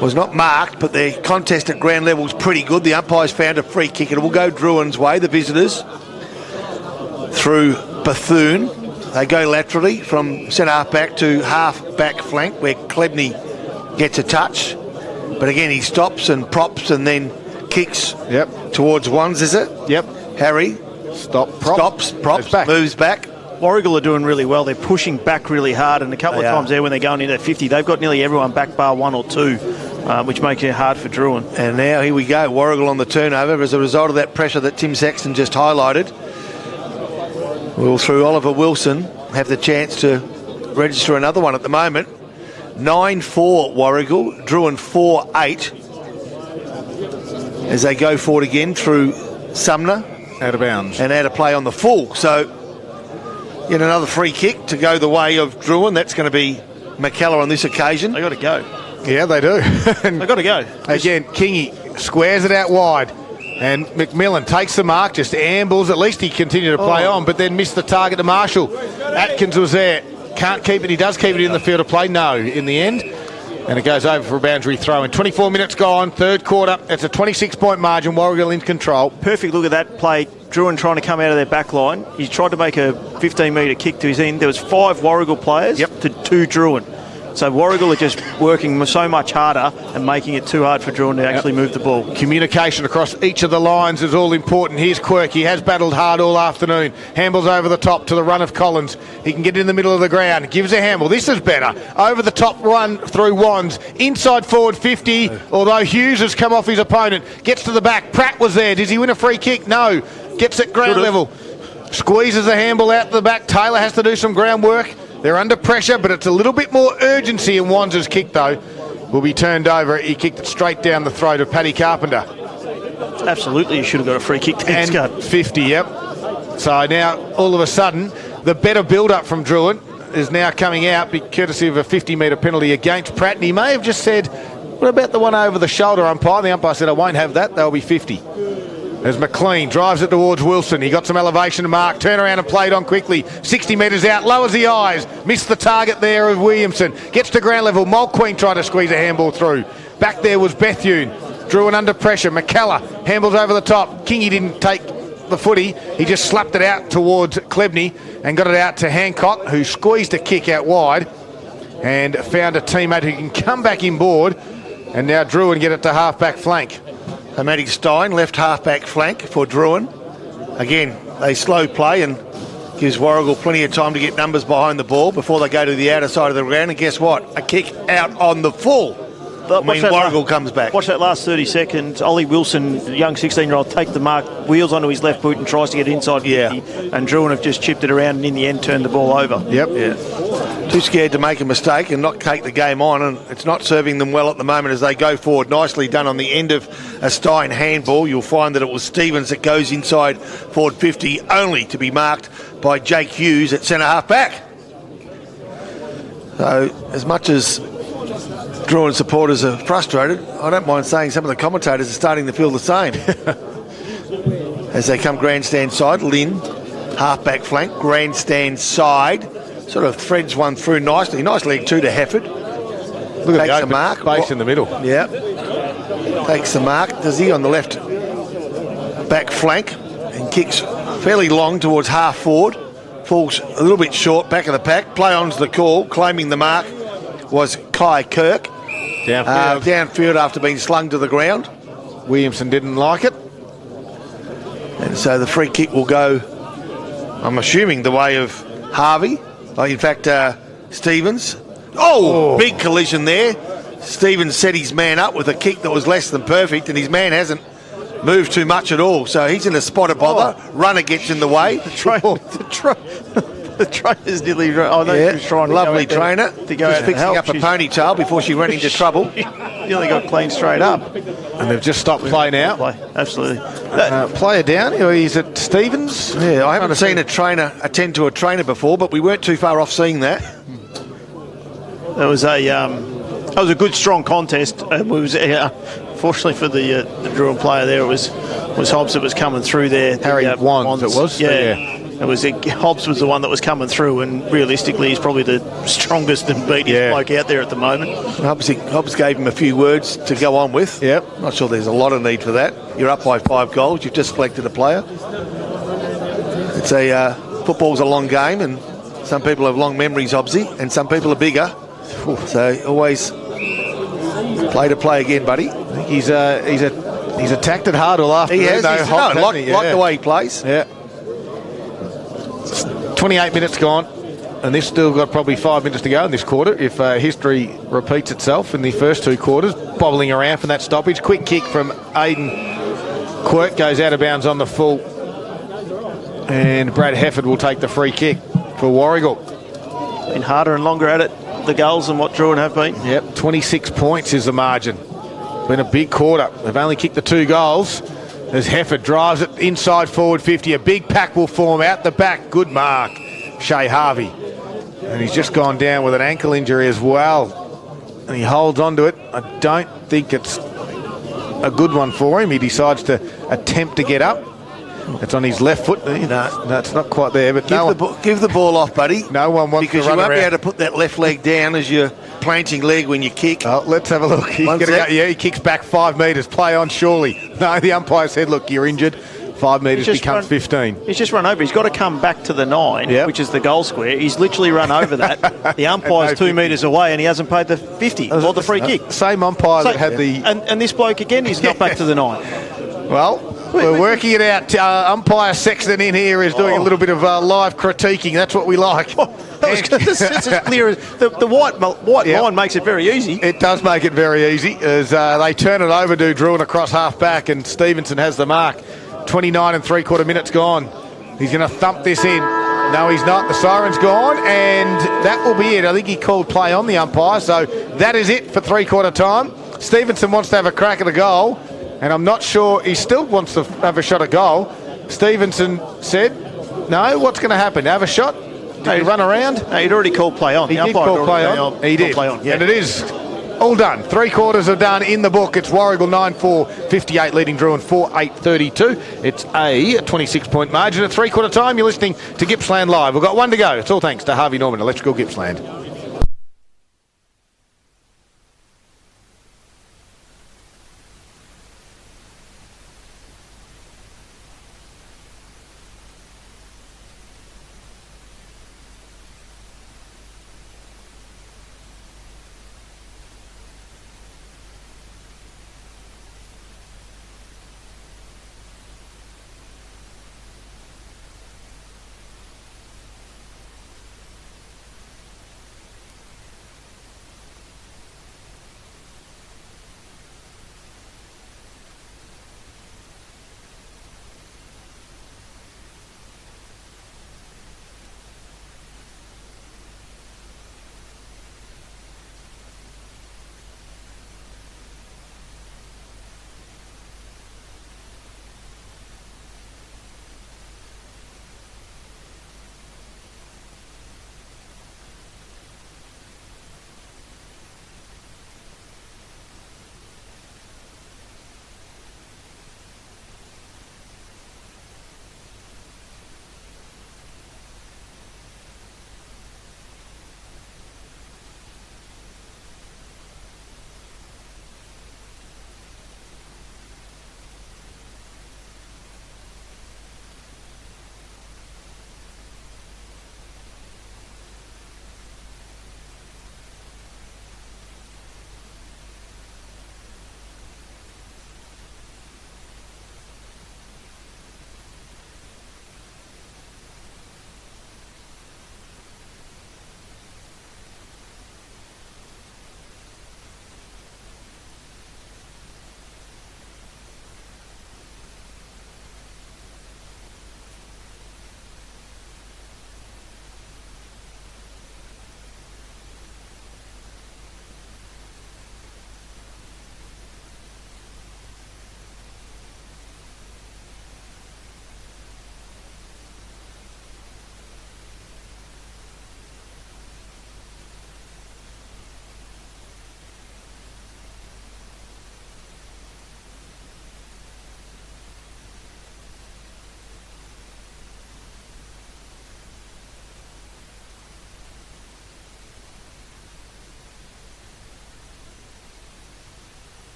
was not marked, but the contest at ground level was pretty good. The umpires found a free kick. It will go Drouin's way, the visitors, through Bethune. They go laterally from centre-half back to half-back flank where Klebny gets a touch. But again, he stops and props and then kicks towards ones, is it? Yep. Harry stops, props, moves back. Warragul are doing really well. They're pushing back really hard, and a couple of times there when they're going into 50, they've got nearly everyone back bar 1 or 2, which makes it hard for Drouin. And now here we go, Warragul on the turnover as a result of that pressure that Tim Saxton just highlighted. We'll, through Oliver Wilson, have the chance to register another one at the moment. 9-4 Warragul, Drouin 4-8 as they go forward again through Sumner. Out of bounds. And out of play on the full. So, yet another free kick to go the way of Drouin. That's going to be McKellar on this occasion. They got to go. Yeah, they do. They got to go. Again, Kingy squares it out wide. And McMillan takes the mark, just ambles. At least he continued to play on, but then missed the target to Marshall. Atkins was there. Can't keep it. He does keep it in the field of play. No, in the end. And it goes over for a boundary throw. In 24 minutes gone, third quarter. It's a 26-point margin. Warragul in control. Perfect look at that play. Drouin trying to come out of their back line. He tried to make a 15-metre kick to his end. There was 5 Warragul players to 2 Drouin. So Warragul are just working so much harder and making it too hard for Drouin to actually move the ball. Communication across each of the lines is all important. Here's Quirk. He has battled hard all afternoon. Handles over the top to the run of Collins. He can get in the middle of the ground. Gives a handle. This is better. Over the top run through Wands. Inside forward 50, although Hughes has come off his opponent. Gets to the back. Pratt was there. Does he win a free kick? No. Gets at ground level. Squeezes the handball out the back. Taylor has to do some groundwork. They're under pressure, but it's a little bit more urgency in Wands' kick, though. Will be turned over. He kicked it straight down the throat of Paddy Carpenter. Absolutely, he should have got a free kick there. And 50, yep. So now, all of a sudden, the better build-up from Drouin is now coming out, courtesy of a 50-metre penalty against Pratt. And he may have just said, what about the one over the shoulder umpire? The umpire said, I won't have that. They'll be 50. As McLean drives it towards Wilson. He got some elevation to mark. Turn around and played on quickly. 60 metres out. Lowers the eyes. Missed the target there of Williamson. Gets to ground level. Mulqueen tried to squeeze a handball through. Back there was Bethune. Drouin under pressure. McKellar handballs over the top. Kingy didn't take the footy. He just slapped it out towards Klebney and got it out to Hancock, who squeezed a kick out wide and found a teammate who can come back inboard. And now Drouin get it to half-back flank. Matty Stein, left half-back flank for Drouin. Again, they slow play and gives Warragul plenty of time to get numbers behind the ball before they go to the outer side of the ground. And guess what? A kick out on the full. Warragul comes back. Watch that last 30 seconds. Ollie Wilson, the young 16-year-old, take the mark, wheels onto his left boot and tries to get inside 50. And Drouin have just chipped it around and in the end turned the ball over. Yep. Yeah. Too scared to make a mistake and not take the game on, and it's not serving them well at the moment as they go forward. Nicely done on the end of a Stein handball. You'll find that it was Stevens that goes inside forward 50, only to be marked by Jake Hughes at centre half back. So as much as Drouin supporters are frustrated, I don't mind saying some of the commentators are starting to feel the same. As they come grandstand side, Lynn, half-back flank, grandstand side, sort of threads one through nicely. Nice leg two to Hefford. Look at Takes the mark. space in the middle. Yeah. Takes the mark. Does he on the left back flank and kicks fairly long towards half forward. Falls a little bit short, back of the pack. Play on's the call. Claiming the mark was Kai Kirk. Downfield after being slung to the ground. Williamson didn't like it. And so the free kick will go, I'm assuming, the way of Harvey. In fact, Stevens. Big collision there. Stevens set his man up with a kick that was less than perfect, and his man hasn't moved too much at all. So he's in a spot of bother. Runner gets in the way. The trainer's nearly... he was trying to lovely trainer. Just fixing up a ponytail before she ran into trouble. Nearly got clean straight up. And they've just stopped play now. Absolutely. Player down. Is it Stevens? Yeah, I haven't seen a trainer attend to a trainer before, but we weren't too far off seeing that. That was a good, strong contest. It was, fortunately for the Drouin player there, it was Hobbs that was coming through there. Harry Wands, it was? Yeah. It was Hobbs was the one that was coming through, and realistically, he's probably the strongest and beatiest bloke out there at the moment. Hobbs gave him a few words to go on with. Yep. Not sure there's a lot of need for that. You're up by 5 goals. You've just selected a player. It's football's a long game, and some people have long memories, Hobbsy, and some people are bigger. So always play to play again, buddy. I think he's attacked it hard all afternoon. He has. Like the way he plays. Yeah. 28 minutes gone, and this still got probably 5 minutes to go in this quarter if history repeats itself in the first 2 quarters. Bobbling around from that stoppage. Quick kick from Aiden Quirk goes out of bounds on the full, and Brad Hefford will take the free kick for Warragul. Been harder and longer at it, the goals, than what Drouin have been. Yep, 26 points is the margin. Been a big quarter. They've only kicked the 2 goals. As Hefford drives it inside forward 50. A big pack will form out the back. Good mark, Shea Harvey. And he's just gone down with an ankle injury as well. And he holds on to it. I don't think it's a good one for him. He decides to attempt to get up. It's on his left foot. No, it's not quite there. But give the ball off, buddy. No one wants to run because you won't around. be able to put that left leg down as your planting leg when you kick. Oh, let's have a look. He kicks back 5 metres. Play on, surely. No, the umpire said, look, you're injured. 5 metres He's just becomes 15. He's just run over. He's got to come back to the 9, Yep. which is the goal square. He's literally run over that. The umpire's 2 metres away, and he hasn't paid the 50 or the free kick. Same umpire So- that had the... And this bloke again, he's not back to the 9. Well, we're working it out. Umpire Sexton in here is doing a little bit of live critiquing. That's what we like. It's as clear as the white Yep. line makes it very easy. It does make it very easy as they turn it over to Drouin across half back, and Stevenson has the mark. 29 and 3/4 minutes gone. He's going to thump this in. No, he's not. The siren's gone, and that will be it. I think he called play on the umpire, so that is it for 3/4 time. Stevenson wants to have a crack at a goal, and I'm not sure he still wants to have a shot at goal. Stevenson said, no, what's going to happen? Have a shot? Did he run around? No, he'd already called play on. He The did umpire call had play already on. called He did. play on, yeah. And it is all done. 3/4 are done in the book. It's Warragul 9-4-58 leading Drouin 4-8-32. It's a 26-point margin at 3/4 time. You're listening to Gippsland Live. We've got one to go. It's all thanks to Harvey Norman, Electrical Gippsland.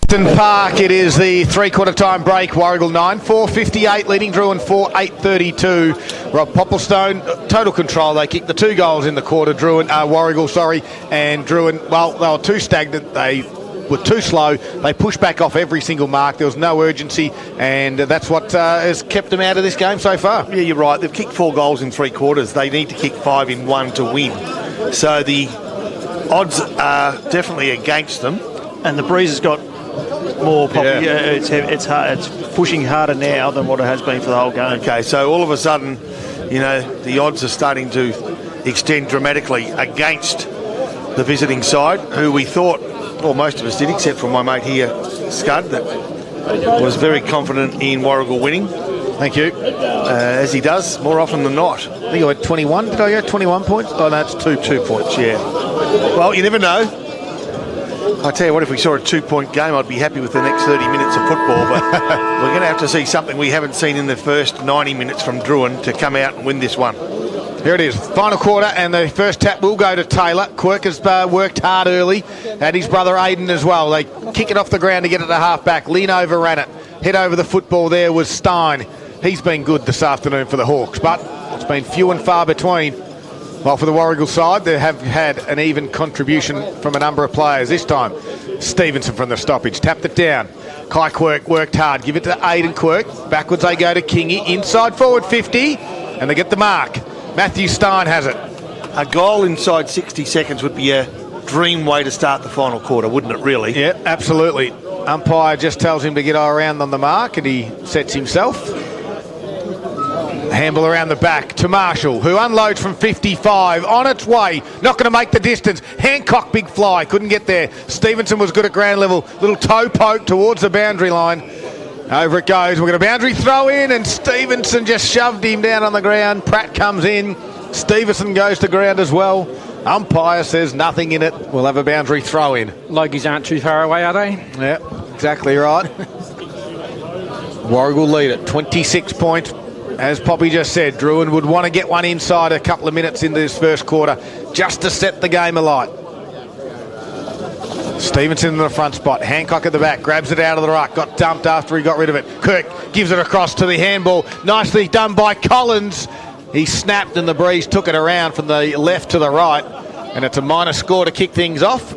Western Park, it is the three-quarter time break. Warragul 9, 4:58, leading Drouin 4, 8:32. Rob Popplestone, total control. They kicked the 2 goals in the quarter, Warragul, and Drouin, well, they were too stagnant. They were too slow. They pushed back off every single mark. There was no urgency, and that's what has kept them out of this game so far. Yeah, you're right. They've kicked 4 goals in 3 quarters. They need to kick 5 in 1 to win. So the odds are definitely against them. And the breeze has got more popular. Yeah. It's hard. It's pushing harder now than what it has been for the whole game. Okay, so all of a sudden, the odds are starting to extend dramatically against the visiting side, who we thought, well, most of us did, except for my mate here, Scud, that was very confident in Warragul winning. Thank you. As he does more often than not. I think I had 21. Did I get 21 points? Oh, no, it's 2 points, yeah. Well, you never know. I tell you what, if we saw a 2-point game, I'd be happy with the next 30 minutes of football, but we're going to have to see something we haven't seen in the first 90 minutes from Drouin to come out and win this one. Here it is, final quarter, and the first tap will go to Taylor. Quirk has worked hard early, and his brother Aiden as well. They kick it off the ground to get it to half-back. Lynn overran it. Head over the football there was Stein. He's been good this afternoon for the Hawks, but it's been few and far between. Well, for the Warragul side, they have had an even contribution from a number of players. This time, Stevenson from the stoppage. Tapped it down. Kai Quirk worked hard. Give it to Aiden Quirk. Backwards they go to Kingy. Inside forward 50, and they get the mark. Matthew Stein has it. A goal inside 60 seconds would be a dream way to start the final quarter, wouldn't it, really? Yeah, absolutely. Umpire just tells him to get around on the mark, and he sets himself. Handball around the back to Marshall, who unloads from 55, on its way, not going to make the distance. Hancock, big fly, couldn't get there. Stevenson was good at ground level, little toe poke towards the boundary line. Over it goes, we've got a boundary throw in, and Stevenson just shoved him down on the ground. Pratt comes in, Stevenson goes to ground as well. Umpire says nothing in it, we'll have a boundary throw in. Logies aren't too far away, are they? Yeah, exactly right. Warragul lead at 26 points. As Poppy just said, Drouin would want to get one inside a couple of minutes into this first quarter just to set the game alight. Stevenson in the front spot. Hancock at the back. Grabs it out of the ruck. Got dumped after he got rid of it. Kirk gives it across to the handball. Nicely done by Collins. He snapped and the breeze took it around from the left to the right. And it's a minor score to kick things off.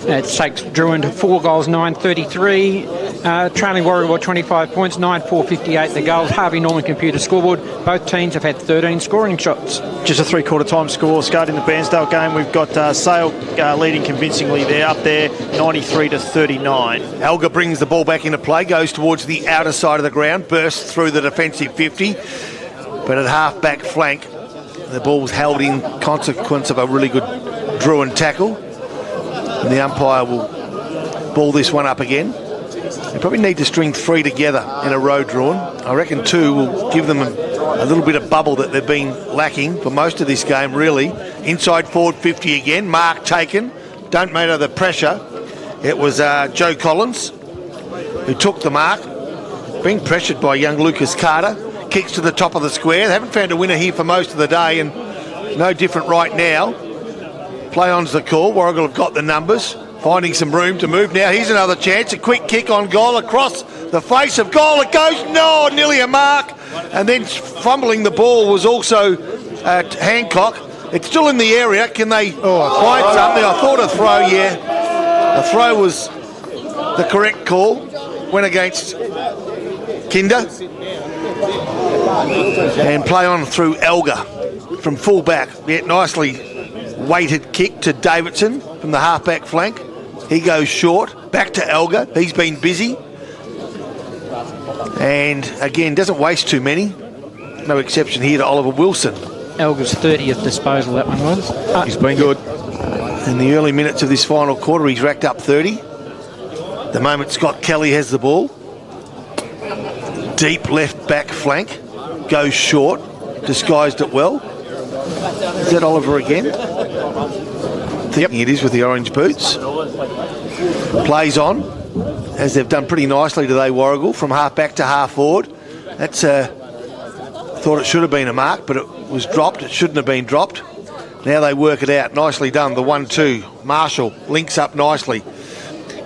It takes Drouin to 4 goals, 9:33. Trailing Warragul 25 points, 9-4-58 the goals. Harvey Norman computer scoreboard. Both teams have had 13 scoring shots. Just a three-quarter time score. Scud in the Bairnsdale game. We've got Sale leading convincingly there, up there, 93-39. Elgar brings the ball back into play, goes towards the outer side of the ground, bursts through the defensive 50, but at half-back flank, the ball was held in consequence of a really good Drouin tackle. And the umpire will ball this one up again. They probably need to string 3 together in a row, Drouin. I reckon 2 will give them a little bit of bubble that they've been lacking for most of this game, really. Inside forward 50 again. Mark taken. Don't matter the pressure. It was Joe Collins who took the mark. Being pressured by young Lucas Carter. Kicks to the top of the square. They haven't found a winner here for most of the day, and no different right now. Play on's the call. Warragul have got the numbers. Finding some room to move now. Here's another chance. A quick kick on goal across the face of goal. It goes, no, nearly a mark. And then fumbling the ball was also Hancock. It's still in the area. Can they find something? I thought a throw, yeah. A throw was the correct call. Went against Kinder. And play on through Elgar from full back. Yeah, nicely weighted kick to Davidson from the half-back flank. He goes short, back to Elgar. He's been busy. And again, doesn't waste too many. No exception here to Oliver Wilson. Elgar's 30th disposal, that one was. He's been good. In the early minutes of this final quarter, he's racked up 30. At the moment, Scott Kelly has the ball. Deep left back flank. Goes short. Disguised it well. Is that Oliver again? Yep, it is with the orange boots. Plays on, as they've done pretty nicely today, Warragul, from half back to half forward. That's thought it should have been a mark, but it was dropped. It shouldn't have been dropped. Now they work it out. Nicely done, the 1-2. Marshall links up nicely.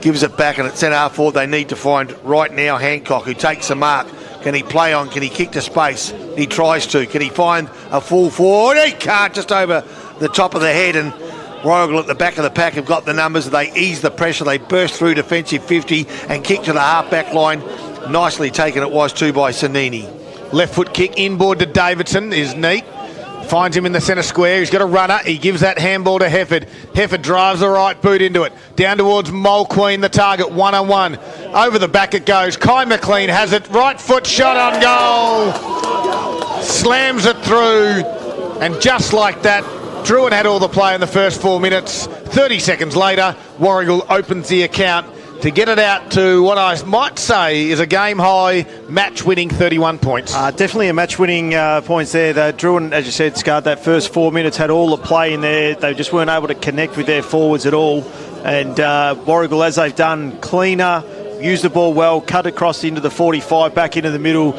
gives it back, and at centre half forward they need to find right now Hancock, who takes the mark. Can he play on? Can he kick to space? He tries to. Can he find a full forward? He can't, just over the top of the head, and Warragul at the back of the pack have got the numbers. They ease the pressure. They burst through defensive 50 and kick to the half-back line. Nicely taken it was too by Sanini. Left foot kick inboard to Davidson is neat. Finds him in the centre square. He's got a runner. He gives that handball to Hefford. Hefford drives the right boot into it. Down towards Mulqueen, the target, 1-on-1. Over the back it goes. Kai McLean has it. Right foot shot on goal. Slams it through. And just like that, Drouin had all the play in the first 4 minutes. 30 seconds later, Warragul opens the account to get it out to what I might say is a game-high, match-winning 31 points. Definitely a match-winning points there. Drouin, as you said, Scott, that first 4 minutes had all the play in there. They just weren't able to connect with their forwards at all. And Warragul, as they've done, cleaner, used the ball well, cut across into the 45, back into the middle.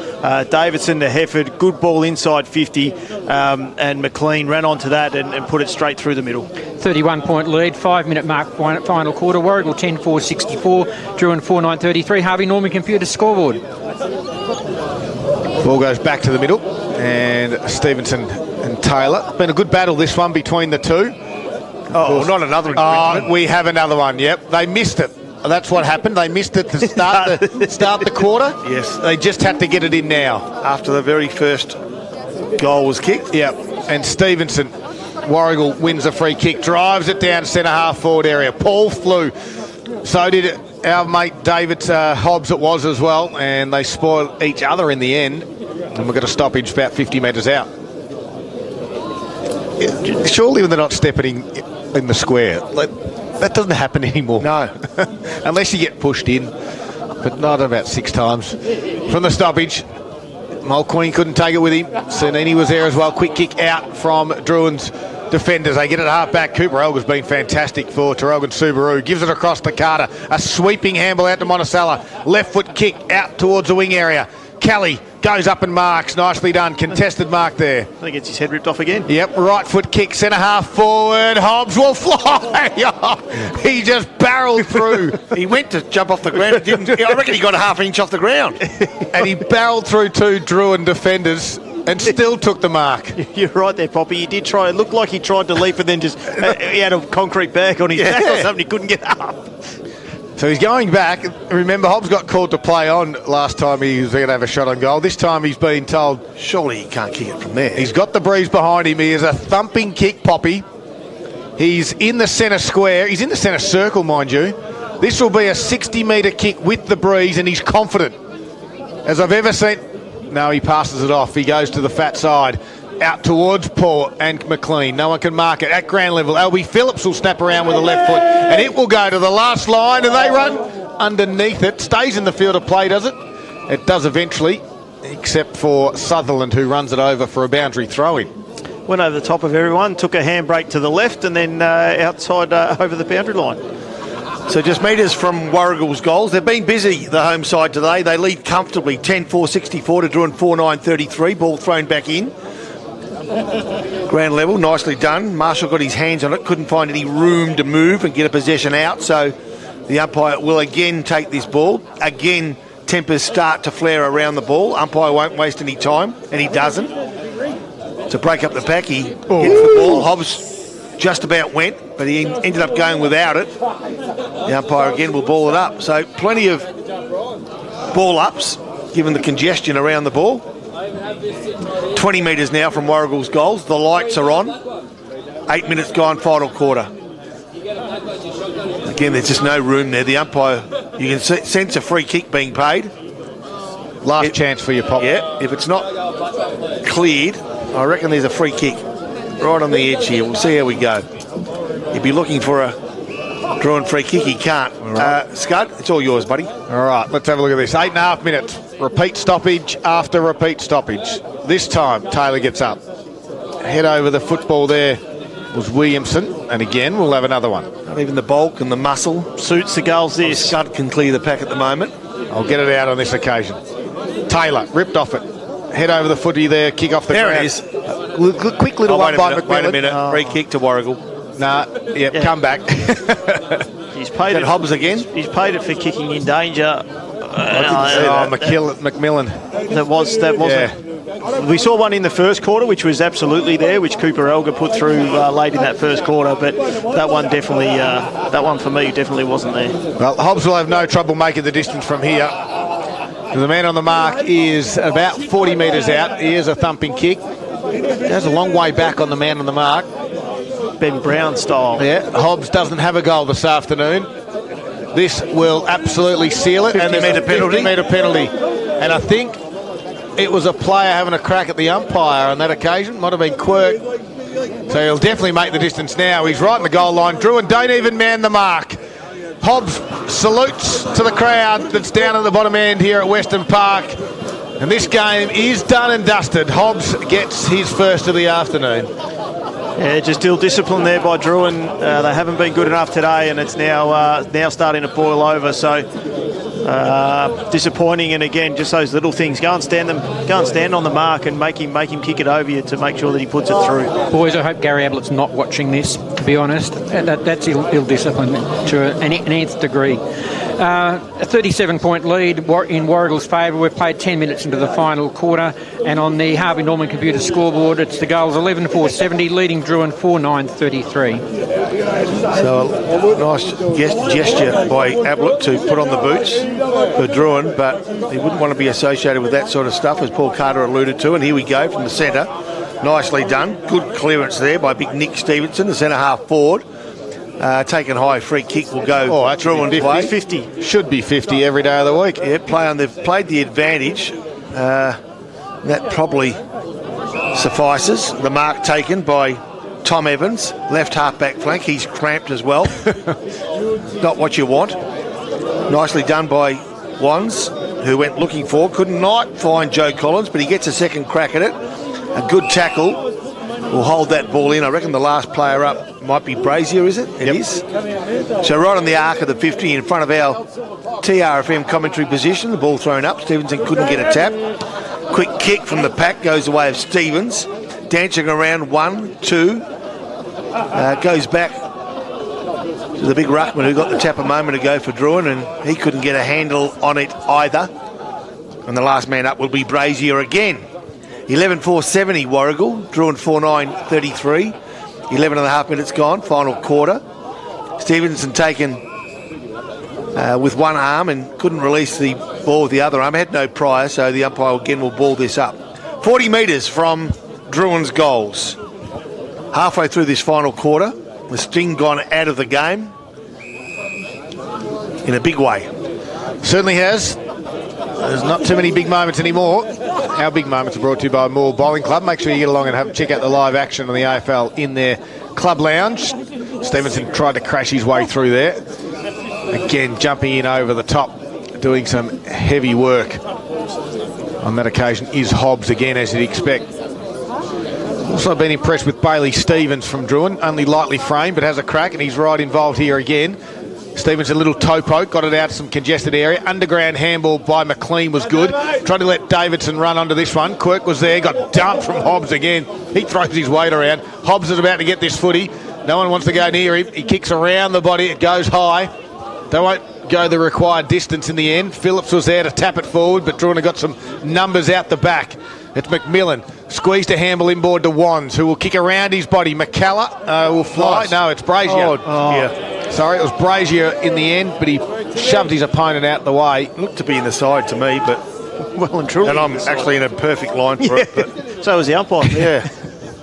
Davidson to Hefford, good ball inside 50, and McLean ran onto that and put it straight through the middle. 31-point lead, 5-minute mark, final quarter. Warragul 10-4-64, Drouin 4-9-33. Harvey Norman computer scoreboard. Ball goes back to the middle, and Stevenson and Taylor. Been a good battle, this one, between the two. Oh, not another infringement. We have another one, yep. They missed it. That's what happened. They missed it to start the quarter. Yes. They just had to get it in now. After the very first goal was kicked. Yep. And Stevenson, Warragul wins a free kick, drives it down centre half forward area. Paul flew. So did our mate David Hobbs it was as well, and they spoiled each other in the end. And we've got a stoppage about 50 metres out. Surely when they're not stepping in the square, that doesn't happen anymore. No. Unless you get pushed in, but not about 6 times. From the stoppage, Mulqueen couldn't take it with him. Sanini was there as well. Quick kick out from Drouin's defenders. They get it half back. Cooper Elga's been fantastic for Tarrogin Subaru. Gives it across to Carter. A sweeping handball out to Monticello. Left foot kick out towards the wing area. Kelly goes up and marks. Nicely done. Contested mark there. I think it's his head ripped off again. Yep, right foot kick, centre half forward. Hobbs will fly. He just barreled through. He went to jump off the ground. I reckon he got a half inch off the ground. And he barreled through 2 Drouin defenders and still took the mark. You're right there, Poppy. He did try. It looked like he tried to leap and then just he had a concrete bag on his back or something. He couldn't get up. So he's going back. Remember, Hobbs got called to play on last time he was going to have a shot on goal. This time he's been told, surely he can't kick it from there. He's got the breeze behind him. He is a thumping kick, Poppy. He's in the centre square. He's in the centre circle, mind you. This will be a 60-metre kick with the breeze, and he's confident. As I've ever seen... No, he passes it off. He goes to the fat side. Out towards Port and McLean. No one can mark it. At ground level, Albie Phillips will snap around with a left foot, and it will go to the last line, and they run underneath it. Stays in the field of play, does it? It does eventually, except for Sutherland, who runs it over for a boundary throw-in. Went over the top of everyone, took a handbrake to the left, and then outside over the boundary line. So just metres from Warragul's goals. They've been busy, the home side, today. They lead comfortably, 10-4-64 to Drouin 4-9-33. Ball thrown back in. Ground level, nicely done. Marshall got his hands on it, couldn't find any room to move and get a possession out, so the umpire will again take this ball. Again, tempers start to flare around the ball. Umpire won't waste any time, and he doesn't. To break up the pack, he hits the ball. Hobbs just about went, but he ended up going without it. The umpire again will ball it up. So plenty of ball ups, given the congestion around the ball. 20 metres now from Warragul's goals. The lights are on. 8 minutes gone, final quarter. Again, there's just no room there. The umpire, you can sense a free kick being paid. Last chance for you, Pop. Yeah, if it's not cleared, I reckon there's a free kick right on the edge here. We'll see how we go. He'd be looking for a Drouin free kick. He can't. Right. Scud, it's all yours, buddy. All right, let's have a look at this. 8.5 minutes. Repeat stoppage after repeat stoppage. This time, Taylor gets up. Head over the football there was Williamson. And again, we'll have another one. Not even the bulk and the muscle suits the goals there. Scud can clear the pack at the moment. I'll get it out on this occasion. Taylor ripped off it. Head over the footy there, kick off the ground. There it is. Quick little one by McMillan. Wait a minute. Free kick to Warragul. Nah, come back. He's paid it. Hobbs again? He's paid it for kicking in danger. McMillan. That wasn't. We saw one in the first quarter, which was absolutely there, which Cooper Elgar put through late in that first quarter. But that one definitely, that one for me definitely wasn't there. Well, Hobbs will have no trouble making the distance from here. The man on the mark is about 40 metres out. Here's a thumping kick. There's a long way back on the man on the mark. Ben Brown style. Yeah, Hobbs doesn't have a goal this afternoon. This will absolutely seal it. 50-metre penalty. 50-metre penalty. And I think it was a player having a crack at the umpire on that occasion. Might have been Quirk. So he'll definitely make the distance now. He's right in the goal line. Drouin don't even man the mark. Hobbs salutes to the crowd that's down at the bottom end here at Western Park. And this game is done and dusted. Hobbs gets his first of the afternoon. Yeah, just ill-discipline there by Drouin. They haven't been good enough today, and it's now starting to boil over. So disappointing. And again, just those little things. Go and stand on the mark and make him kick it over you to make sure that he puts it through. Boys, I hope Gary Ablett's not watching this, to be honest. That's ill-discipline to an nth degree. A 37-point lead in Warragul's favour. We've played 10 minutes into the final quarter, and on the Harvey Norman computer scoreboard, it's the goals 11-4-70, leading Drouin 4-9-33. So a nice gesture by Ablett to put on the boots for Drouin, but he wouldn't want to be associated with that sort of stuff, as Paul Carter alluded to. And here we go from the centre. Nicely done. Good clearance there by big Nick Stevenson, the centre half forward. Taken high, free kick will go. Drouin's way. 50. Should be 50 every day of the week. Yeah, they've played the advantage. That probably suffices. The mark taken by Tom Evans, left half back flank. He's cramped as well. Not what you want. Nicely done by Wands, who went looking for. Could not find Joe Collins, but he gets a second crack at it. A good tackle. Will hold that ball in. I reckon the last player up might be Brazier, is it? It is. So right on the arc of the 50 in front of our TRFM commentary position. The ball thrown up. Stevenson couldn't get a tap. Quick kick from the pack goes the way of Stevens. Dancing around 1, 2. Goes back to the big ruckman who got the tap a moment ago for Drouin, and he couldn't get a handle on it either. And the last man up will be Brazier again. 11-4-70 Warragul, Drouin 4-9-33. 11 and a half minutes gone, final quarter. Stevenson taken with one arm and couldn't release the ball with the other arm. Had no prior, so the umpire again will ball this up. 40 metres from Drouin's goals. Halfway through this final quarter, the sting gone out of the game in a big way. Certainly has. There's not too many big moments anymore. Our big moments are brought to you by Moore Bowling Club. Make sure you get along and check out the live action on the AFL in their club lounge. Stevenson tried to crash his way through there. Again, jumping in over the top, doing some heavy work. On that occasion is Hobbs again, as you'd expect. Also been impressed with Bailey Stevens from Drouin. Only lightly framed, but has a crack, and he's right involved here again. Stevens a little toe poke, got it out some congested area. Underground handball by McLean was good. Tried to let Davidson run onto this one. Quirk was there, got dumped from Hobbs again. He throws his weight around. Hobbs is about to get this footy. No one wants to go near him. He kicks around the body, it goes high. They won't go the required distance in the end. Phillips was there to tap it forward, but Drouin got some numbers out the back. It's McMillan. Squeezed a handball inboard to Wands, who will kick around his body. McCullough will fly. Nice. No, it's Brazier. Yeah. Sorry, it was Brazier in the end, but he shoved his opponent out the way. Looked to be in the side to me, but Well and truly. and I'm actually in a perfect line for it. But So was the umpire. yeah,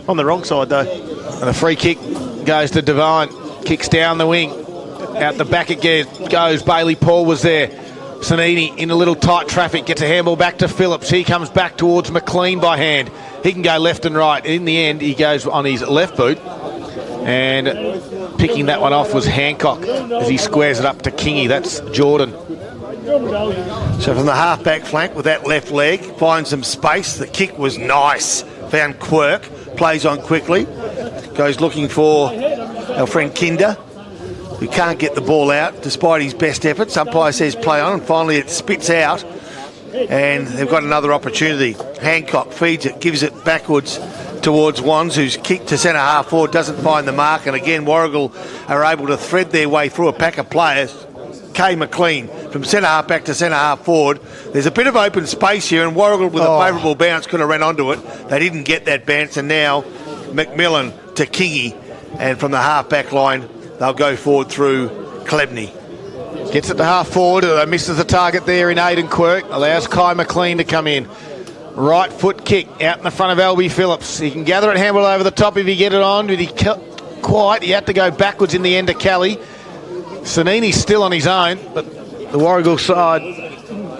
On the wrong side, though. And a free kick goes to Drouin. Kicks down the wing. Out the back again goes. Bailey Paul was there. Sanini in a little tight traffic. Gets a handball back to Phillips. He comes back towards McLean by hand. He can go left and right. In the end, he goes on his left boot. And picking that one off was Hancock as he squares it up to Kingy. That's Jordan. so from the half-back flank with that left leg, finds some space. The kick was nice. Found Quirk. Plays on quickly. Goes looking for our friend Kinder, who can't get the ball out despite his best efforts. Umpire says play on, and finally it spits out. And they've got another opportunity. Hancock feeds it, gives it backwards towards Wands, who's kicked to centre half forward, doesn't find the mark, and again Warragul are able to thread their way through a pack of players. Kay McLean from centre half back to centre half forward. There's a bit of open space here, and Warragul with a favourable bounce could have run onto it. They didn't get that bounce, and now McMillan to Kingy, and from the half back line they'll go forward through Klebney. Gets it to half forward, misses the target there in Aidan Quirk, allows Kai McLean to come in. Right foot kick out in the front of Albie Phillips. He can gather it, handle over the top if he get it on, but he had to go backwards in the end of Kelly. Sanini's still on his own, but the Warragul side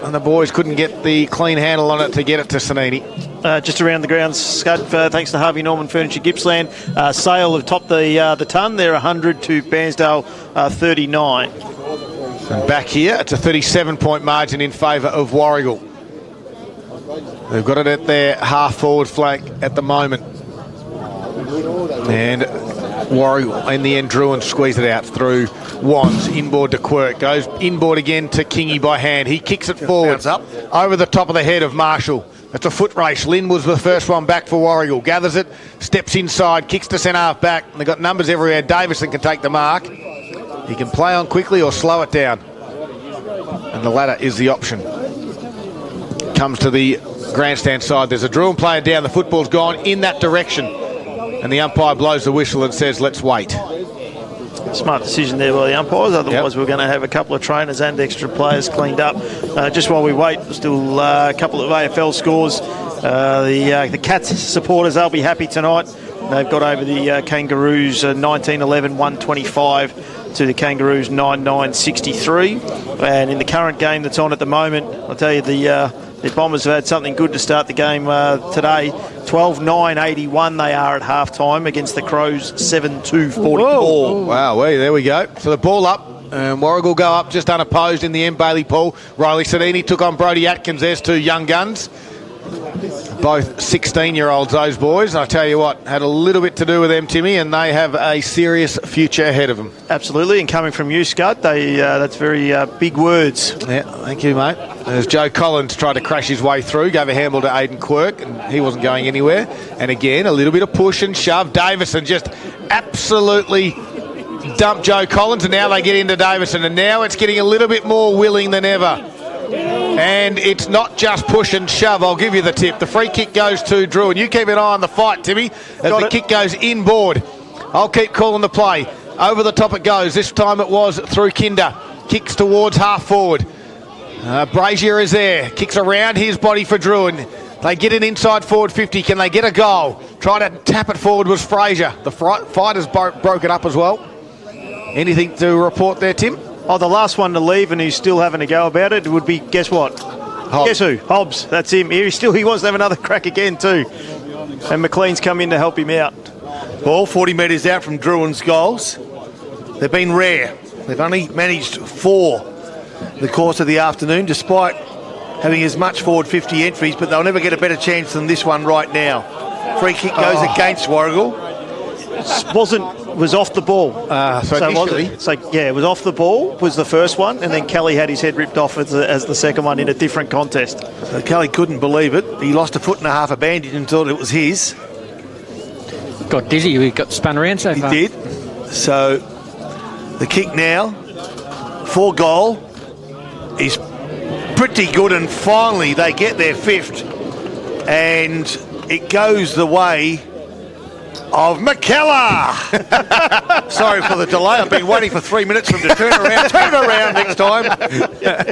and the boys couldn't get the clean handle on it to get it to Sanini. Just around the grounds, Scud, thanks to Harvey Norman Furniture Gippsland. Sale have topped the ton. They're 100 to Bairnsdale 39. And back here, it's a 37-point margin in favour of Warragul. They've got it at their half-forward flank at the moment. And Warragul, in the end, Drouin squeezed it out through Wands, inboard to Quirk. Goes inboard again to Kingy by hand. He kicks it forward, up over the top of the head of Marshall. It's a foot race. Lynn was the first one back for Warragul. Gathers it, steps inside, kicks to centre half back. They've got numbers everywhere. Davison can take the mark. He can play on quickly or slow it down. And the latter is the option. Comes to the grandstand side. There's a Drouin player down. The football's gone in that direction. And the umpire blows the whistle and says, let's wait. Smart decision there by the umpires. Otherwise, we're going to have a couple of trainers and extra players cleaned up. Just while we wait, still a couple of AFL scores. The Cats supporters, they'll be happy tonight. They've got over the Kangaroos 19-11, 125 to the Kangaroos 9-9, 63. And in the current game that's on at the moment, I'll tell you, the Bombers have had something good to start the game today. 12-9, 81 they are at half-time against the Crows 7-2, 44. Wow, there we go. So the ball up, and Warragul go up just unopposed in the end. Bailey Paul, Riley Sadini took on Brody Atkins. There's two young guns. Both 16-year-olds, those boys. I tell you what, had a little bit to do with them, Timmy, and they have a serious future ahead of them. Absolutely, and coming from you, Scud, that's very big words. Yeah, thank you, mate. As Joe Collins tried to crash his way through, gave a handle to Aidan Quirk, and he wasn't going anywhere. And again, a little bit of push and shove. Davison just absolutely dumped Joe Collins, and now they get into Davison, and now it's getting a little bit more willing than ever. And it's not just push and shove, I'll give you the tip. The free kick goes to Drouin. You keep an eye on the fight, Timmy, as the kick goes inboard. I'll keep calling the play. Over the top it goes. This time it was through Kinder. Kicks towards half forward. Brazier is there. Kicks around his body for Drouin. They get it inside forward 50. Can they get a goal? Try to tap it forward was Fraser. The fight has broken up as well. Anything to report there, Tim? Oh, the last one to leave and who's still having a go about it would be, guess what? Hobbs. Guess who? Hobbs. That's him. He wants to have another crack again too. And McLean's come in to help him out. Ball 40 metres out from Drouin's goals. They've been rare. They've only managed 4 in the course of the afternoon, despite having as much forward 50 entries, but they'll never get a better chance than this one right now. Free kick goes against Warragul. Was off the ball. It was off the ball, was the first one, and then Kelly had his head ripped off as the second one in a different contest. So Kelly couldn't believe it. He lost a foot and a half of bandage and thought it was his. Got dizzy. We got spun around so far. He did. So the kick now for goal is pretty good, and finally they get their 5th, and it goes the way of McKellar. Sorry for the delay. I've been waiting for 3 minutes for him to turn around. Turn around next time.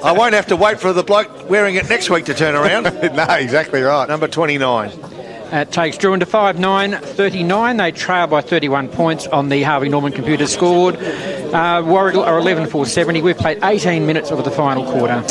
I won't have to wait for the bloke wearing it next week to turn around. No, exactly right. Number 29. It takes Drouin to 5-9, 39. They trail by 31 points on the Harvey Norman computer scoreboard. Warragul are 11-4-70. We've played 18 minutes of the final quarter.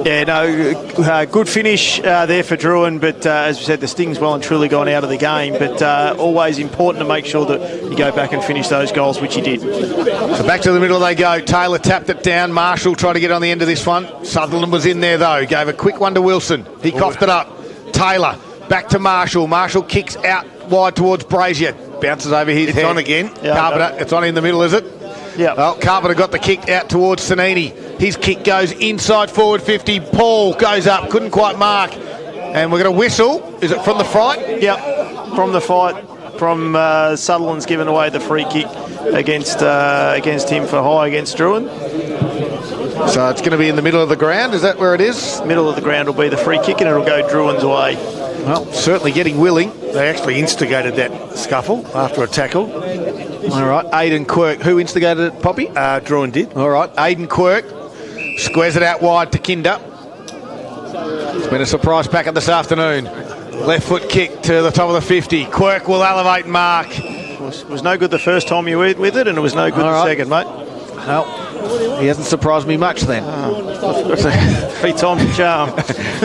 Yeah, no, good finish there for Drouin, but as we said, the sting's well and truly gone out of the game, but always important to make sure that you go back and finish those goals, which he did. So back to the middle they go. Taylor tapped it down. Marshall tried to get on the end of this one. Sutherland was in there, though. Gave a quick one to Wilson. He coughed it up. Taylor back to Marshall. Marshall kicks out wide towards Brazier. Bounces over his head. It's on again. Yeah, Carpenter. It's on in the middle, is it? Yeah. Well, Carpenter got the kick out towards Sanini. His kick goes inside forward 50. Paul goes up. Couldn't quite mark. And we're going to whistle. Is it from the fright? Yeah. from the fight from Sutherland's given away the free kick against him for high against Drouin. So it's going to be in the middle of the ground. Is that where it is? Middle of the ground will be the free kick, and it'll go Drouin's way. Well, certainly getting willing. They actually instigated that scuffle after a tackle. All right, Aidan Quirk. Who instigated it, Poppy? Drouin did. All right, Aidan Quirk squares it out wide to Kinder. It's been a surprise packet this afternoon. Left foot kick to the top of the 50. Quirk will elevate and mark. Was no good the first time you were with it, and it was no good the second, mate. Well, he hasn't surprised me much then. 3 times the charm.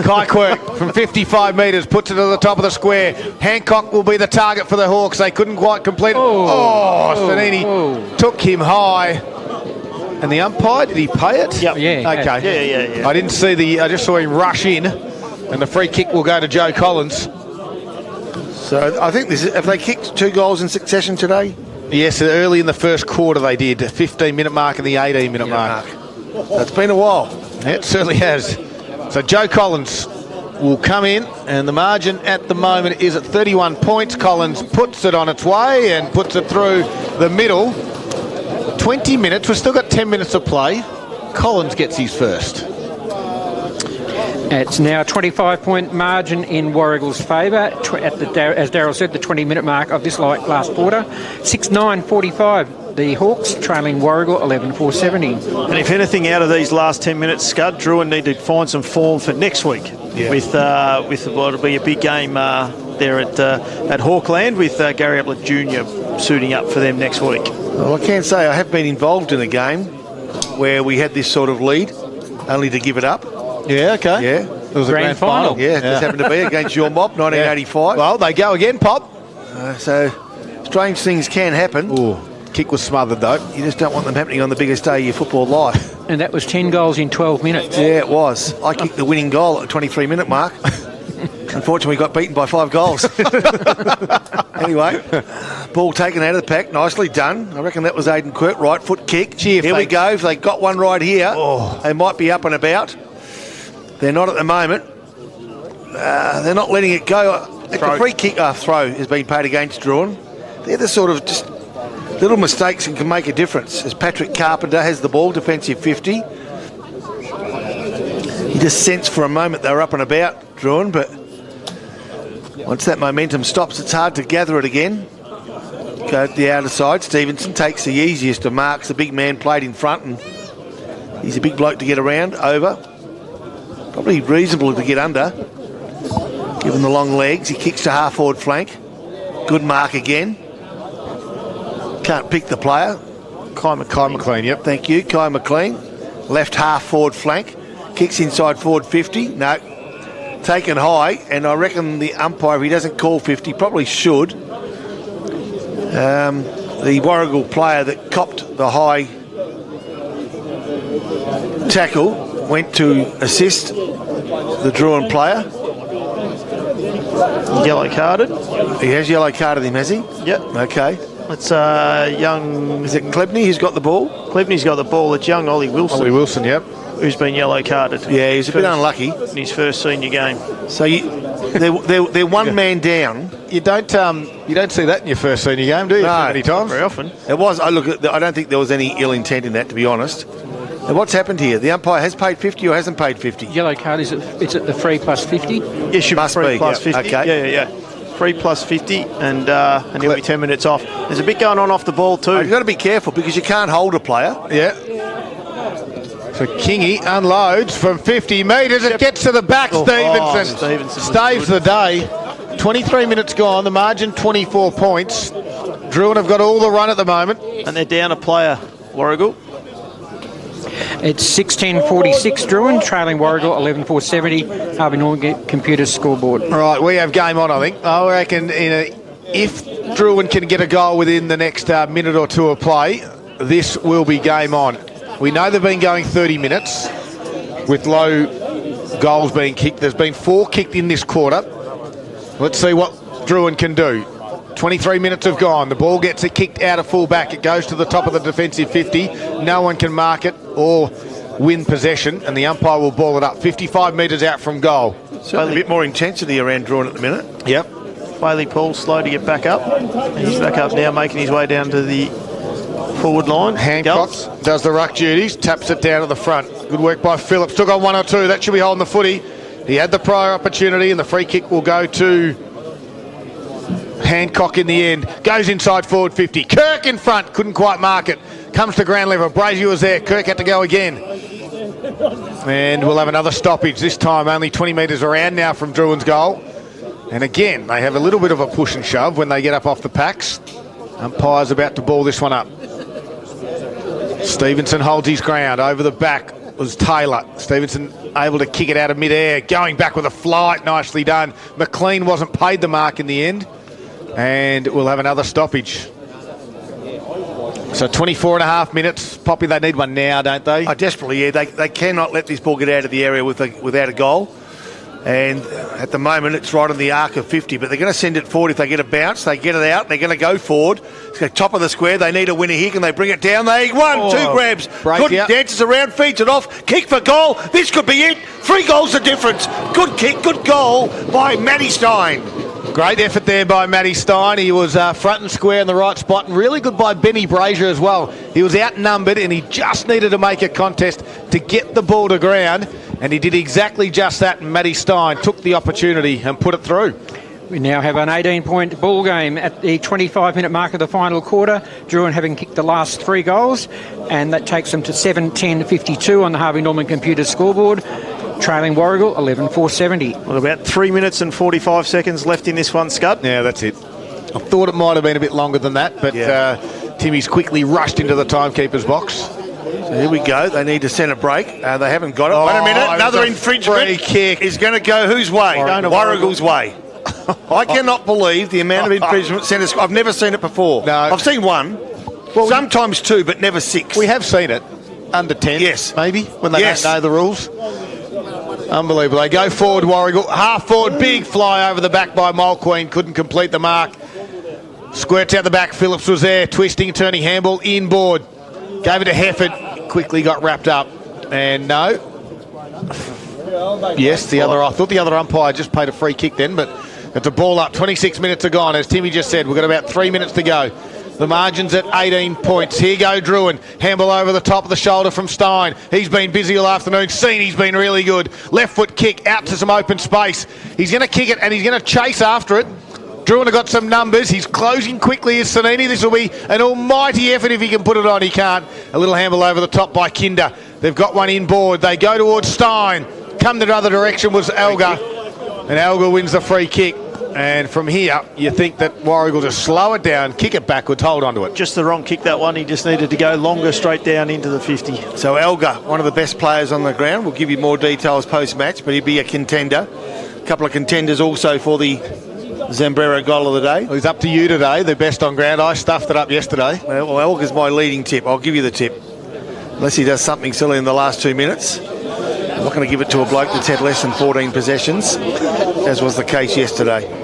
Kai Quirk from 55 metres puts it to the top of the square. Hancock will be the target for the Hawks. They couldn't quite complete it. Stanini took him high. And the umpire, did he pay it? Yep. Yeah. Okay. I didn't see I just saw him rush in. And the free kick will go to Joe Collins. So I think have they kicked 2 goals in succession today? Yes, early in the first quarter they did. 15-minute mark and the 18-minute mark. That's been a while. Yeah, it certainly has. So Joe Collins will come in, and the margin at the moment is at 31 points. Collins puts it on its way and puts it through the middle. 20 minutes. We've still got 10 minutes to play. Collins gets his first. It's now a 25-point margin in Warragul's favour as Darryl said, the 20-minute mark of this last quarter. 6-9-45. The Hawks trailing Warragul 11-4-70. And if anything out of these last 10 minutes, Scud, Drouin need to find some form for next week with what'll be a big game there at Hawkland with Gary Ablett Jr. suiting up for them next week. Well, I can say I have been involved in a game where we had this sort of lead, only to give it up. Yeah, okay. Yeah. It was a grand final. Yeah, this happened to be against your mob, 1985. Well, they go again, Pop. So strange things can happen. Ooh, kick was smothered, though. You just don't want them happening on the biggest day of your football life. And that was 10 goals in 12 minutes. Yeah, it was. I kicked the winning goal at the 23-minute mark. Unfortunately, we got beaten by 5 goals. Anyway, ball taken out of the pack. Nicely done. I reckon that was Aidan Quirk. Right foot kick. Here we go. If they got one right here, they might be up and about. They're not at the moment. They're not letting it go. The free kick throw has been paid against Drouin. They're the sort of just little mistakes that can make a difference. As Patrick Carpenter has the ball, defensive 50. You just sense for a moment they're up and about, Drouin, but once that momentum stops, it's hard to gather it again. Go to the outer side. Stevenson takes the easiest of marks. The big man played in front, and he's a big bloke to get around. Over. Probably reasonable to get under, given the long legs. He kicks to half-forward flank. Good mark again. Can't pick the player. Kai McLean, yep. Thank you, Kai McLean. Left half-forward flank. Kicks inside forward 50. No. Taken high, and I reckon the umpire, if he doesn't call 50, probably should. The Warragul player that copped the high tackle went to assist the Drouin player. Yellow carded. He has yellow carded him, has he? Yep. Okay. It's young... Is it Klebney who's got the ball? Klebney's got the ball. It's young Ollie Wilson. Ollie Wilson, yep. Who's been yellow carded. Yeah, he's a bit unlucky. In his first senior game. So they're one man down. You don't see that in your first senior game, do you? No. Many times. Very often. It was. I don't think there was any ill intent in that, to be honest. And what's happened here? The umpire has paid 50 or hasn't paid 50? Yellow card, it's at the free plus 50? Yes, should Must be free be, plus yeah. 50. Okay. Yeah. Free plus 50, and he'll be 10 minutes off. There's a bit going on off the ball too. You've got to be careful because you can't hold a player. Yeah. So Kingy unloads from 50 metres. It gets to the back. Stevenson staves the day. 23 minutes gone. The margin 24 points. Drouin have got all the run at the moment. And they're down a player, Warragul. It's 16:46 Drouin, trailing Warragul 11-4-70. Harvey Norman Computers scoreboard. All right, we have game on, I think. I reckon if Drouin can get a goal within the next minute or two of play, this will be game on. We know they've been going 30 minutes with low goals being kicked. There's been 4 kicked in this quarter. Let's see what Drouin can do. 23 minutes have gone. The ball gets it kicked out of full back. It goes to the top of the defensive 50. No one can mark it or win possession, and the umpire will ball it up 55 metres out from goal. Certainly a bit more intensity around Drouin at the minute. Yep. Bailey Paul slow to get back up. He's back up now, making his way down to the forward line. Hancock does the ruck duties, taps it down to the front. Good work by Phillips. Took on 1 or 2. That should be holding the footy. He had the prior opportunity, and the free kick will go to Hancock in the end. Goes inside forward 50. Kirk in front. Couldn't quite mark it. Comes to ground level. Brazier was there. Kirk had to go again. And we'll have another stoppage. This time only 20 metres around now from Drouin's goal. And again, they have a little bit of a push and shove when they get up off the packs. Umpire's about to ball this one up. Stevenson holds his ground. Over the back was Taylor. Stevenson able to kick it out of mid-air. Going back with a flight. Nicely done. McLean wasn't paid the mark in the end. And we'll have another stoppage. So 24 and a half minutes. Poppy, they need one now, don't they? Oh, desperately, yeah. They cannot let this ball get out of the area without a goal. And at the moment, it's right on the arc of 50. But they're going to send it forward if they get a bounce. They get it out. They're going to go forward. It's the top of the square. They need a winner here. Can they bring it down? They 1, 2 grabs. Good, dances around, feeds it off. Kick for goal. This could be it. 3 goals the difference. Good kick, good goal by Matty Stein. Great effort there by Matty Stein. He was front and square in the right spot, and really good by Benny Brazier as well. He was outnumbered, and he just needed to make a contest to get the ball to ground, and he did exactly just that, and Matty Stein took the opportunity and put it through. We now have an 18-point ball game at the 25-minute mark of the final quarter. Drouin having kicked the last 3 goals, and that takes them to 7-10-52 on the Harvey Norman computer scoreboard. Trailing Warragul 11-4-70. Well, about 3 minutes and 45 seconds left in this one, Scud. Yeah, that's it. I thought it might have been a bit longer than that, but Timmy's quickly rushed into the timekeeper's box. So here we go. They need to send a break. They haven't got it. Wait a minute. Another infringement. Free kick is going to go whose way? Warragul's way. I cannot believe the amount of infringement centres. I've never seen it before. No. I've seen 1, sometimes 2, but never 6. We have seen it. Under 10, yes. Maybe, when they don't know the rules. Unbelievable. They go forward, Warragul. Half forward, big fly over the back by Mulqueen. Couldn't complete the mark. Squirts out the back. Phillips was there. Twisting, turning handball, inboard. Gave it to Hefford. Quickly got wrapped up. And no. Yes, I thought the other umpire just paid a free kick then, but it's a ball up. 26 minutes are gone. As Timmy just said, we've got about 3 minutes to go. The margin's at 18 points. Here go Drouin. Handball over the top of the shoulder from Stein. He's been busy all afternoon. He's been really good. Left foot kick out to some open space. He's going to kick it and he's going to chase after it. Drouin have got some numbers. He's closing quickly as Sanini. This will be an almighty effort if he can put it on. He can't. A little handball over the top by Kinder. They've got one inboard. They go towards Stein. Come the other direction was Elgar. And Elgar wins the free kick. And from here, you think that Warragul just slow it down, kick it backwards, hold on to it. Just the wrong kick, that one. He just needed to go longer, straight down into the 50. So Elgar, one of the best players on the ground. We'll give you more details post-match, but he'd be a contender. A couple of contenders also for the Zambrero goal of the day. It's up to you today, the best on ground. I stuffed it up yesterday. Well, Elgar's my leading tip. I'll give you the tip. Unless he does something silly in the last 2 minutes. I'm not going to give it to a bloke that's had less than 14 possessions, as was the case yesterday.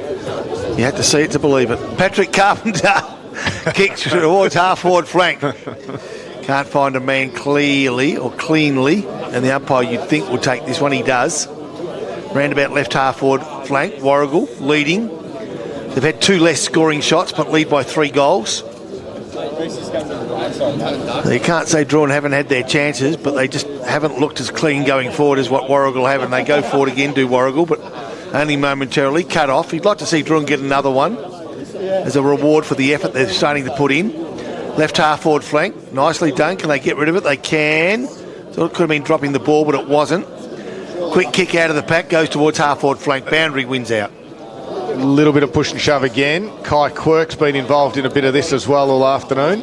You had to see it to believe it. Patrick Carpenter kicks towards half-forward flank. Can't find a man clearly or cleanly, and the umpire you'd think would take this one. He does. Roundabout left half-forward flank. Warragul leading. They've had 2 less scoring shots, but lead by 3 goals. You can't say Drouin haven't had their chances, but they just haven't looked as clean going forward as what Warragul have, and they go forward again, do Warragul, but only momentarily. Cut off. You'd like to see Drouin get another one as a reward for the effort they're starting to put in. Left half forward flank. Nicely done. Can they get rid of it? They can. So it could have been dropping the ball, but it wasn't. Quick kick out of the pack. Goes towards half forward flank. Boundary wins out. A little bit of push and shove again. Kai Quirk's been involved in a bit of this as well all afternoon.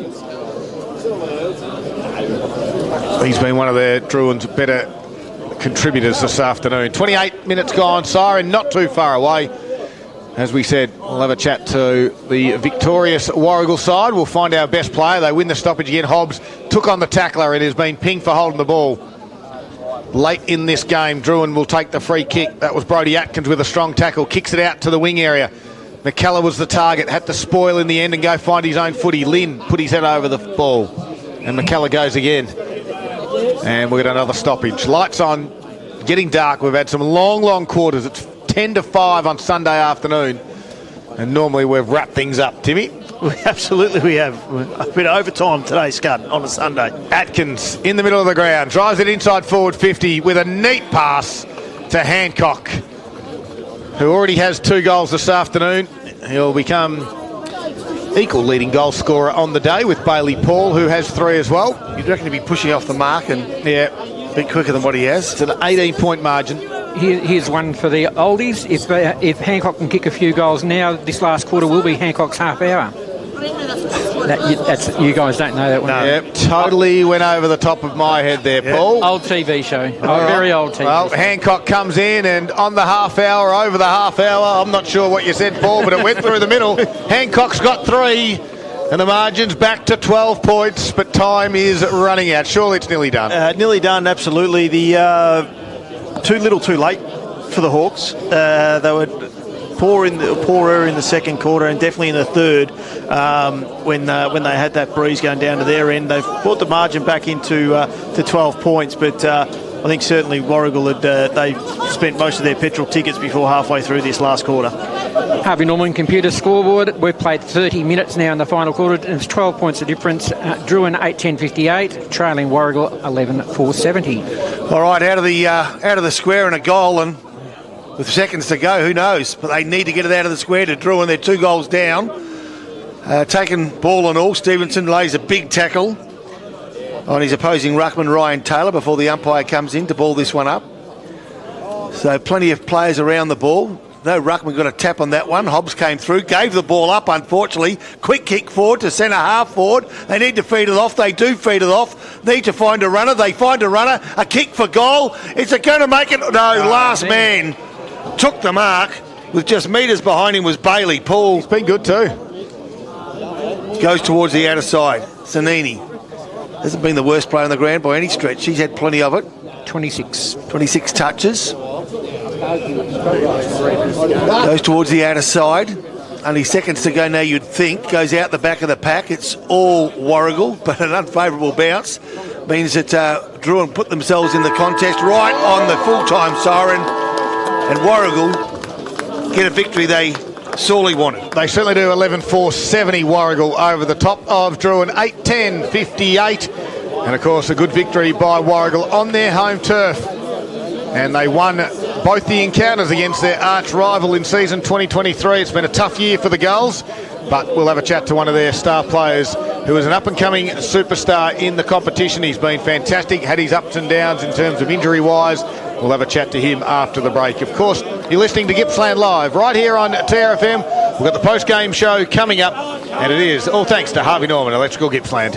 He's been one of their Drouin's better contributors this afternoon. 28 minutes gone. Siren not too far away. As we said, we'll have a chat to the victorious Warragul side. We'll find our best player. They win the stoppage again. Hobbs took on the tackler and has been pinged for holding the ball. Late in this game, Drouin will take the free kick. That was Brodie Atkins with a strong tackle. Kicks it out to the wing area. McKellar was the target. Had to spoil in the end and go find his own footy. Lynn put his head over the ball. And McKellar goes again. And we'll get another stoppage. Lights on, getting dark. We've had some long quarters. It's 10 to 5 on Sunday afternoon. And normally we've wrapped things up, Timmy. Absolutely we have. A bit of overtime today, Scud, on a Sunday. Atkins in the middle of the ground, drives it inside forward 50 with a neat pass to Hancock, who already has 2 goals this afternoon. He'll become equal leading goal scorer on the day with Bailey Paul, who has 3 as well. You'd reckon he'd be pushing off the mark and a bit quicker than what he has. It's an 18-point margin. Here's one for the oldies. If Hancock can kick a few goals now, this last quarter will be Hancock's half hour. That's, you guys don't know that one. No. Yep, totally went over the top of my head there, Paul. Old TV show. Very old TV Well, show. Hancock comes in and on the half hour, over the half hour, I'm not sure what you said, Paul, but it went through the middle. Hancock's got 3 and the margin's back to 12 points, but time is running out. Surely it's nearly done. Nearly done, absolutely. The too little too late for the Hawks. They were poorer in the second quarter and definitely in the third when they had that breeze going down to their end. They've brought the margin back into to 12 points, but I think certainly Warragul had they spent most of their petrol tickets before halfway through this last quarter. Harvey Norman computer scoreboard. We've played 30 minutes now in the final quarter. It's 12 points of difference. Drouin 8-10-58, trailing Warragul 11-4-70. All right, out of the square and a goal, and with seconds to go, who knows? But they need to get it out of the square to Drouin. They're 2 goals down. Taking ball and all, Stevenson lays a big tackle on his opposing ruckman Ryan Taylor before the umpire comes in to ball this one up. So plenty of players around the ball. No ruckman got a tap on that one. Hobbs came through, gave the ball up, unfortunately. Quick kick forward to centre half forward. They need to feed it off. They do feed it off. Need to find a runner. They find a runner. A kick for goal. Is it going to make it? No, last man took the mark. With just metres behind him was Bailey Paul. He's been good too. Goes towards the outer side. Sanini hasn't been the worst player on the ground by any stretch. She's had plenty of it. 26 touches. Goes towards the outer side. Only seconds to go now, you'd think. Goes out the back of the pack. It's all Warragul, but an unfavourable bounce means that Drouin put themselves in the contest right on the full-time siren, and Warragul get a victory they sorely wanted. They certainly do. 11-4-70 Warragul over the top of Drouin. 8-10-58. And of course a good victory by Warragul on their home turf. And they won both the encounters against their arch rival in season 2023. It's been a tough year for the Gulls, but we'll have a chat to one of their star players who is an up-and-coming superstar in the competition. He's been fantastic, had his ups and downs in terms of injury-wise. We'll have a chat to him after the break. Of course, you're listening to Gippsland Live right here on TRFM. We've got the post-game show coming up, and it is all thanks to Harvey Norman, Electrical Gippsland.